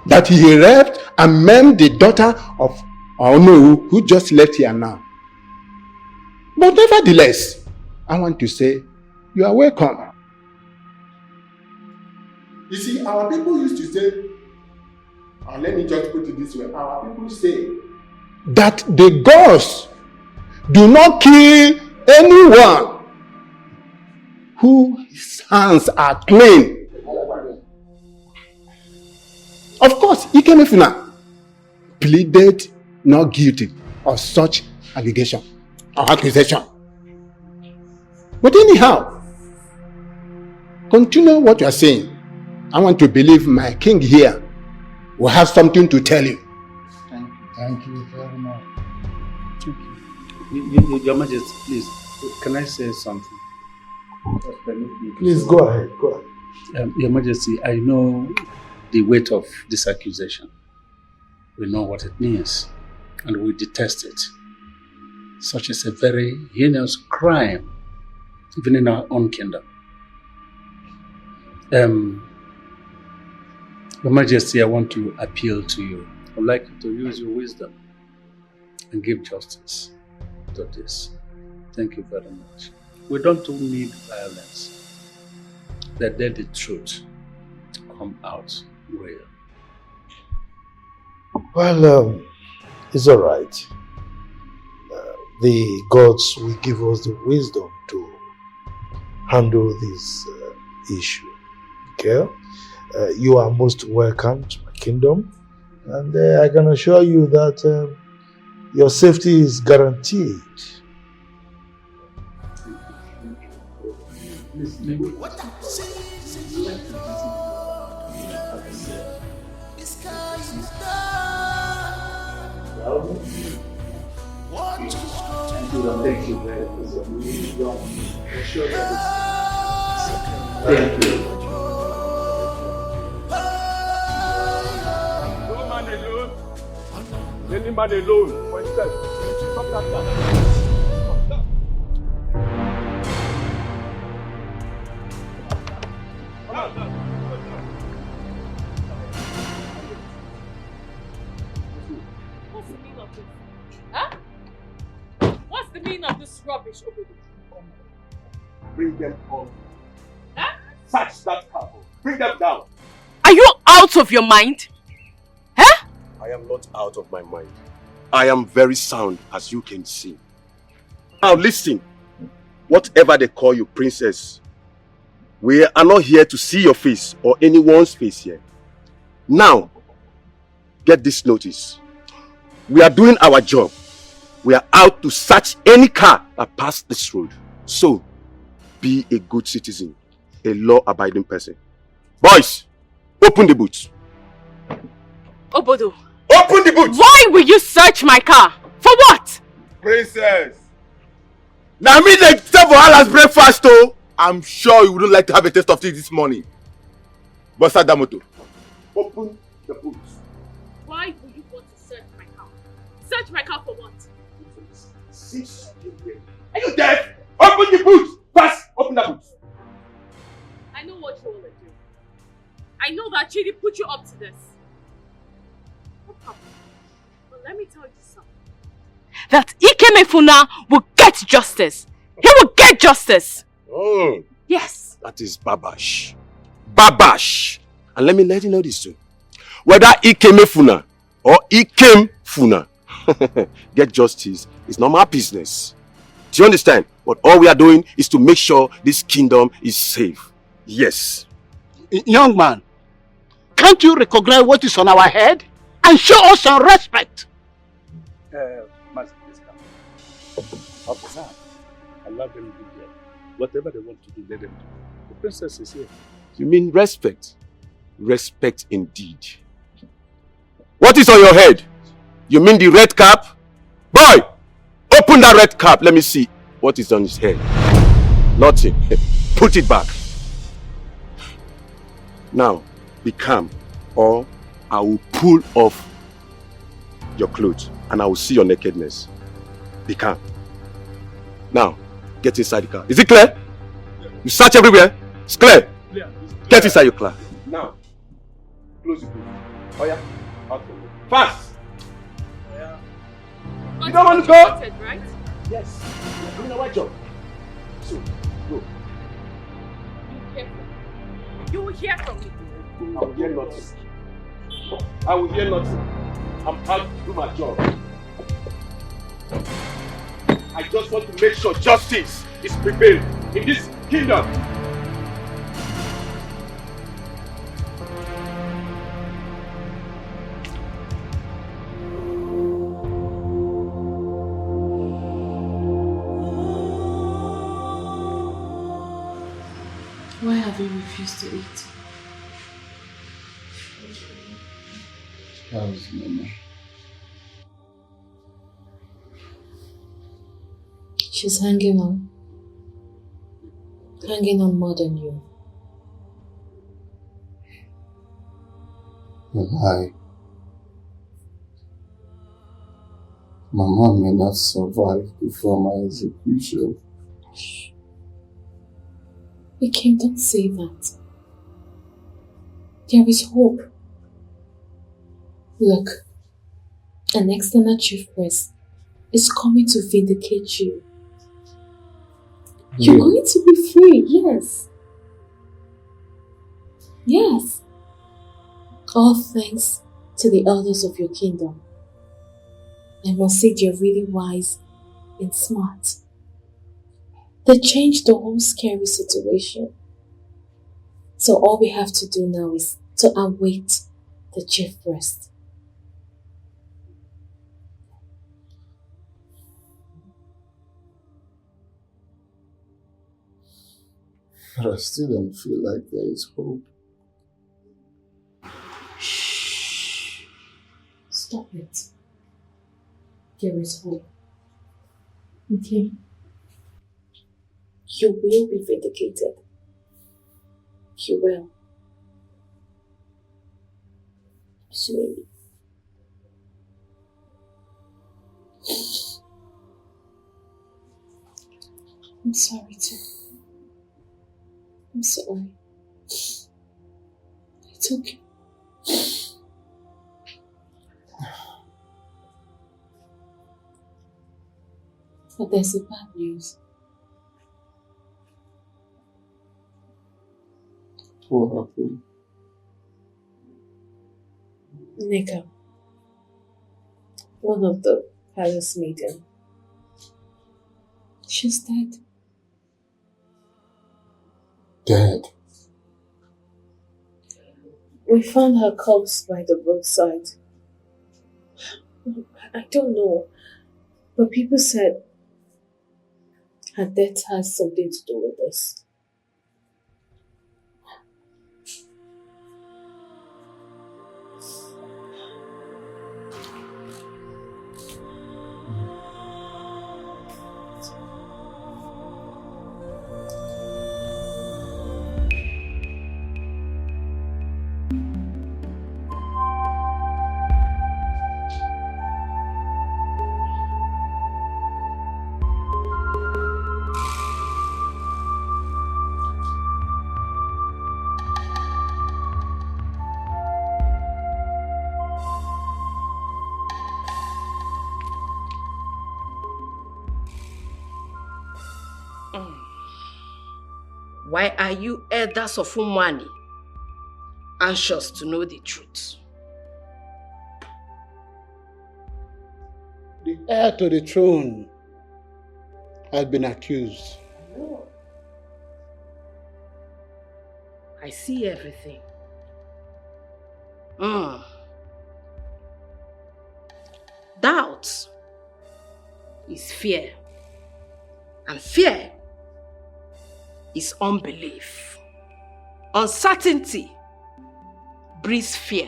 that he raped and maimed the daughter of Onu, who just left here now. But nevertheless, I want to say, you are welcome. You see, our people used to say, or let me just put it this way, our people say that the gods do not kill anyone whose hands are clean. Of course, Ikemefuna pleaded not guilty of such allegation or accusation. But anyhow, continue what you are saying. I want to believe my king here will have something to tell you. Thank you. Thank you very much. Thank you. Your Majesty, please, can I say something? Please go ahead. Go ahead. Your Majesty, I know the weight of this accusation. We know what it means, and we detest it. Such is a very heinous crime, even in our own kingdom. Your Majesty, I want to appeal to you. I would like you to use your wisdom and give justice to this. Thank you very much. We don't need violence. Let the truth come out real. Well, it's all right. The gods will give us the wisdom to handle this issue. Okay? You are most welcome to my kingdom, and I can assure you that your safety is guaranteed. Thank you very much. Thank you. No man alone. Any man alone for himself. Stop that. What's the meaning of this? Huh? What's the meaning of this rubbish? Bring them all. Huh? Search that car. Bring them down. Are you out of your mind? Huh? I am not out of my mind. I am very sound, as you can see. Now listen. Whatever they call you, princess, we are not here to see your face or anyone's face here. Now, get this notice. We are doing our job. We are out to search any car that passed this road. So, be a good citizen, a law-abiding person. Boys, open the boots. Obodo. Open the boots! Why will you search my car? For what? Princess. Now me they serve for Allah's breakfast though. I'm sure you wouldn't like to have a taste of it this morning. But start that motor. Open the boots. Why will you want to search my car? Search my car for what? Are you deaf? Open the boots! Fast! Open the boots! I know what you want to do. I know that Chidi put you up to this. But let me tell you something. That Ikemefuna will get justice. He will get justice. Oh. Yes. That is Babash. Babash. And let me let you know this too. Whether Ikemefuna or Ikemfuna, get justice is not my business. Do you understand? But all we are doing is to make sure this kingdom is safe. Yes. Young man, can't you recognize what is on our head and show us some respect? Officer, allow them to do whatever they want to do, let them do. The princess is here. You mean respect? Respect indeed. What is on your head? You mean the red cap? Boy, open that red cap. Let me see what is on his head. Nothing. Put it back. Now, be calm or I will pull off your clothes and I will see your nakedness. Be calm. Now, get inside the car. Is it clear? You search everywhere. It's clear. Get inside your car. Now, close the door. Oh yeah. Out for you. Fast! Yeah. You don't want to go? Right? Yes. You're doing a right job. So, go. You will hear from me. I will hear nothing. I will hear nothing. I'm out to do my job. I just want to make sure justice is prevailed in this kingdom. Why have you refused to eat? How's Mama? She's hanging on. Hanging on more than you. Why? My mom may not survive before my execution. We don't say that. There is hope. Look, an external chief priest is coming to vindicate you. You're going to be free, yes. Yes. All thanks to the elders of your kingdom. I must say they're really wise and smart. They changed the whole scary situation. So all we have to do now is to await the chief priest. But I still don't feel like there is hope. Shh. Stop it. There is hope. Okay? You will be vindicated. You will. Slowly. I'm sorry too. I'm sorry. It's okay. But there's a bad news. What happened? Nika, one of the palace maiden, she's dead. Dead? We found her corpse by the roadside. I don't know, but people said her death has something to do with this. Why are you elders of Umwani anxious to know the truth? The heir to the throne has been accused. I see everything. Doubt is fear, and fear is unbelief. Uncertainty breeds fear.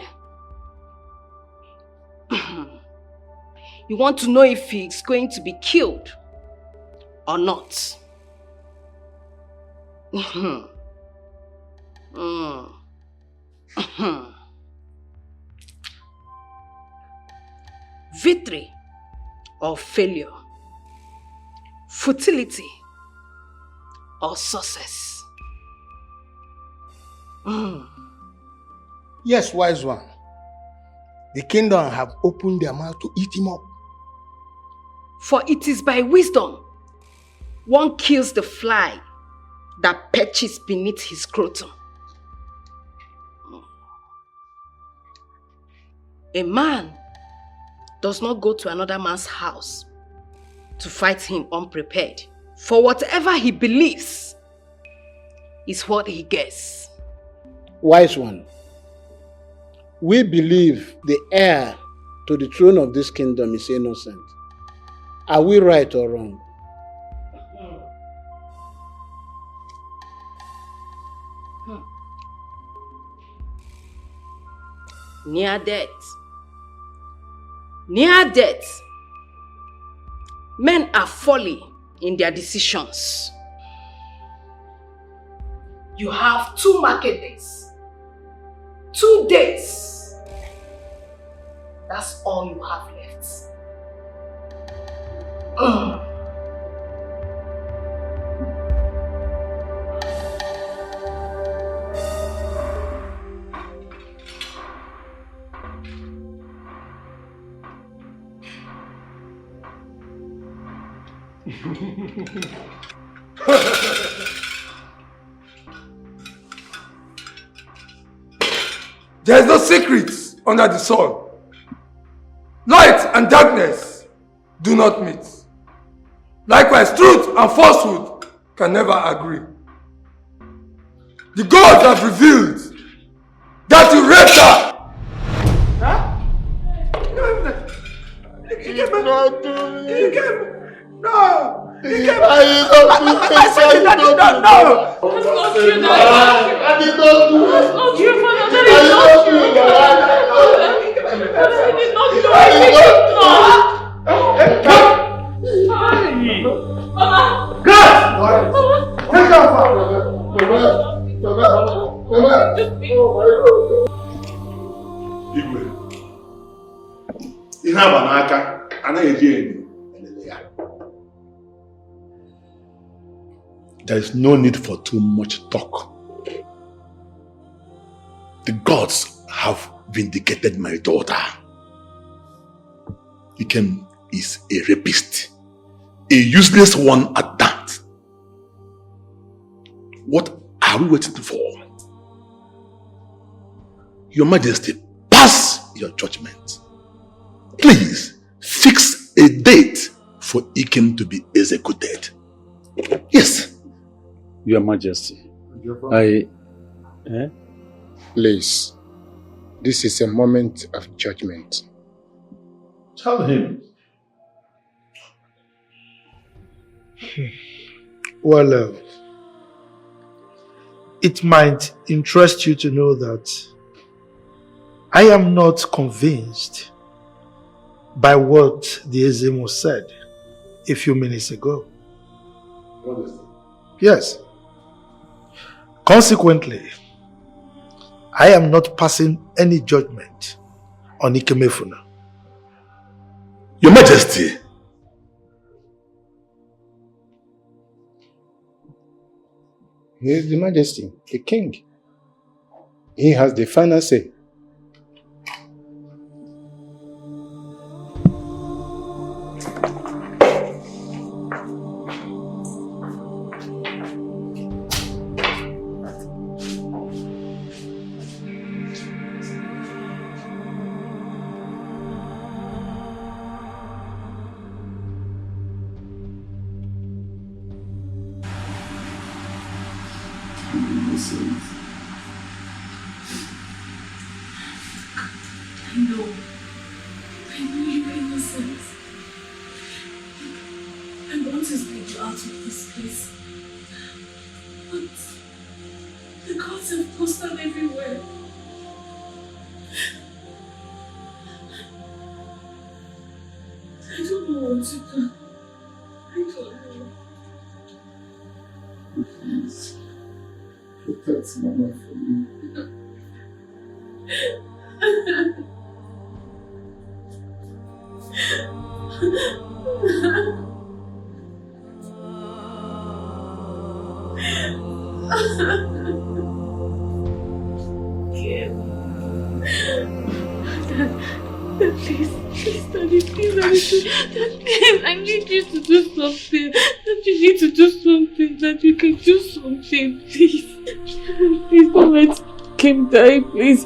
You want to know if he's going to be killed or not. Victory or failure, futility or success. Yes, wise one. The kingdom have opened their mouth to eat him up. For it is by wisdom one kills the fly that perches beneath his scrotum. A man does not go to another man's house to fight him unprepared. For whatever he believes is what he gets. Wise one, we believe the heir to the throne of this kingdom is innocent. Are we right or wrong? Near death. Near death. Men are folly in their decisions. You have 2 market days. 2 days. That's all you have left. There is no secrets under the sun. Light and darkness do not meet. Likewise, truth and falsehood can never agree. The gods have revealed that you raped her. Huh? You cannot do it. No. I did not do that. No. That's not true. I did not do it. That's not true, Father. That is not true. I did not do it. Mama. God. Take her, Father. Igwe, ihe aba n'aka anaghị eji enyo elele ya. There is no need for too much talk. The gods have vindicated my daughter. Ikem is a rapist, a useless one at that. What are we waiting for? Your Majesty, pass your judgment. Please, fix a date for Ikem to be executed. Yes. Your Majesty, Please, this is a moment of judgment. Tell him. Well, it might interest you to know that I am not convinced by what the Ezemo said a few minutes ago. What is it? Yes. Consequently, I am not passing any judgment on Ikemefuna. Your Majesty, He is the Majesty, the King. He has the final say. Die, please.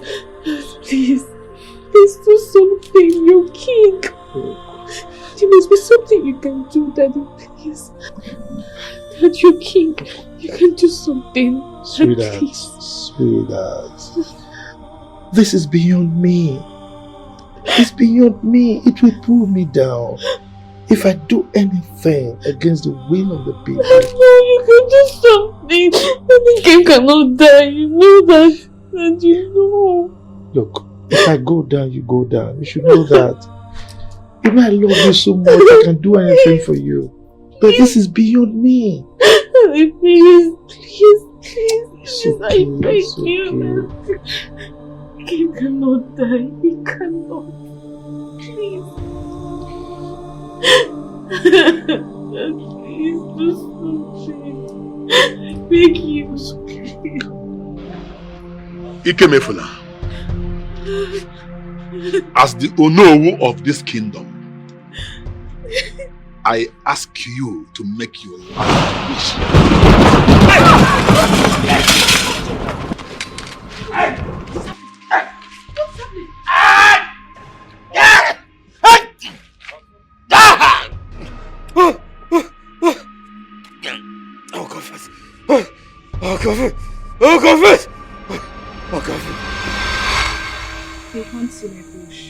Please. Please do something. You're king. There must be something you can do, Daddy. Please. Dad, you're king. You can do something. Sweetheart. This is beyond me. It's beyond me. It will pull me down. If I do anything against the will of the people. No, you can do something. The king cannot die. You know that. And you know. Look, if I go down, you go down. You should know that. Even I love you so much, I can do anything for you. But this is beyond me. Please. It's okay, I beg it's you. okay. He cannot die. He cannot. Please. Please do something. I beg you. Ikemefuna, as the Onowu of this kingdom, I ask you to make your last wish. They hunt in a bush.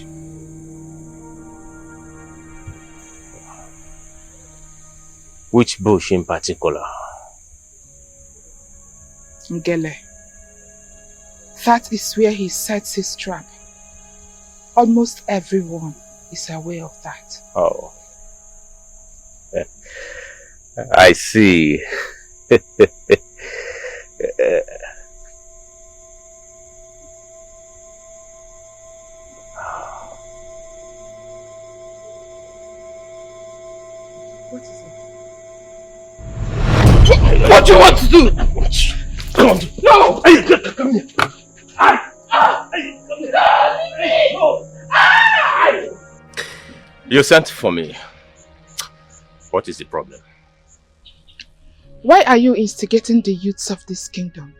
Which bush in particular? Ngele. That is where he sets his trap. Almost everyone is aware of that. Oh. I see. What do you want to do? Come on. No! Come here. You sent for me. What is the problem? Why are you instigating the youths of this kingdom?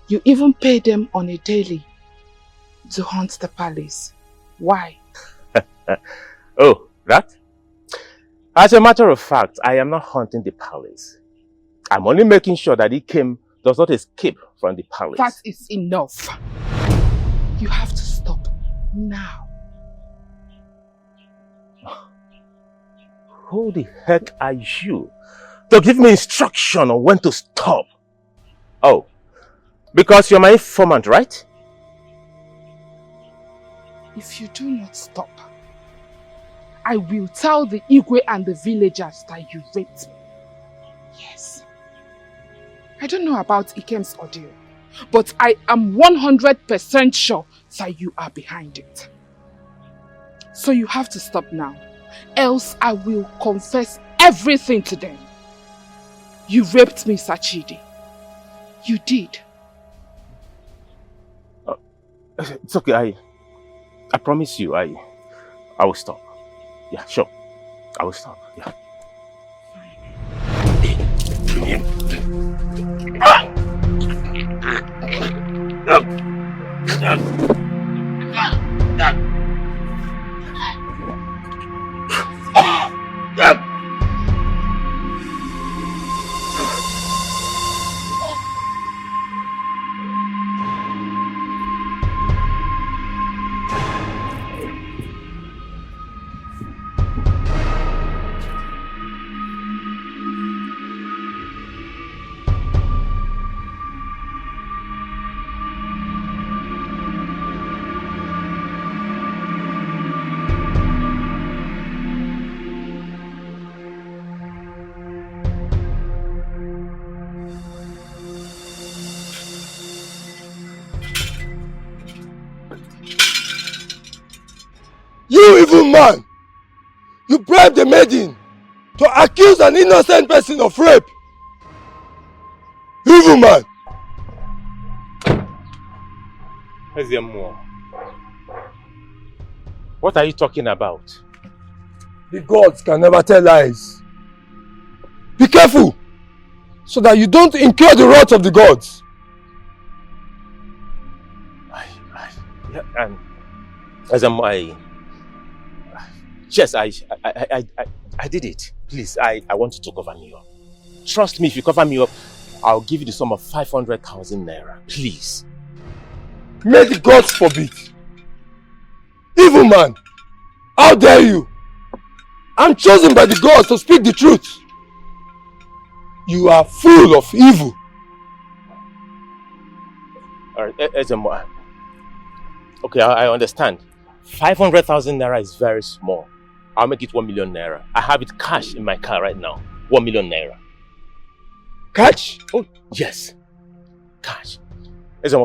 You even pay them on a daily to hunt the palace. Why? Oh, that? As a matter of fact, I am not hunting the palace. I'm only making sure that Ikem does not escape from the palace. That is enough. You have to stop now. Who the heck are you to give me instruction on when to stop? Oh, because you're my informant, right? If you do not stop, I will tell the Igwe and the villagers that you raped me. Yes. I don't know about Ikem's ordeal, but I am 100% sure that you are behind it. So you have to stop now, else I will confess everything to them. You raped me, Sachidi. You did. It's okay, I promise you, I will stop. Yeah, sure. I will stop. Yeah. You evil man! You bribed the maiden to accuse an innocent person of rape! Evil man! What are you talking about? The gods can never tell lies. Be careful, so that you don't incur the wrath of the gods. And as yes, I did it. Please, I want you to cover me up. Trust me, if you cover me up, I'll give you the sum of 500,000 naira. Please. May the gods forbid. Evil man, how dare you? I'm chosen by the gods to speak the truth. You are full of evil. Alright, okay, I understand. 500,000 naira is very small. I'll make it 1 million naira. I have it cash in my car right now. 1 million naira. Cash? Oh, yes. Cash.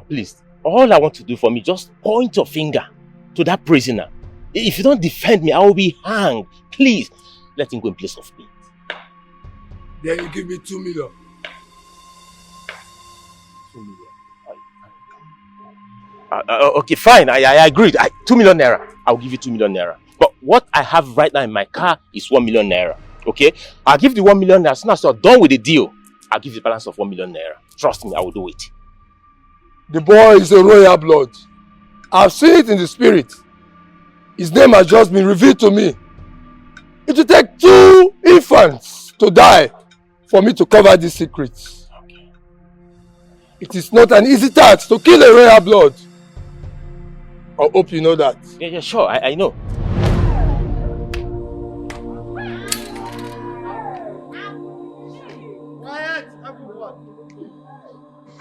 Please, all I want to do for me, just point your finger to that prisoner. If you don't defend me, I will be hanged. Please, let him go in place of me. Then you give me 2 million. 2 million. Okay, fine. I agreed. 2 million naira. I'll give you 2 million naira. But what I have right now in my car is 1 million naira. Okay? I'll give the 1 million naira. As soon as you're done with the deal, I'll give you the balance of 1 million naira. Trust me, I will do it. The boy is a royal blood. I've seen it in the spirit. His name has just been revealed to me. It will take 2 infants to die for me to cover these secrets. Okay. It is not an easy task to kill a royal blood. I hope you know that. Yeah, sure. I know. Quiet, everyone.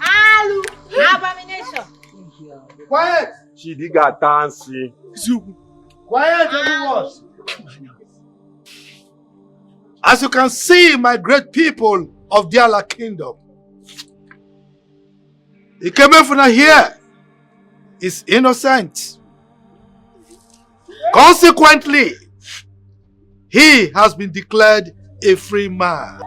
Alu, abomination. Quiet. Chidiga Tansi. Quiet, everyone. As you can see, my great people of the Allah kingdom, Ikemefuna here is innocent. Consequently, he has been declared a free man.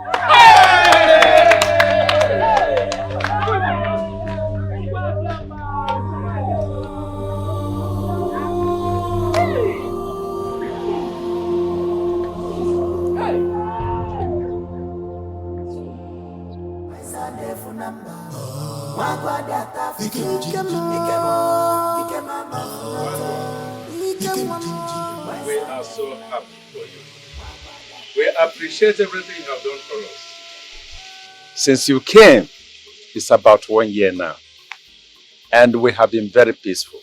We are so happy for you. We appreciate everything you have done for us. Since you came, it's about 1 year now. And we have been very peaceful.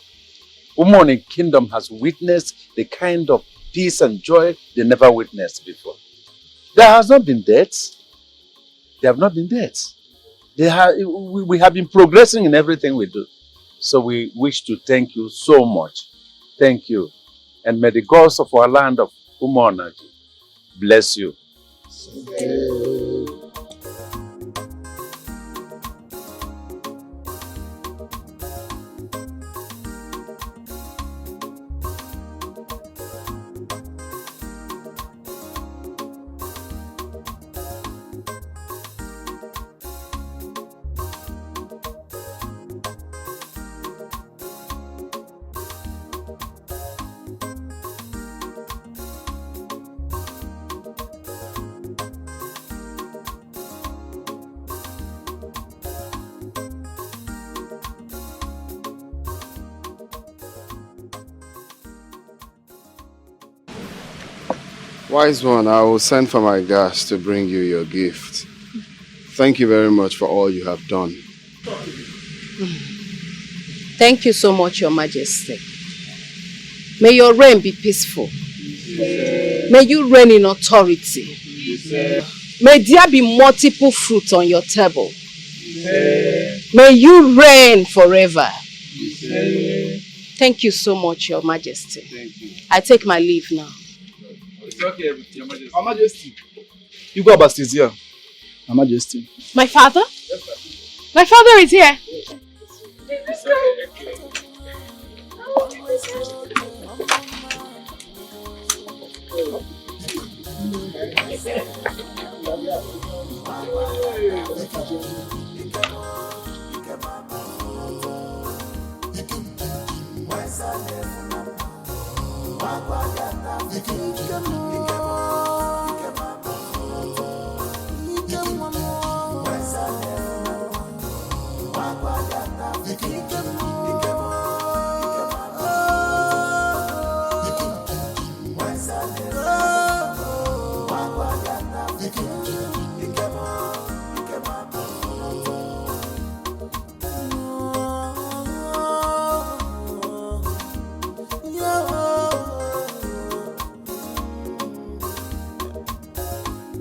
Umoni Kingdom has witnessed the kind of peace and joy they never witnessed before. There has not been deaths. There have not been deaths. We have been progressing in everything we do. So we wish to thank you so much. Thank you. And may the gods of our land of Umonaji bless you. Wise one, I will send for my guards to bring you your gift. Thank you very much for all you have done. Thank you so much, Your Majesty. May your reign be peaceful. May you reign in authority. May there be multiple fruits on your table. May you reign forever. Thank you so much, Your Majesty. Thank you. I take my leave now. It's okay, Your Majesty. Your Majesty. You go about this here. Your Majesty. My father? My father is here.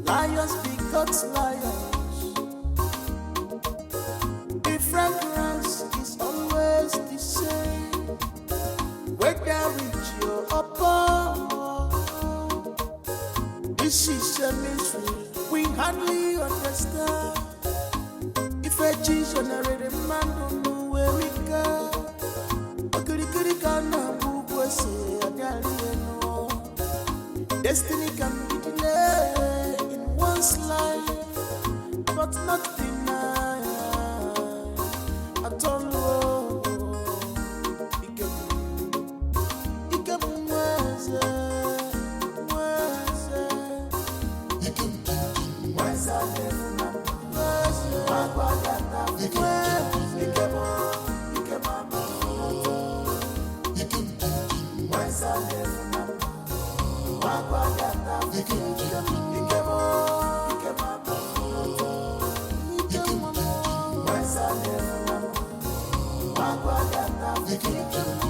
Lions begot lions. The fragrance is always the same. Whether rich or poor, this is a mystery we hardly understand. If a cheese on a red man don't know where we go, destiny can be delayed in one's life, but not denied at all. Thank you.